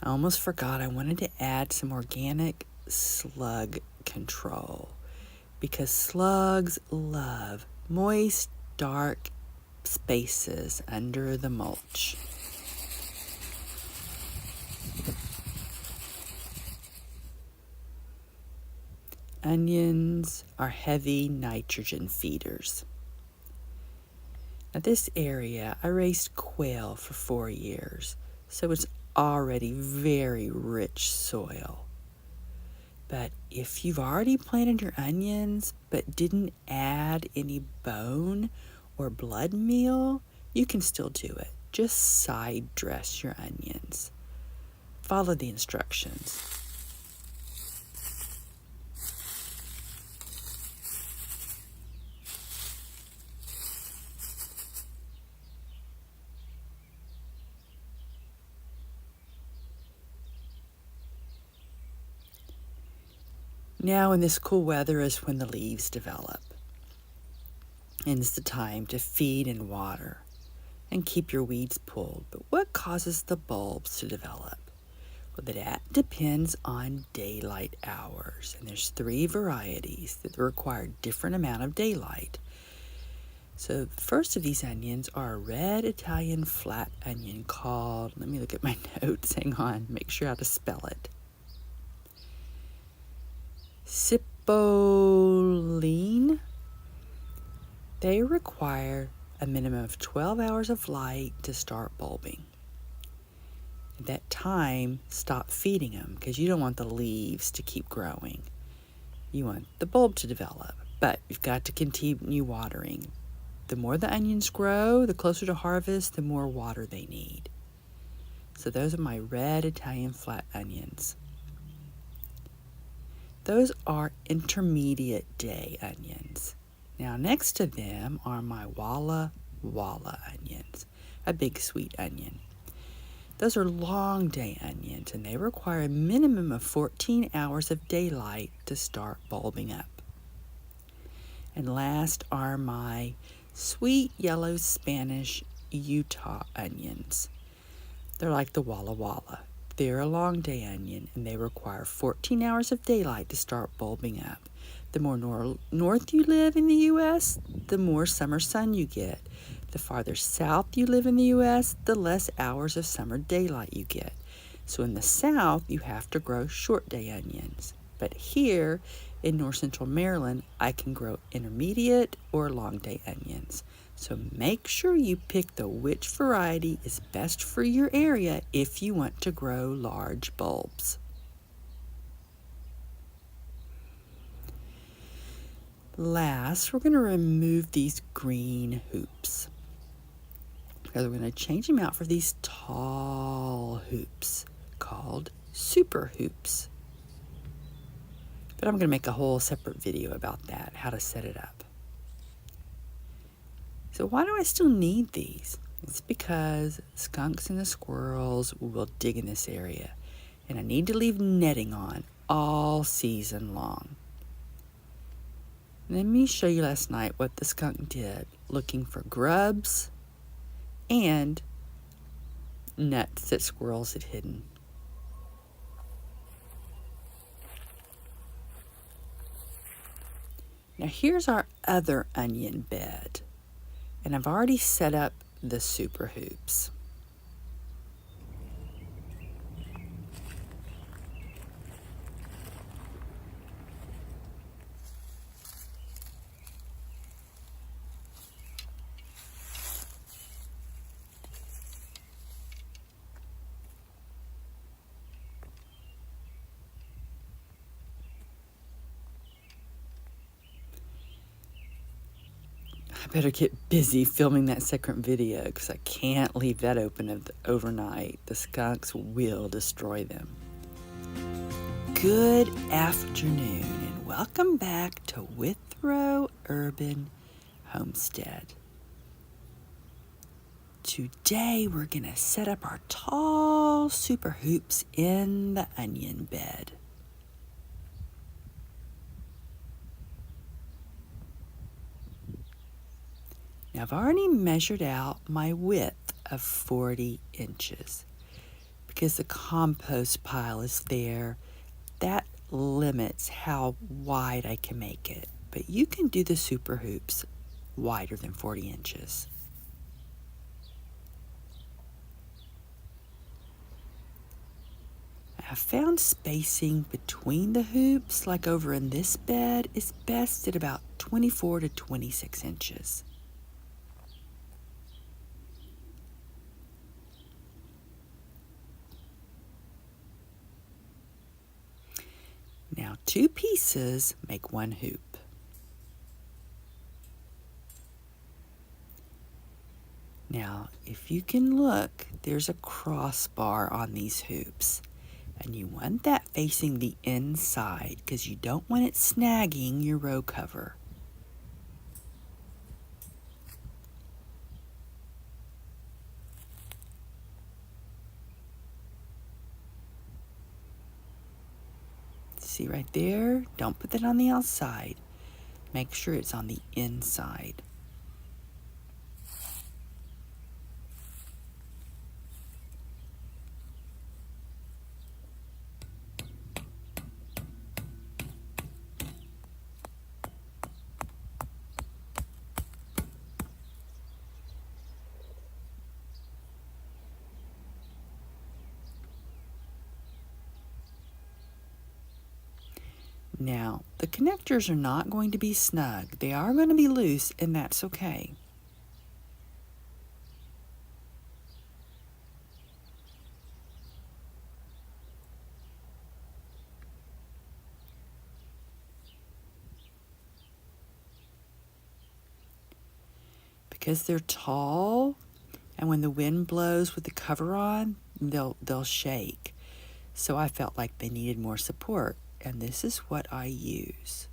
I almost forgot, I wanted to add some organic slug control because slugs love moist, dark spaces under the mulch. Onions are heavy nitrogen feeders. Now this area, I raised quail for 4 years, so it's already very rich soil. But if you've already planted your onions but didn't add any bone or blood meal, you can still do it. Just side dress your onions. Follow the instructions. Now in this cool weather is when the leaves develop. And it's the time to feed and water and keep your weeds pulled. But what causes the bulbs to develop? Well, that depends on daylight hours. And there's 3 varieties that require different amount of daylight. So the first of these onions are a red Italian flat onion called, let me look at my notes, hang on, make sure how to spell it. Cipollini. They require a minimum of 12 hours of light to start bulbing. At that time, stop feeding them because you don't want the leaves to keep growing. You want the bulb to develop, but you've got to continue watering. The more the onions grow, the closer to harvest, the more water they need. So those are my red Italian flat onions. Those are intermediate day onions. Now next to them are my Walla Walla onions, a big sweet onion. Those are long day onions and they require a minimum of 14 hours of daylight to start bulbing up. And last are my sweet yellow Spanish Utah onions. They're like the Walla Walla. They're a long day onion and they require 14 hours of daylight to start bulbing up. The more north you live in the U.S., the more summer sun you get. The farther south you live in the U.S., the less hours of summer daylight you get. So in the south, you have to grow short day onions. But here in north central Maryland, I can grow intermediate or long day onions. So make sure you pick which variety is best for your area if you want to grow large bulbs. Last, we're going to remove these green hoops because we're going to change them out for these tall hoops called super hoops. But I'm going to make a whole separate video about that, how to set it up. So why do I still need these? It's because skunks and the squirrels will dig in this area, and I need to leave netting on all season long. Let me show you last night what the skunk did, looking for grubs and nuts that squirrels had hidden. Now here's our other onion bed, and I've already set up the super hoops. I better get busy filming that second video because I can't leave that open overnight. The skunks will destroy them. Good afternoon and welcome back to Withrow Urban Homestead. Today we're going to set up our tall super hoops in the onion bed. Now I've already measured out my width of 40 inches because the compost pile is there. That limits how wide I can make it, but you can do the super hoops wider than 40 inches. I found spacing between the hoops, like over in this bed, is best at about 24 to 26 inches. Now 2 pieces make 1 hoop. Now, if you can look, there's a crossbar on these hoops. And you want that facing the inside because you don't want it snagging your row cover. See right there? Don't put that on the outside. Make sure it's on the inside. Now, the connectors are not going to be snug. They are going to be loose, and that's okay. Because they're tall, and when the wind blows with the cover on, they'll shake. So I felt like they needed more support. And this is what I use.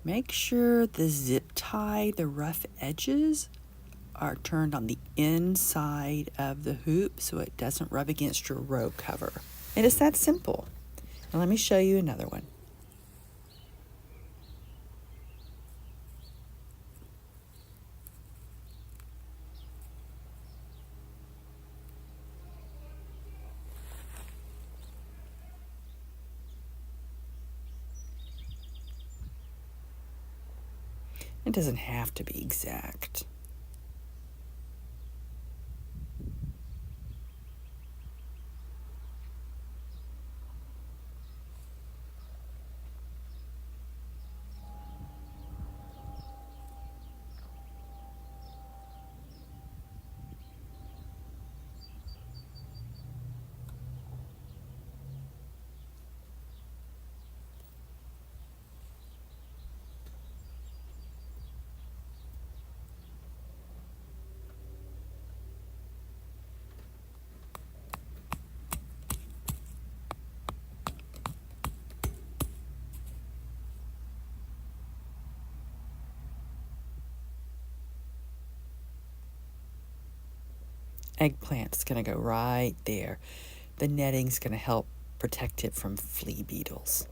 Make sure the zip tie, the rough edges, are turned on the inside of the hoop so it doesn't rub against your row cover. And it's that simple. Now let me show you another one. It doesn't have to be exact. eggplant's going to go right there. The netting's going to help protect it from flea beetles.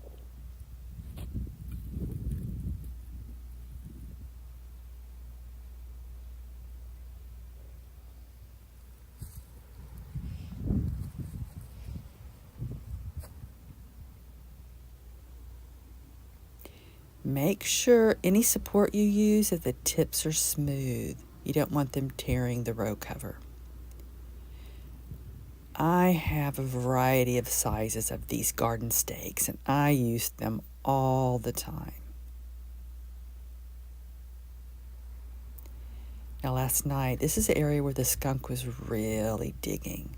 Make sure any support you use that the tips are smooth. You don't want them tearing the row cover. I have a variety of sizes of these garden stakes, and I use them all the time. Now last night, this is the area where the skunk was really digging.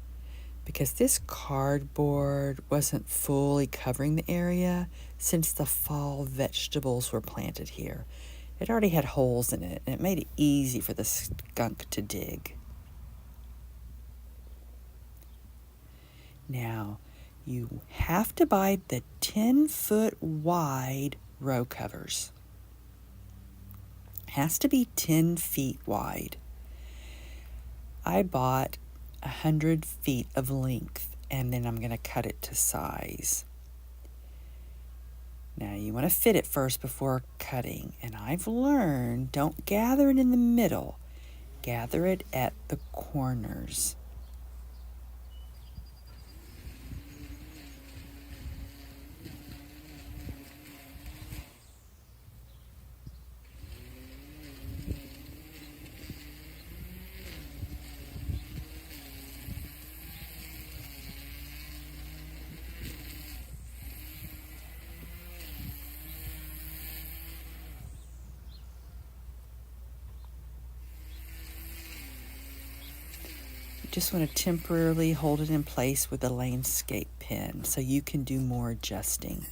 Because this cardboard wasn't fully covering the area since the fall vegetables were planted here. It already had holes in it, and it made it easy for the skunk to dig. Now, you have to buy the 10-foot wide row covers. It has to be 10 feet wide. I bought 100 feet of length, and then I'm going to cut it to size. Now you want to fit it first before cutting, and I've learned don't gather it in the middle, gather it at the corners. Just want to temporarily hold it in place with a landscape pen so you can do more adjusting.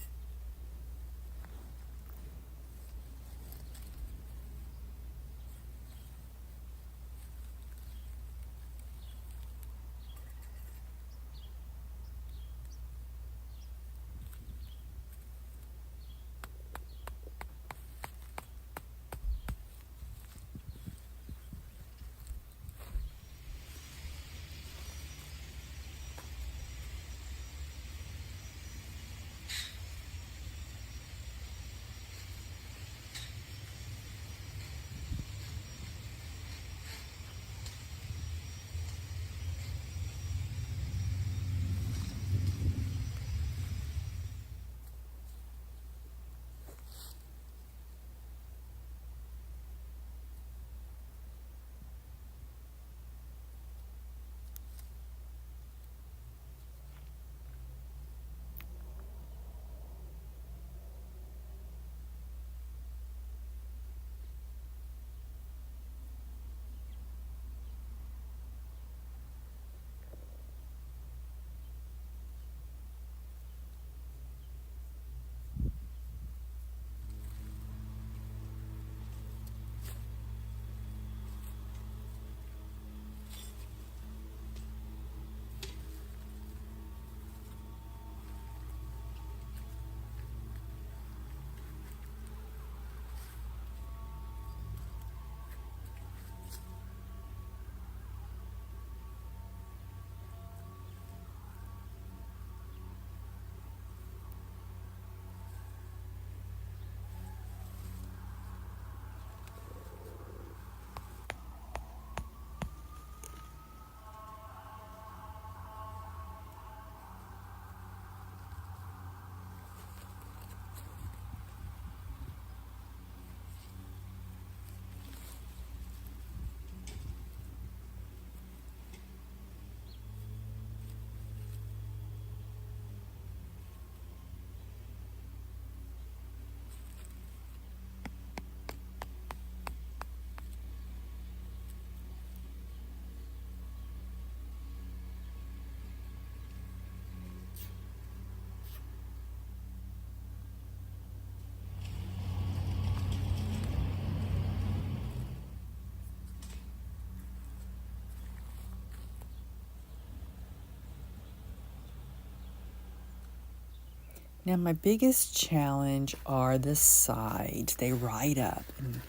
Now my biggest challenge are the sides. They ride up, and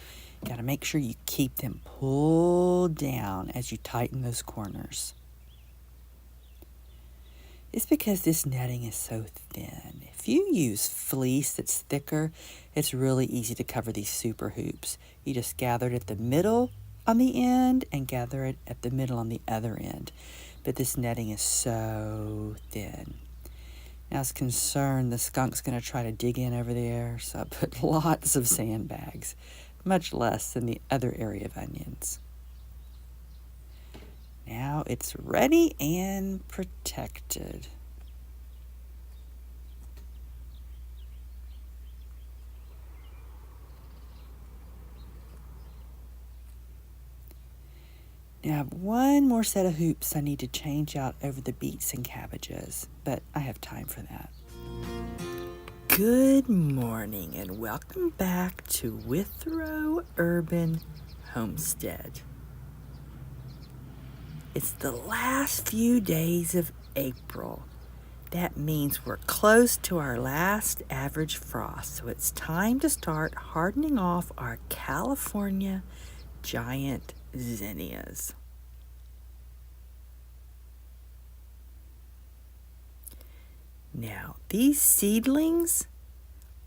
Got to make sure you keep them pulled down as you tighten those corners. It's because this netting is so thin. If you use fleece that's thicker, it's really easy to cover these super hoops. You just gather it at the middle on the end and gather it at the middle on the other end. But this netting is so thin. Now, I was concerned the skunk's going to try to dig in over there, so I put lots of sandbags, much less than the other area of onions. Now it's ready and protected. Now I have one more set of hoops I need to change out over the beets and cabbages, but I have time for that. Good morning and welcome back to Withrow Urban Homestead. It's the last few days of April. That means we're close to our last average frost, so it's time to start hardening off our California giant zinnias. Now, these seedlings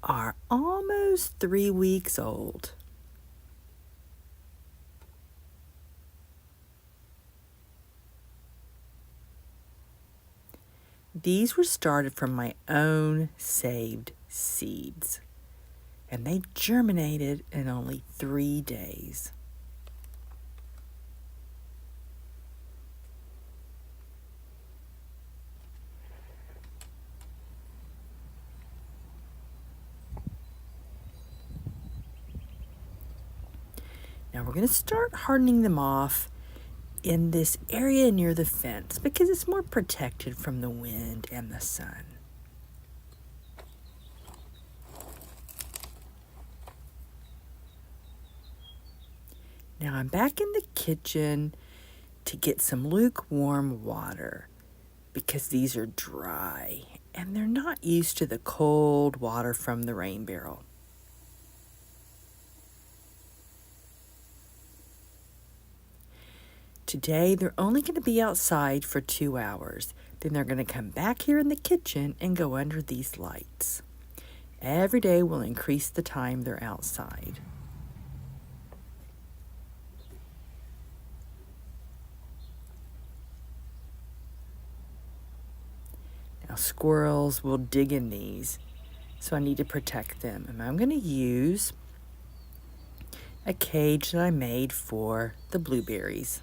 are almost 3 weeks old. These were started from my own saved seeds, and they germinated in only 3 days. Now we're going to start hardening them off in this area near the fence because it's more protected from the wind and the sun. Now I'm back in the kitchen to get some lukewarm water because these are dry and they're not used to the cold water from the rain barrel. Today, they're only going to be outside for 2 hours. Then they're going to come back here in the kitchen and go under these lights. Every day will increase the time they're outside. Now, squirrels will dig in these, so I need to protect them. And I'm going to use a cage that I made for the blueberries.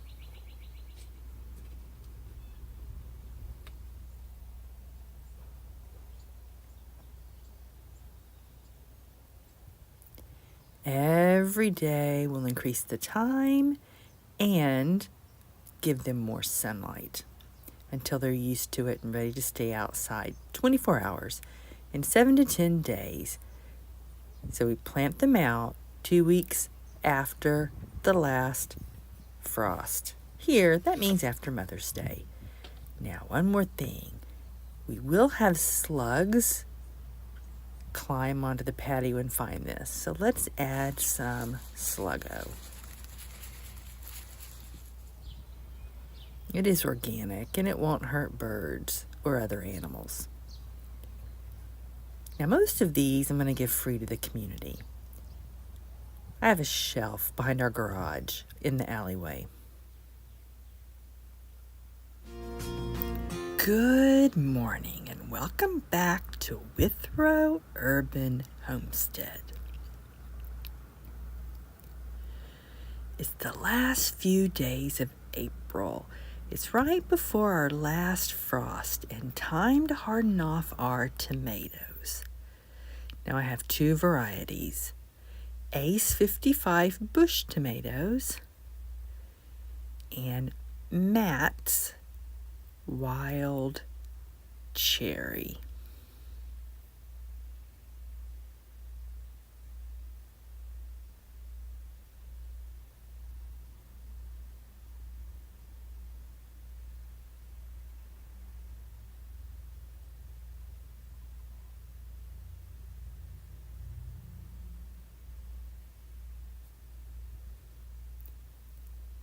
Every day will increase the time and give them more sunlight until they're used to it and ready to stay outside 24 hours in 7 to 10 days. So we plant them out 2 weeks after the last frost. Here, that means after Mother's Day. Now, one more thing. We will have slugs climb onto the patio and find this. So let's add some Sluggo. It is organic and it won't hurt birds or other animals. Now most of these I'm going to give free to the community. I have a shelf behind our garage in the alleyway. Good morning and welcome back to Withrow Urban Homestead. It's the last few days of April. It's right before our last frost and time to harden off our tomatoes. Now I have 2 varieties. Ace 55 bush tomatoes and Matt's wild cherry.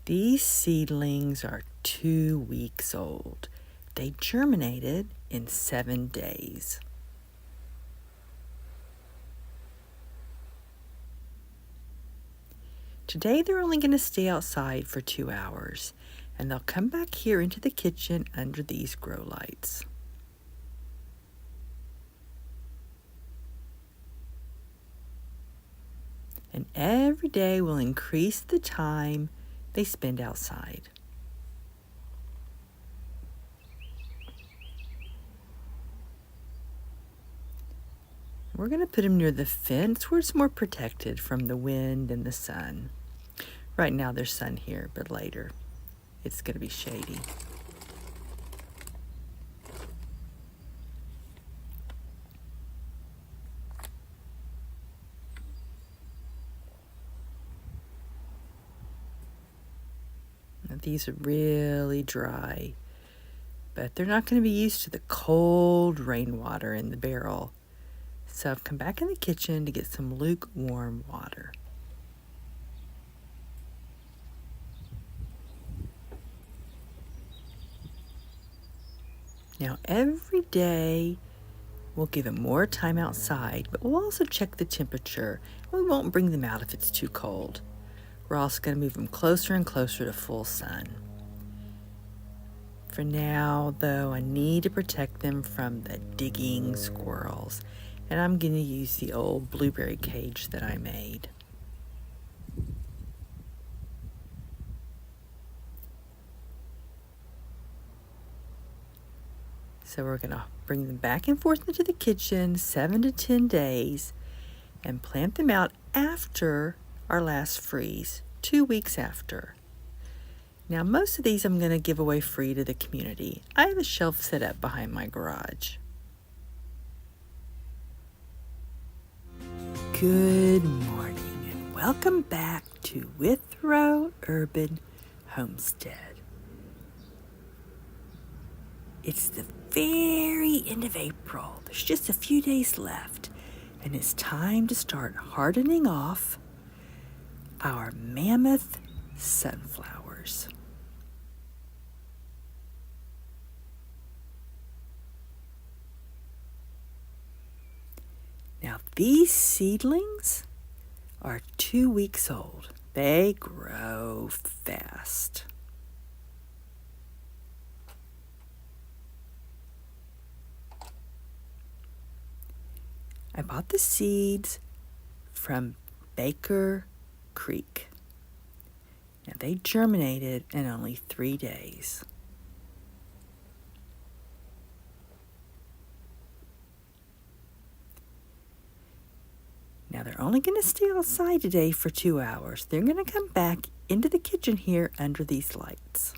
These seedlings are 2 weeks old. They germinated in 7 days. Today they're only going to stay outside for 2 hours, and they'll come back here into the kitchen under these grow lights. And every day will increase the time they spend outside. We're going to put them near the fence where it's more protected from the wind and the sun. Right now there's sun here, but later it's going to be shady. Now, these are really dry, but they're not going to be used to the cold rainwater in the barrel. So I've come back in the kitchen to get some lukewarm water. Now every day we'll give them more time outside, but we'll also check the temperature. We won't bring them out if it's too cold. We're also going to move them closer and closer to full sun. For now, though, I need to protect them from the digging squirrels, and I'm going to use the old blueberry cage that I made. So we're going to bring them back and forth into the kitchen 7 to 10 days and plant them out after our last freeze, 2 weeks after. Now most of these I'm going to give away free to the community. I have a shelf set up behind my garage. Good morning and welcome back to Withrow Urban Homestead. It's the very end of April. There's just a few days left, and it's time to start hardening off our mammoth sunflowers. Now these seedlings are 2 weeks old. They grow fast. I bought the seeds from Baker Creek. Now they germinated in only 3 days. Now they're only going to stay outside today for 2 hours. They're going to come back into the kitchen here under these lights.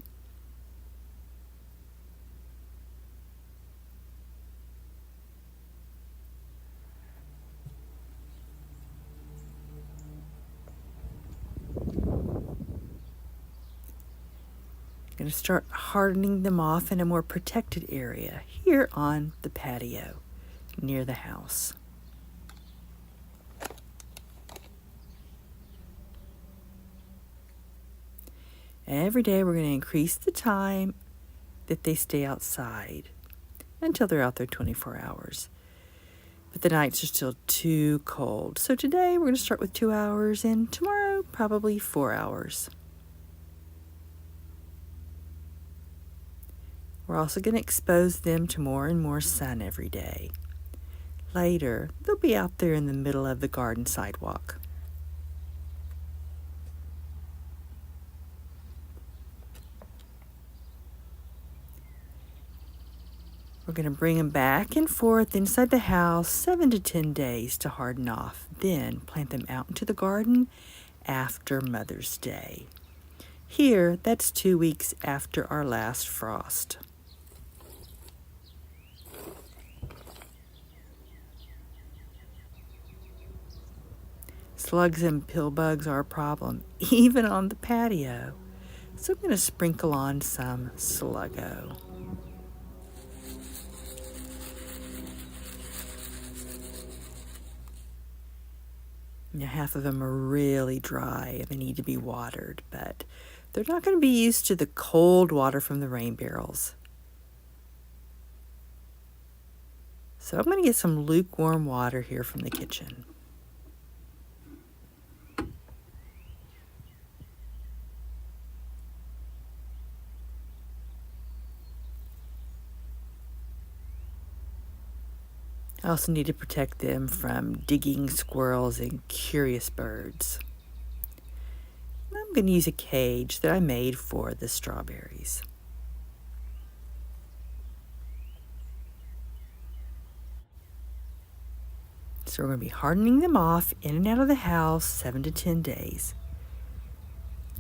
Going to start hardening them off in a more protected area here on the patio near the house. Every day we're going to increase the time that they stay outside until they're out there 24 hours. But the nights are still too cold. So today we're going to start with 2 hours and tomorrow probably 4 hours. We're also going to expose them to more and more sun every day. Later, they'll be out there in the middle of the garden sidewalk. We're going to bring them back and forth inside the house 7 to 10 days to harden off. Then plant them out into the garden after Mother's Day. Here, that's 2 weeks after our last frost. Slugs and pill bugs are a problem, even on the patio. So I'm going to sprinkle on some Sluggo. Now, half of them are really dry and they need to be watered, but They're not going to be used to the cold water from the rain barrels. So I'm going to get some lukewarm water here from the kitchen. I also need to protect them from digging squirrels and curious birds. I'm going to use a cage that I made for the strawberries. So we're going to be hardening them off in and out of the house 7 to 10 days.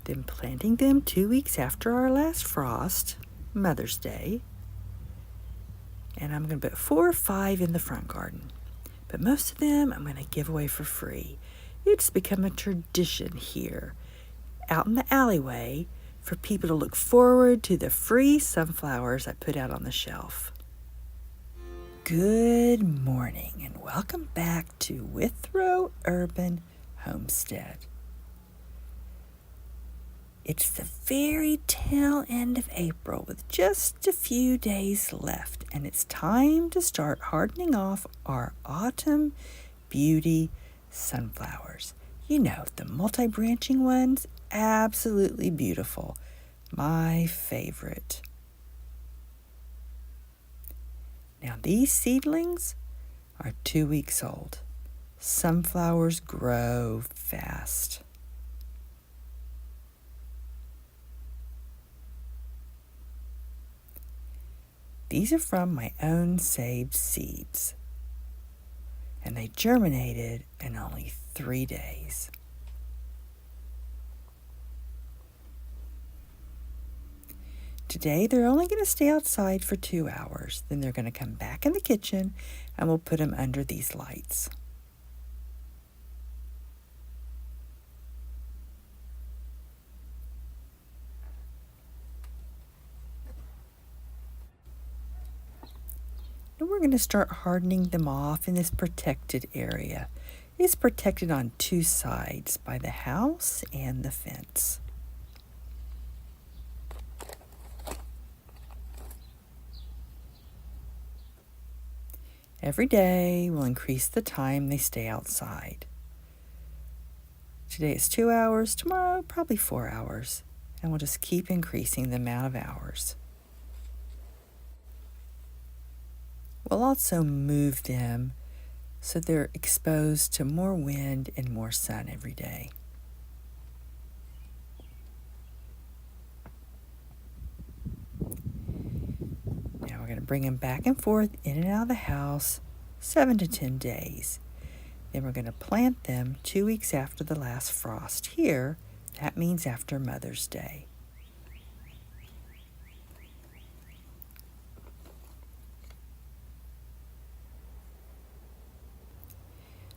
Then planting them 2 weeks after our last frost, Mother's Day. And I'm going to put 4 or 5 in the front garden. But most of them I'm going to give away for free. It's become a tradition here, out in the alleyway, for people to look forward to the free sunflowers I put out on the shelf. Good morning and welcome back to Withrow Urban Homestead. It's the very tail end of April with just a few days left, and it's time to start hardening off our autumn beauty sunflowers. You know, the multi-branching ones, absolutely beautiful. My favorite. Now these seedlings are 2 weeks old. Sunflowers grow fast. These are from my own saved seeds, and they germinated in only 3 days. Today, they're only going to stay outside for 2 hours. Then they're going to come back in the kitchen, and we'll put them under these lights. And we're going to start hardening them off in this protected area. It's protected on 2 sides by the house and the fence. Every day we'll increase the time they stay outside. Today it's 2 hours, tomorrow probably 4 hours, and we'll just keep increasing the amount of hours. We'll also move them so they're exposed to more wind and more sun every day. Now we're going to bring them back and forth in and out of the house 7 to 10 days. Then we're going to plant them 2 weeks after the last frost. Here, that means after Mother's Day.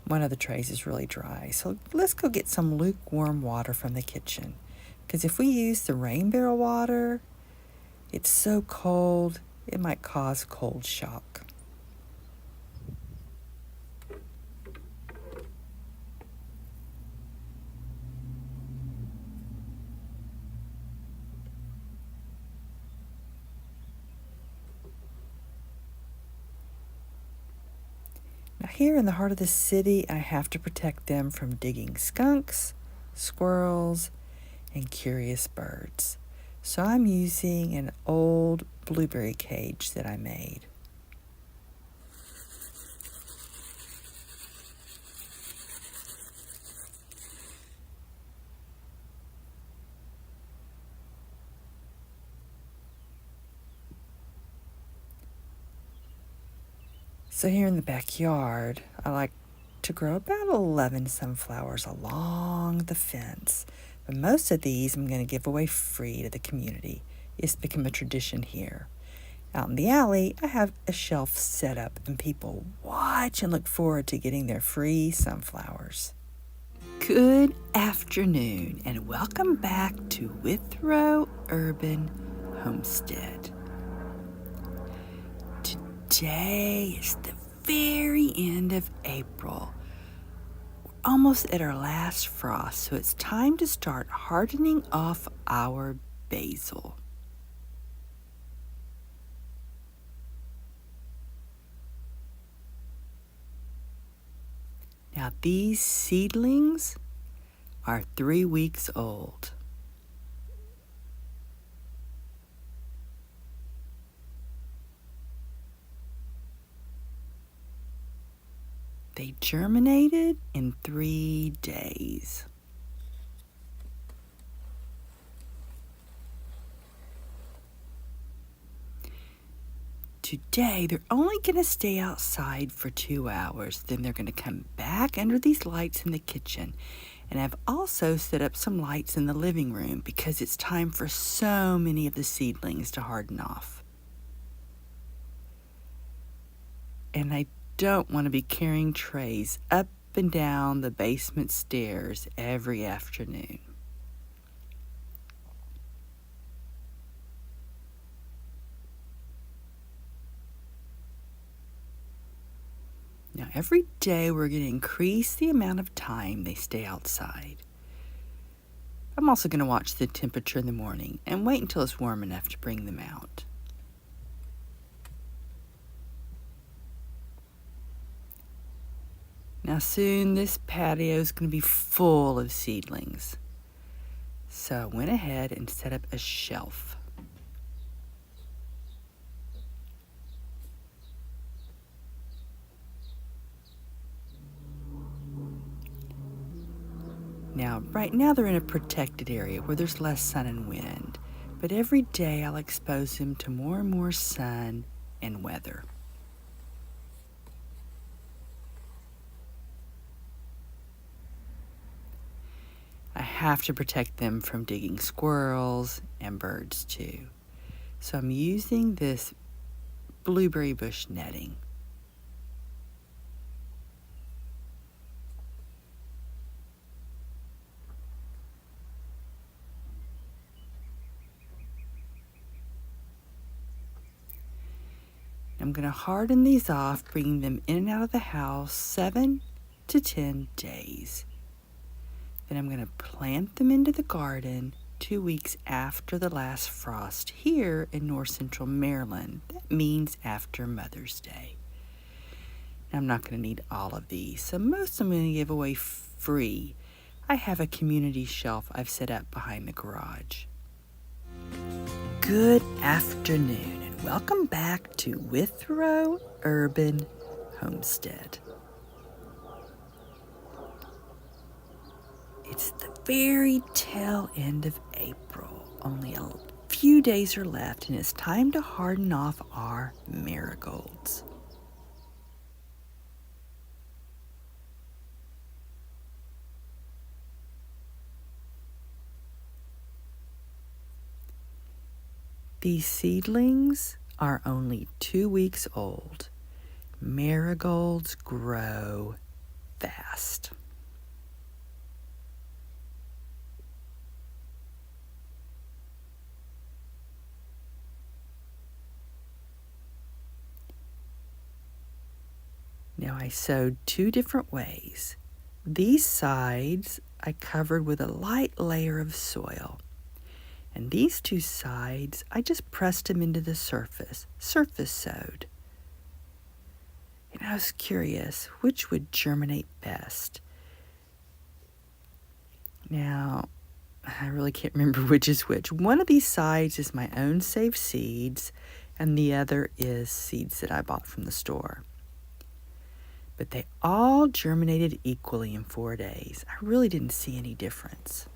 One of the trays is really dry, so let's go get some lukewarm water from the kitchen. Because if we use the rain barrel water, it's so cold, it might cause cold shock. Now here in the heart of the city, I have to protect them from digging skunks, squirrels, and curious birds. So I'm using an old blueberry cage that I made. So here in the backyard, I like to grow about 11 sunflowers along the fence. But most of these I'm going to give away free to the community. It's become a tradition here. Out in the alley, I have a shelf set up and people watch and look forward to getting their free sunflowers. Good afternoon and welcome back to Withrow Urban Homestead. Today is the very end of April. almost at our last frost, so it's time to start hardening off our basil. Now these seedlings are 3 weeks old. They germinated in 3 days. Today, they're only going to stay outside for 2 hours. Then they're going to come back under these lights in the kitchen. And I've also set up some lights in the living room because it's time for so many of the seedlings to harden off. And I don't want to be carrying trays up and down the basement stairs every afternoon. Now, every day we're going to increase the amount of time they stay outside. I'm also going to watch the temperature in the morning and wait until it's warm enough to bring them out. Now soon this patio is going to be full of seedlings. So I went ahead and set up a shelf. Now, right now they're in a protected area where there's less sun and wind, but every day I'll expose them to more and more sun and weather. I have to protect them from digging squirrels and birds too. So I'm using this blueberry bush netting. I'm going to harden these off, bringing them in and out of the house 7 to 10 days. Then I'm going to plant them into the garden 2 weeks after the last frost here in north central Maryland. That means after Mother's Day. Now, I'm not going to need all of these, so most I'm going to give away free. I have a community shelf I've set up behind the garage. Good afternoon. Welcome back to Withrow Urban Homestead. It's the very tail end of April. Only a few days are left, and it's time to harden off our marigolds. These seedlings are only 2 weeks old. Marigolds grow fast. Now I sowed 2 different ways. These sides I covered with a light layer of soil. And these 2 sides, I just pressed them into the surface sowed. And I was curious, which would germinate best? Now, I really can't remember which is which. One of these sides is my own saved seeds, and the other is seeds that I bought from the store. But they all germinated equally in 4 days. I really didn't see any difference.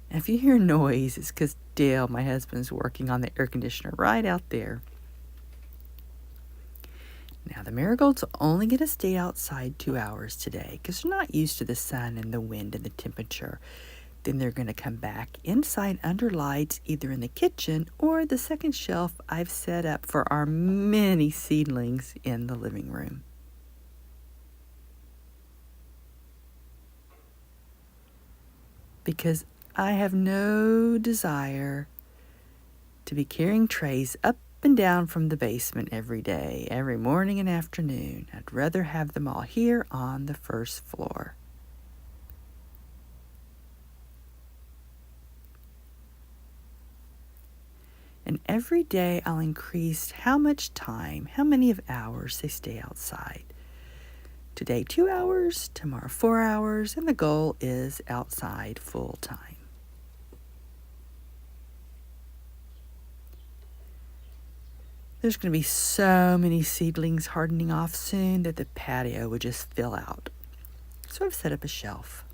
And if you hear noise, it's because Dale, my husband's working on the air conditioner right out there. Now, the marigolds are only going to stay outside 2 hours today because they're not used to the sun and the wind and the temperature. Then they're going to come back inside under lights, either in the kitchen or the second shelf I've set up for our many seedlings in the living room. Because I have no desire to be carrying trays up and down from the basement every day, every morning and afternoon. I'd rather have them all here on the first floor. And every day I'll increase how much time, how many of hours they stay outside. Today 2 hours, tomorrow 4 hours, and the goal is outside full time. There's going to be so many seedlings hardening off soon that the patio would just fill out. So I've set up a shelf.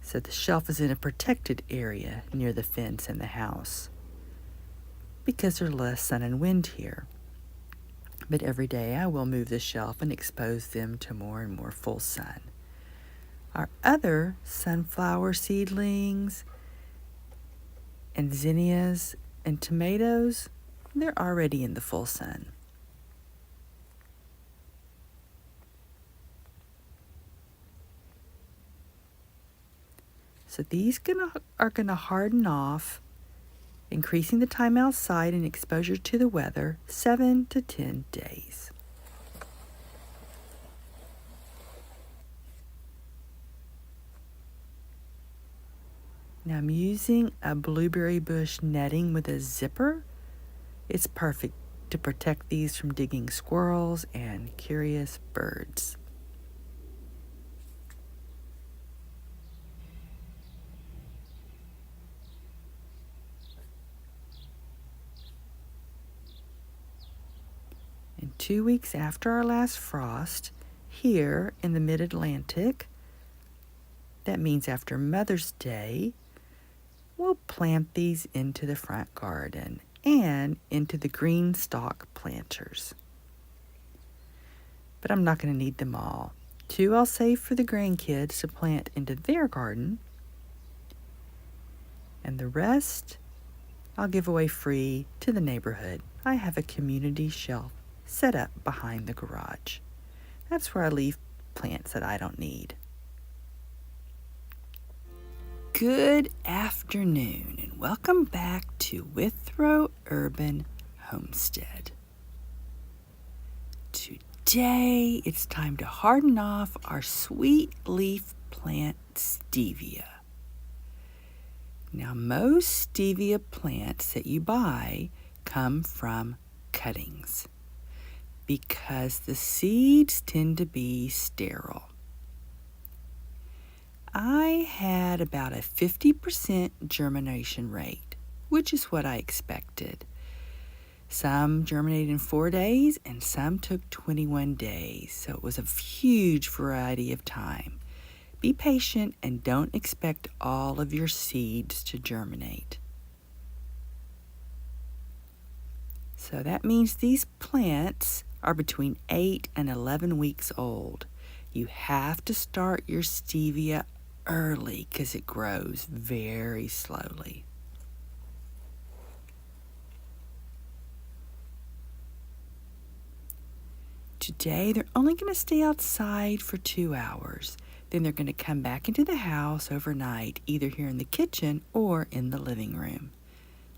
So the shelf is in a protected area near the fence and the house because there's less sun and wind here. But every day I will move the shelf and expose them to more and more full sun. Our other sunflower seedlings and zinnias and tomatoes, they're already in the full sun. So these are going to harden off, increasing the time outside and exposure to the weather 7 to 10 days. Now I'm using a blueberry bush netting with a zipper. It's perfect to protect these from digging squirrels and curious birds. And 2 weeks after our last frost, here in the mid-Atlantic, that means after Mother's Day, we'll plant these into the front garden and into the green stalk planters. But I'm not going to need them all. 2 I'll save for the grandkids to plant into their garden, and the rest I'll give away free to the neighborhood. I have a community shelf set up behind the garage. That's where I leave plants that I don't need. Good afternoon and welcome back to Withrow Urban Homestead. Today it's time to harden off our sweet leaf plant stevia. Now most stevia plants that you buy come from cuttings because the seeds tend to be sterile. I had about a 50% germination rate, which is what I expected. Some germinated in 4 days and some took 21 days, so it was a huge variety of time. Be patient and don't expect all of your seeds to germinate. So that means these plants are between 8 and 11 weeks old. You have to start your stevia early because it grows very slowly. Today they're only going to stay outside for 2 hours. Then they're going to come back into the house overnight, either here in the kitchen or in the living room.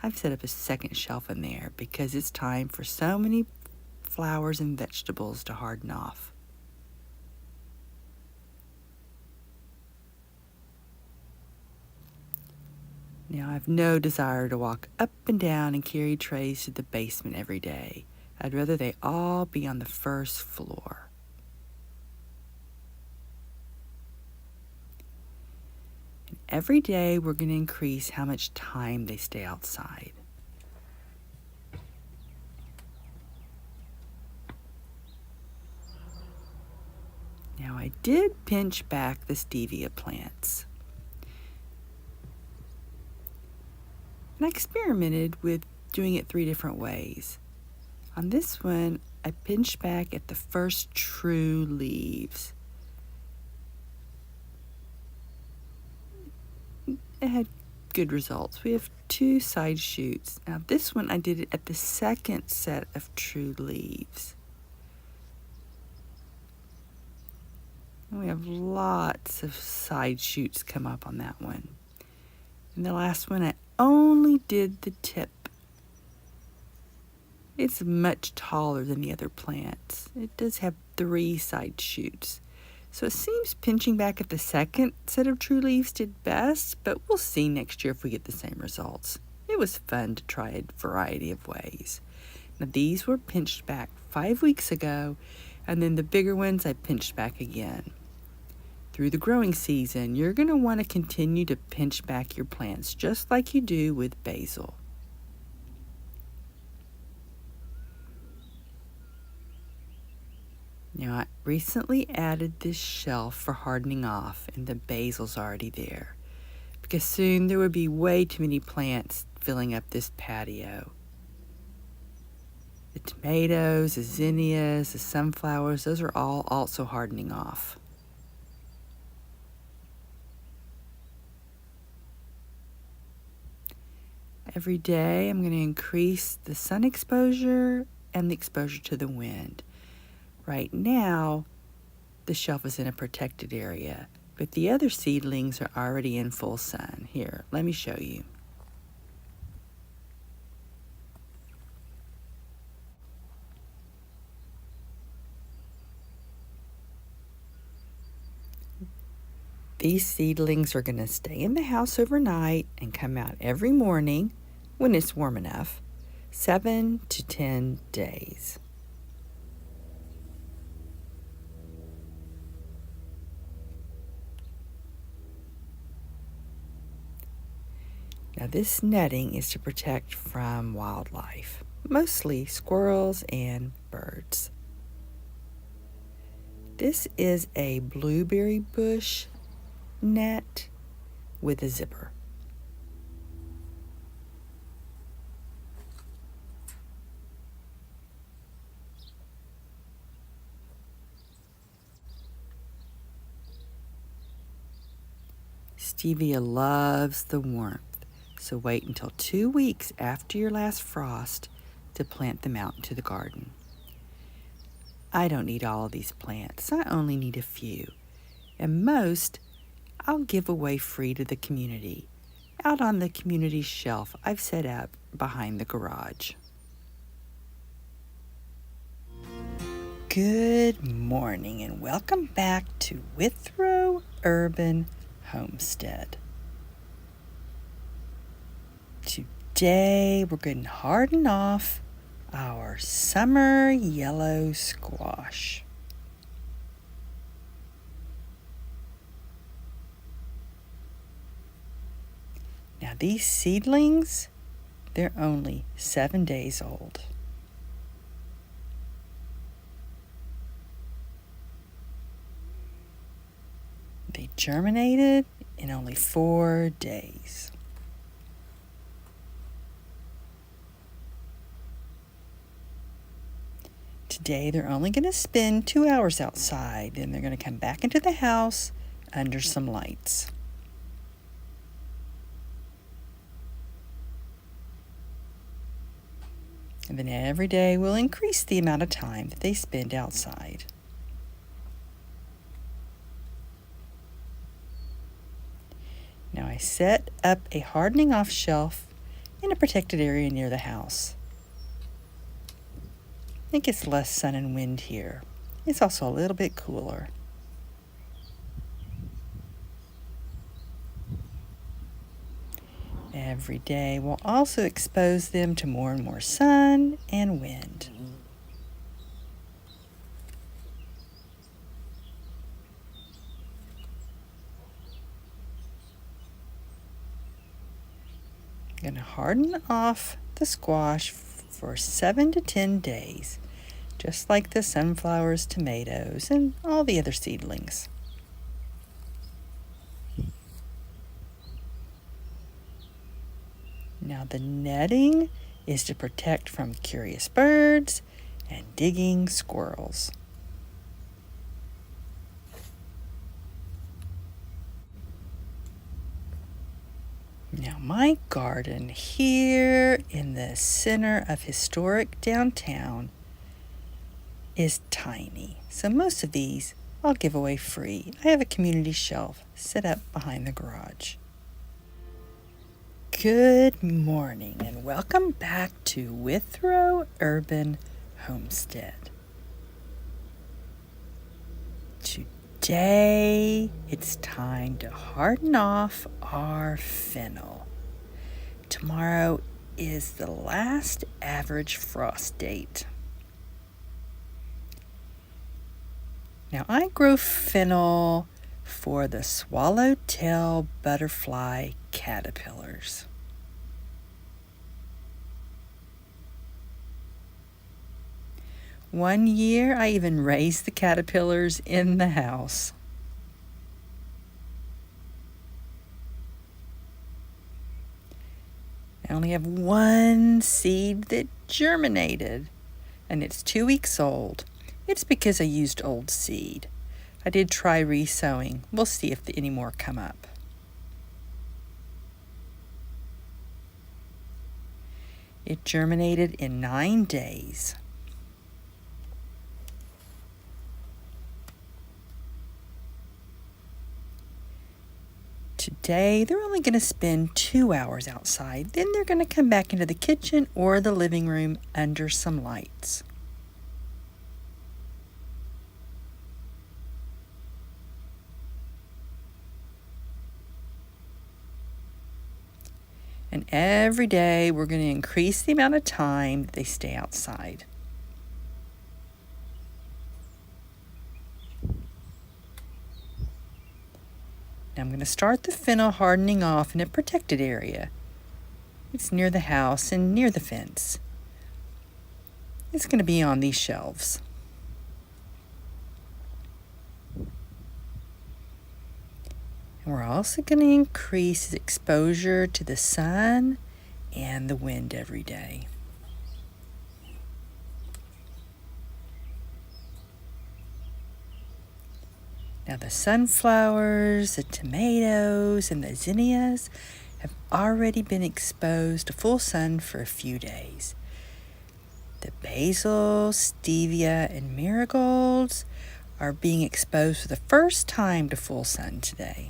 I've set up a second shelf in there because it's time for so many flowers and vegetables to harden off. Now, I have no desire to walk up and down and carry trays to the basement every day. I'd rather they all be on the first floor. And every day, we're going to increase how much time they stay outside. Now, I did pinch back the stevia plants. And I experimented with doing it 3 different ways. On this one, I pinched back at the first true leaves. It had good results. We have 2 side shoots. Now this one, I did it at the second set of true leaves. And we have lots of side shoots come up on that one. And the last one, I only did the tip. It's much taller than the other plants. It does have 3 side shoots. So it seems pinching back at the second set of true leaves did best, but we'll see next year if we get the same results. It was fun to try a variety of ways. Now these were pinched back 5 weeks ago, and then the bigger ones I pinched back again. Through the growing season, you're going to want to continue to pinch back your plants just like you do with basil. Now, I recently added this shelf for hardening off, and the basil's already there, because soon there would be way too many plants filling up this patio. The tomatoes, the zinnias, the sunflowers, those are all also hardening off. Every day I'm going to increase the sun exposure and the exposure to the wind. Right now, the shelf is in a protected area, but the other seedlings are already in full sun. Here, let me show you. These seedlings are going to stay in the house overnight and come out every morning when it's warm enough, 7 to 10 days. Now this netting is to protect from wildlife, mostly squirrels and birds. This is a blueberry bush net with a zipper. Stevia loves the warmth, so wait until 2 weeks after your last frost to plant them out into the garden. I don't need all of these plants, I only need a few, and most I'll give away free to the community, out on the community shelf I've set up behind the garage. Good morning and welcome back to Withrow Urban Homestead. Today we're going to harden off our summer yellow squash. Now these seedlings, they're only 7 days old. They germinated in only 4 days. Today they're only going to spend 2 hours outside, then they're going to come back into the house under some lights. And then every day we'll increase the amount of time that they spend outside. Now I set up a hardening off shelf in a protected area near the house. It gets less sun and wind here. It's also a little bit cooler. Every day we'll also expose them to more and more sun and wind. I'm going to harden off the squash for 7 to 10 days, just like the sunflowers, tomatoes, and all the other seedlings. Now the netting is to protect from curious birds and digging squirrels. Now my garden here in the center of historic downtown is tiny. So most of these I'll give away free. I have a community shelf set up behind the garage. Good morning and welcome back to Withrow Urban Homestead. Today it's time to harden off our fennel. Tomorrow is the last average frost date. Now I grow fennel for the swallowtail butterfly caterpillars. One year I even raised the caterpillars in the house. I only have one seed that germinated, and it's 2 weeks old. It's because I used old seed. I did try re-sowing. We'll see if any more come up. It germinated in 9 days. Today, they're only going to spend 2 hours outside. Then they're going to come back into the kitchen or the living room under some lights. And every day, we're going to increase the amount of time that they stay outside. Now I'm going to start the fennel hardening off in a protected area. It's near the house and near the fence. It's going to be on these shelves. And we're also going to increase exposure to the sun and the wind every day. Now the sunflowers, the tomatoes, and the zinnias have already been exposed to full sun for a few days. The basil, stevia, and marigolds are being exposed for the first time to full sun today.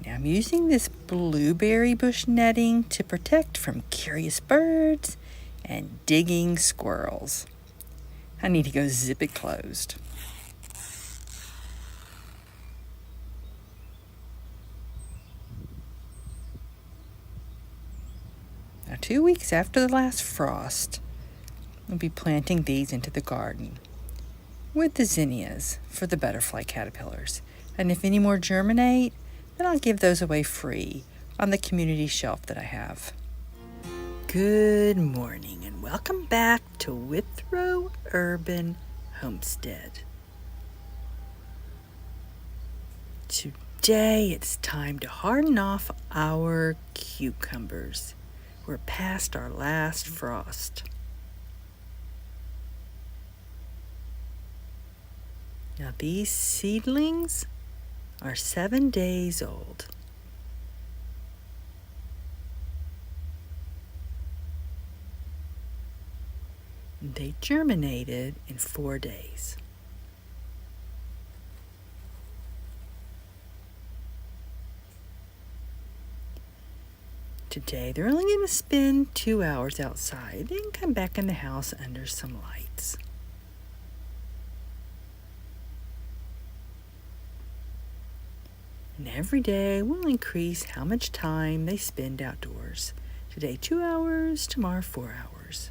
Now I'm using this blueberry bush netting to protect from curious birds and digging squirrels. I need to go zip it closed. Now 2 weeks after the last frost, I'll be planting these into the garden with the zinnias for the butterfly caterpillars. And if any more germinate, then I'll give those away free on the community shelf that I have. Good morning and welcome back to Withrow Urban Homestead. Today it's time to harden off our cucumbers. We're past our last frost. Now these seedlings are 7 days old. They germinated in 4 days. Today they're only going to spend 2 hours outside, then come back in the house under some lights. And every day we'll increase how much time they spend outdoors. Today 2 hours, tomorrow 4 hours.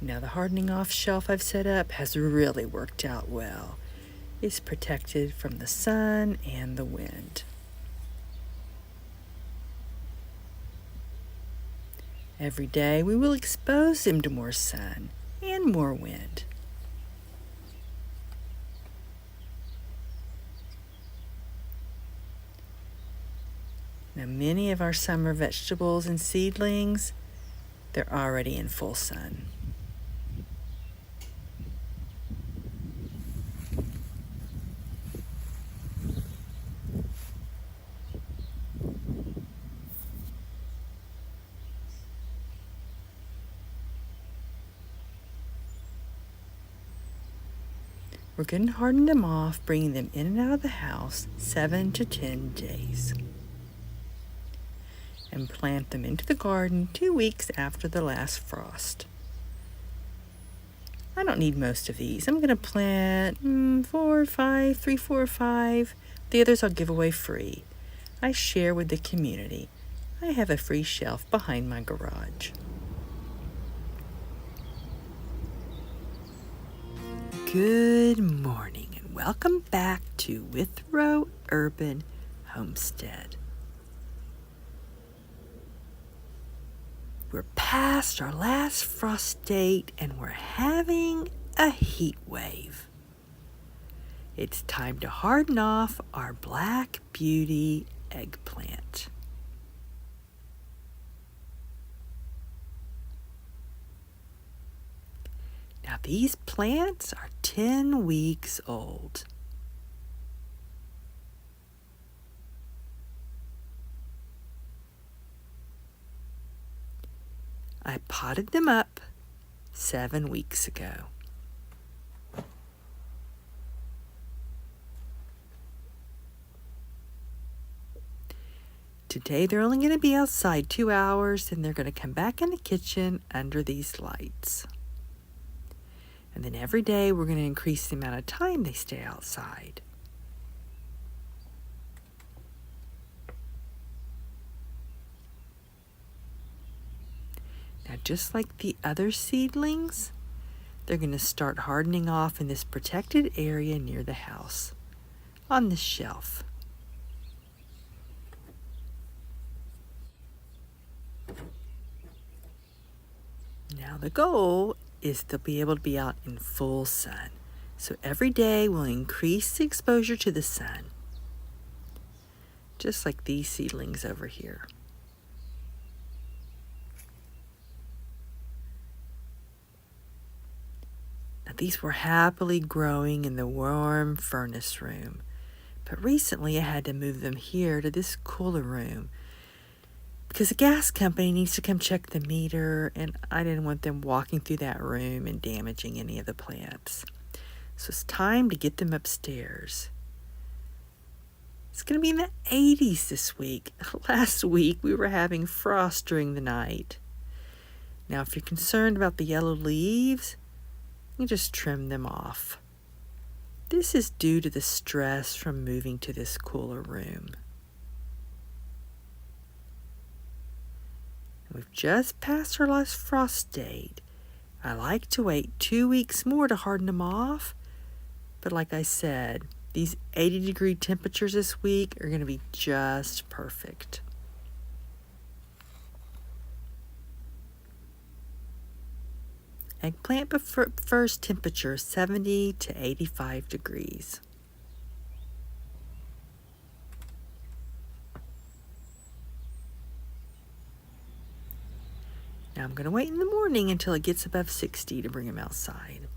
Now the hardening off shelf I've set up has really worked out well. It's protected from the sun and the wind. Every day we will expose them to more sun and more wind. Now many of our summer vegetables and seedlings, they're already in full sun. We're going to harden them off, bringing them in and out of the house 7 to 10 days. And plant them into the garden 2 weeks after the last frost. I don't need most of these. I'm going to plant 3, 4, or 5. The others I'll give away free. I share with the community. I have a free shelf behind my garage. Good morning and welcome back to Withrow Urban Homestead. We're past our last frost date and we're having a heat wave. It's time to harden off our Black Beauty eggplant. Now these plants are 10 weeks old. I potted them up 7 weeks ago. Today they're only going to be outside 2 hours and they're going to come back in the kitchen under these lights. And then every day we're going to increase the amount of time they stay outside. Now just like the other seedlings, they're going to start hardening off in this protected area near the house, on this shelf. Now the goal is to be able to be out in full sun. So every day we'll increase the exposure to the sun. Just like these seedlings over here. Now these were happily growing in the warm furnace room. But recently I had to move them here to this cooler room because the gas company needs to come check the meter, and I didn't want them walking through that room and damaging any of the plants. So it's time to get them upstairs. It's going to be in the 80s this week. Last week we were having frost during the night. Now if you're concerned about the yellow leaves, you just trim them off. This is due to the stress from moving to this cooler room. We've just passed our last frost date. I like to wait 2 weeks more to harden them off. But like I said, these 80-degree temperatures this week are going to be just perfect. Eggplant prefers temperature 70 to 85 degrees. Now I'm going to wait in the morning until it gets above 60 to bring them outside.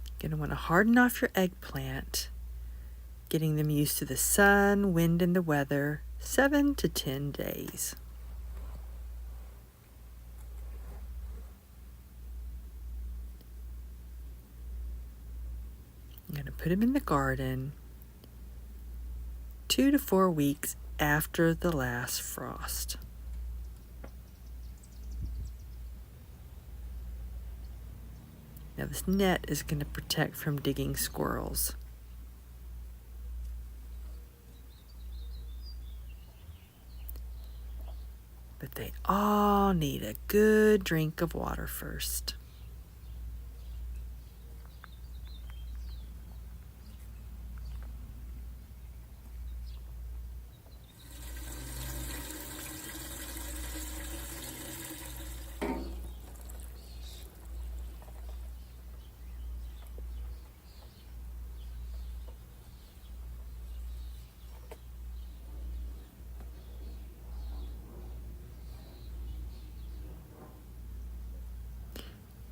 You're going to want to harden off your eggplant, getting them used to the sun, wind, and the weather, 7 to 10 days. I'm going to put them in the garden 2 to 4 weeks after the last frost. Now this net is going to protect from digging squirrels. But they all need a good drink of water first.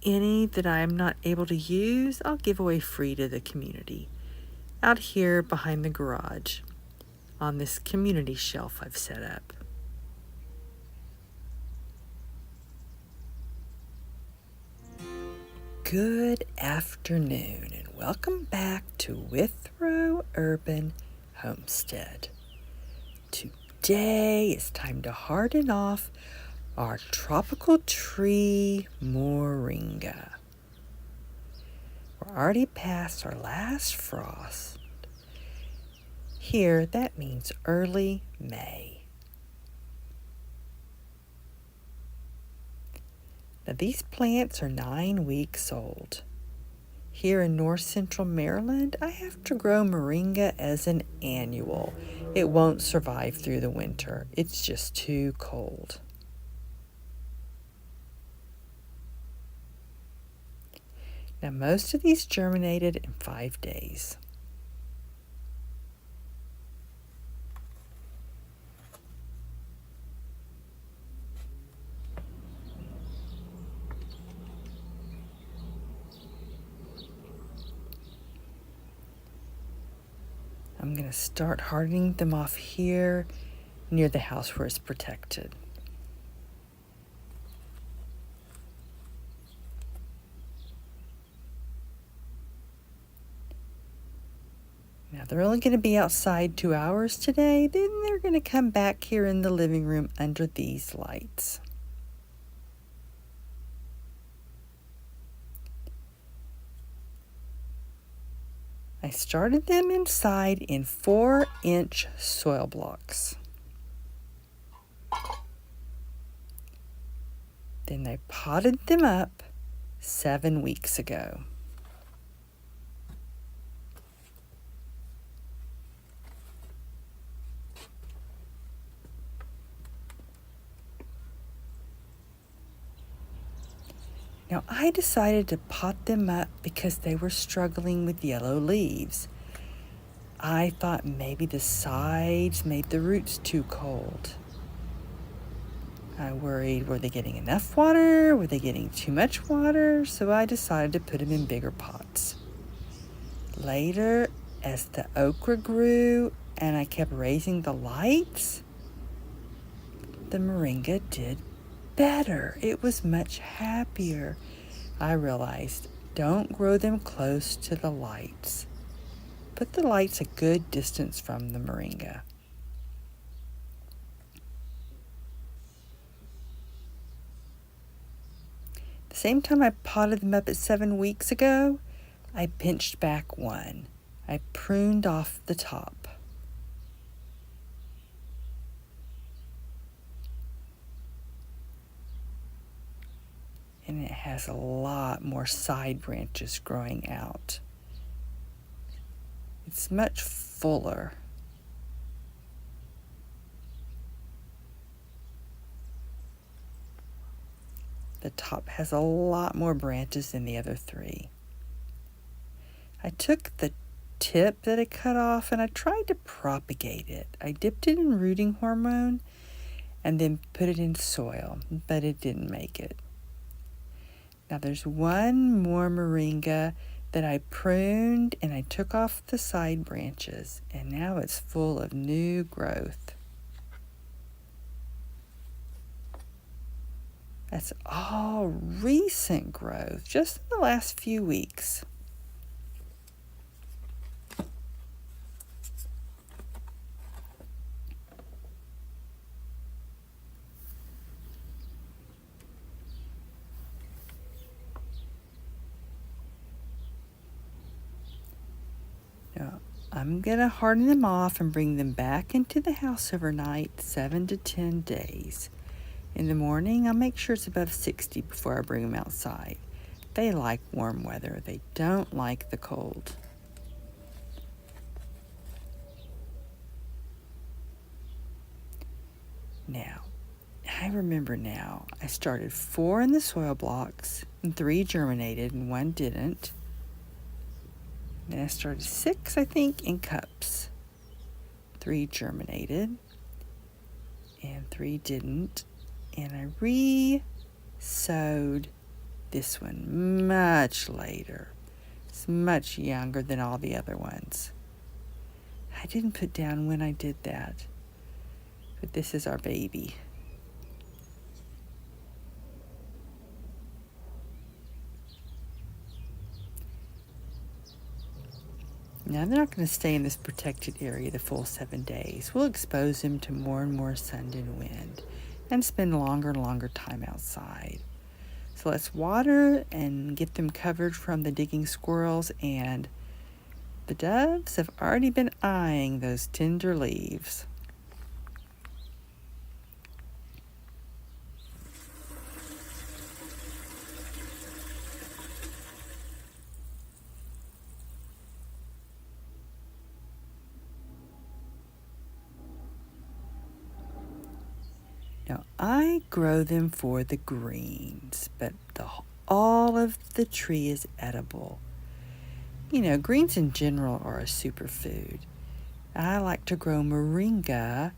Any that I'm not able to use, I'll give away free to the community. Out here behind the garage, on this community shelf I've set up. Good afternoon and welcome back to Withrow Urban Homestead. Today it's time to harden off our tropical tree moringa. We're already past our last frost. Here that means early May. Now these plants are 9 weeks old. Here in north central Maryland, I have to grow moringa as an annual. It won't survive through the winter. It's just too cold. Now most of these germinated in 5 days. I'm going to start hardening them off here near the house where it's protected. Now they're only going to be outside 2 hours today, then they're going to come back here in the living room under these lights. I started them inside in 4-inch soil blocks. Then I potted them up 7 weeks ago. Now I decided to pot them up because they were struggling with yellow leaves. I thought maybe the sides made the roots too cold. I worried, were they getting enough water? Were they getting too much water? So I decided to put them in bigger pots. Later, as the okra grew and I kept raising the lights, the moringa did better. It was much happier. I realized, don't grow them close to the lights. Put the lights a good distance from the moringa. The same time I potted them up at 7 weeks ago, I pinched back one. I pruned off the top. And it has a lot more side branches growing out. It's much fuller. The top has a lot more branches than the other 3. I took the tip that I cut off and I tried to propagate it. I dipped it in rooting hormone and then put it in soil, but it didn't make it. Now there's one more moringa that I pruned and I took off the side branches, and now it's full of new growth. That's all recent growth, just in the last few weeks. Now, I'm going to harden them off and bring them back into the house overnight, 7 to 10 days. In the morning, I'll make sure it's above 60 before I bring them outside. They like warm weather. They don't like the cold. Now, I remember now, I started 4 in the soil blocks, and 3 germinated, and 1 didn't. Then I started 6, I think, in cups. 3 germinated, and 3 didn't. And I re-sowed this one much later. It's much younger than all the other ones. I didn't put down when I did that, but this is our baby. Now, they're not going to stay in this protected area the full 7 days. We'll expose them to more and more sun and wind and spend longer and longer time outside. So let's water and get them covered from the digging squirrels, and the doves have already been eyeing those tender leaves. Now, I grow them for the greens, but all of the tree is edible. You know, greens in general are a superfood. I like to grow moringa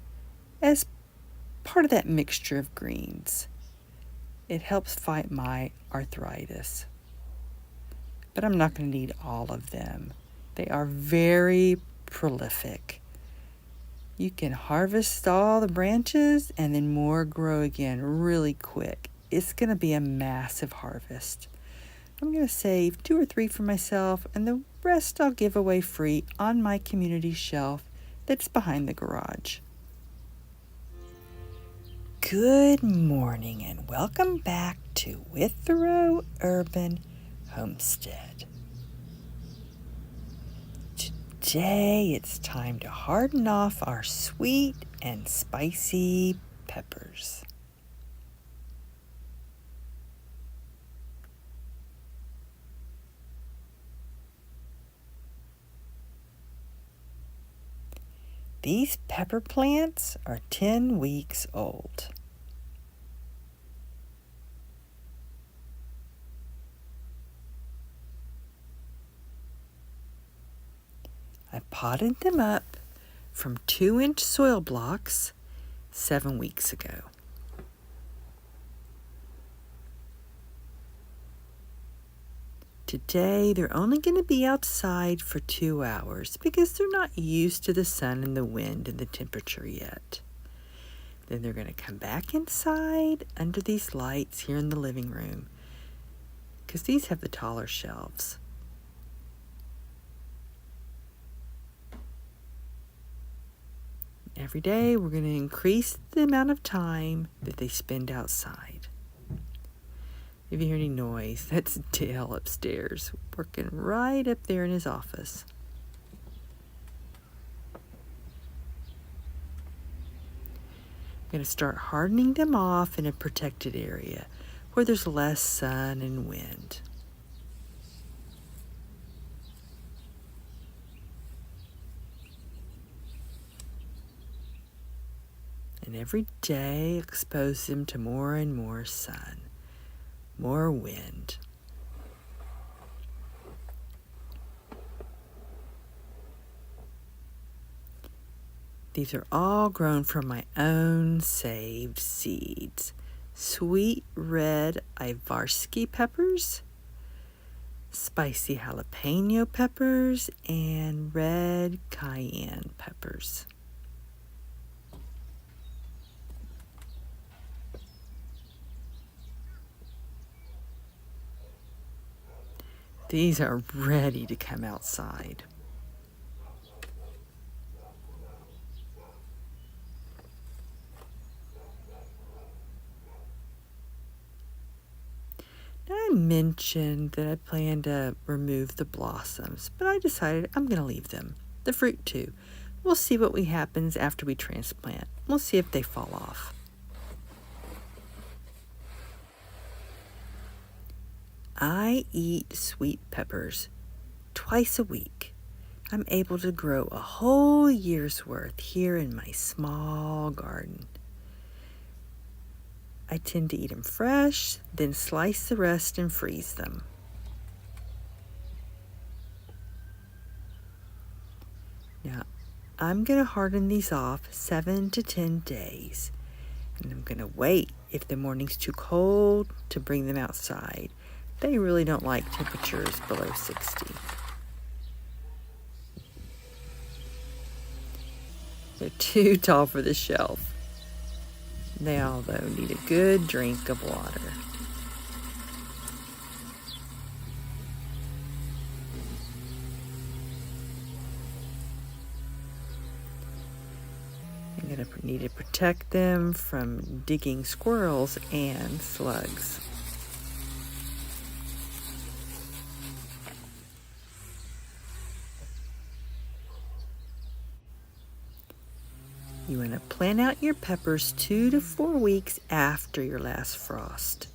as part of that mixture of greens. It helps fight my arthritis. But I'm not going to need all of them. They are very prolific. You can harvest all the branches and then more grow again really quick. It's going to be a massive harvest. I'm going to save 2 or 3 for myself, and the rest I'll give away free on my community shelf that's behind the garage. Good morning and welcome back to Withrow Urban Homestead. Today it's time to harden off our sweet and spicy peppers. These pepper plants are 10 weeks old. I potted them up from 2-inch soil blocks 7 weeks ago. Today, they're only going to be outside for 2 hours because they're not used to the sun and the wind and the temperature yet. Then they're going to come back inside under these lights here in the living room because these have the taller shelves. Every day, we're going to increase the amount of time that they spend outside. If you hear any noise, that's Dale upstairs, working right up there in his office. I'm going to start hardening them off in a protected area where there's less sun and wind. And every day expose them to more and more sun, more wind. These are all grown from my own saved seeds. Sweet red Ivarsky peppers, spicy jalapeno peppers, and red cayenne peppers. These are ready to come outside. Now, I mentioned that I plan to remove the blossoms, but I decided I'm going to leave them. The fruit too. We'll see what happens after we transplant. We'll see if they fall off. I eat sweet peppers twice a week. I'm able to grow a whole year's worth here in my small garden. I tend to eat them fresh, then slice the rest and freeze them. Now, I'm going to harden these off 7 to 10 days. And I'm going to wait if the morning's too cold to bring them outside. They really don't like temperatures below 60. They're too tall for the shelf. They all, though, need a good drink of water. I'm going to need to protect them from digging squirrels and slugs. You want to plant out your peppers 2 to 4 weeks after your last frost.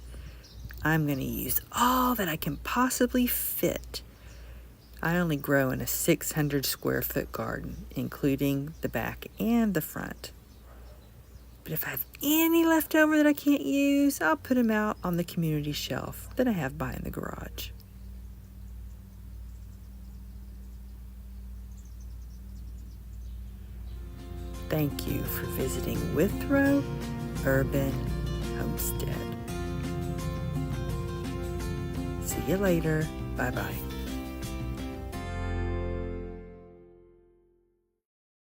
I'm going to use all that I can possibly fit. I only grow in a 600 square foot garden, including the back and the front. But if I have any left over that I can't use, I'll put them out on the community shelf that I have behind the garage. Thank you for visiting Withrow Urban Homestead. See you later. Bye-bye.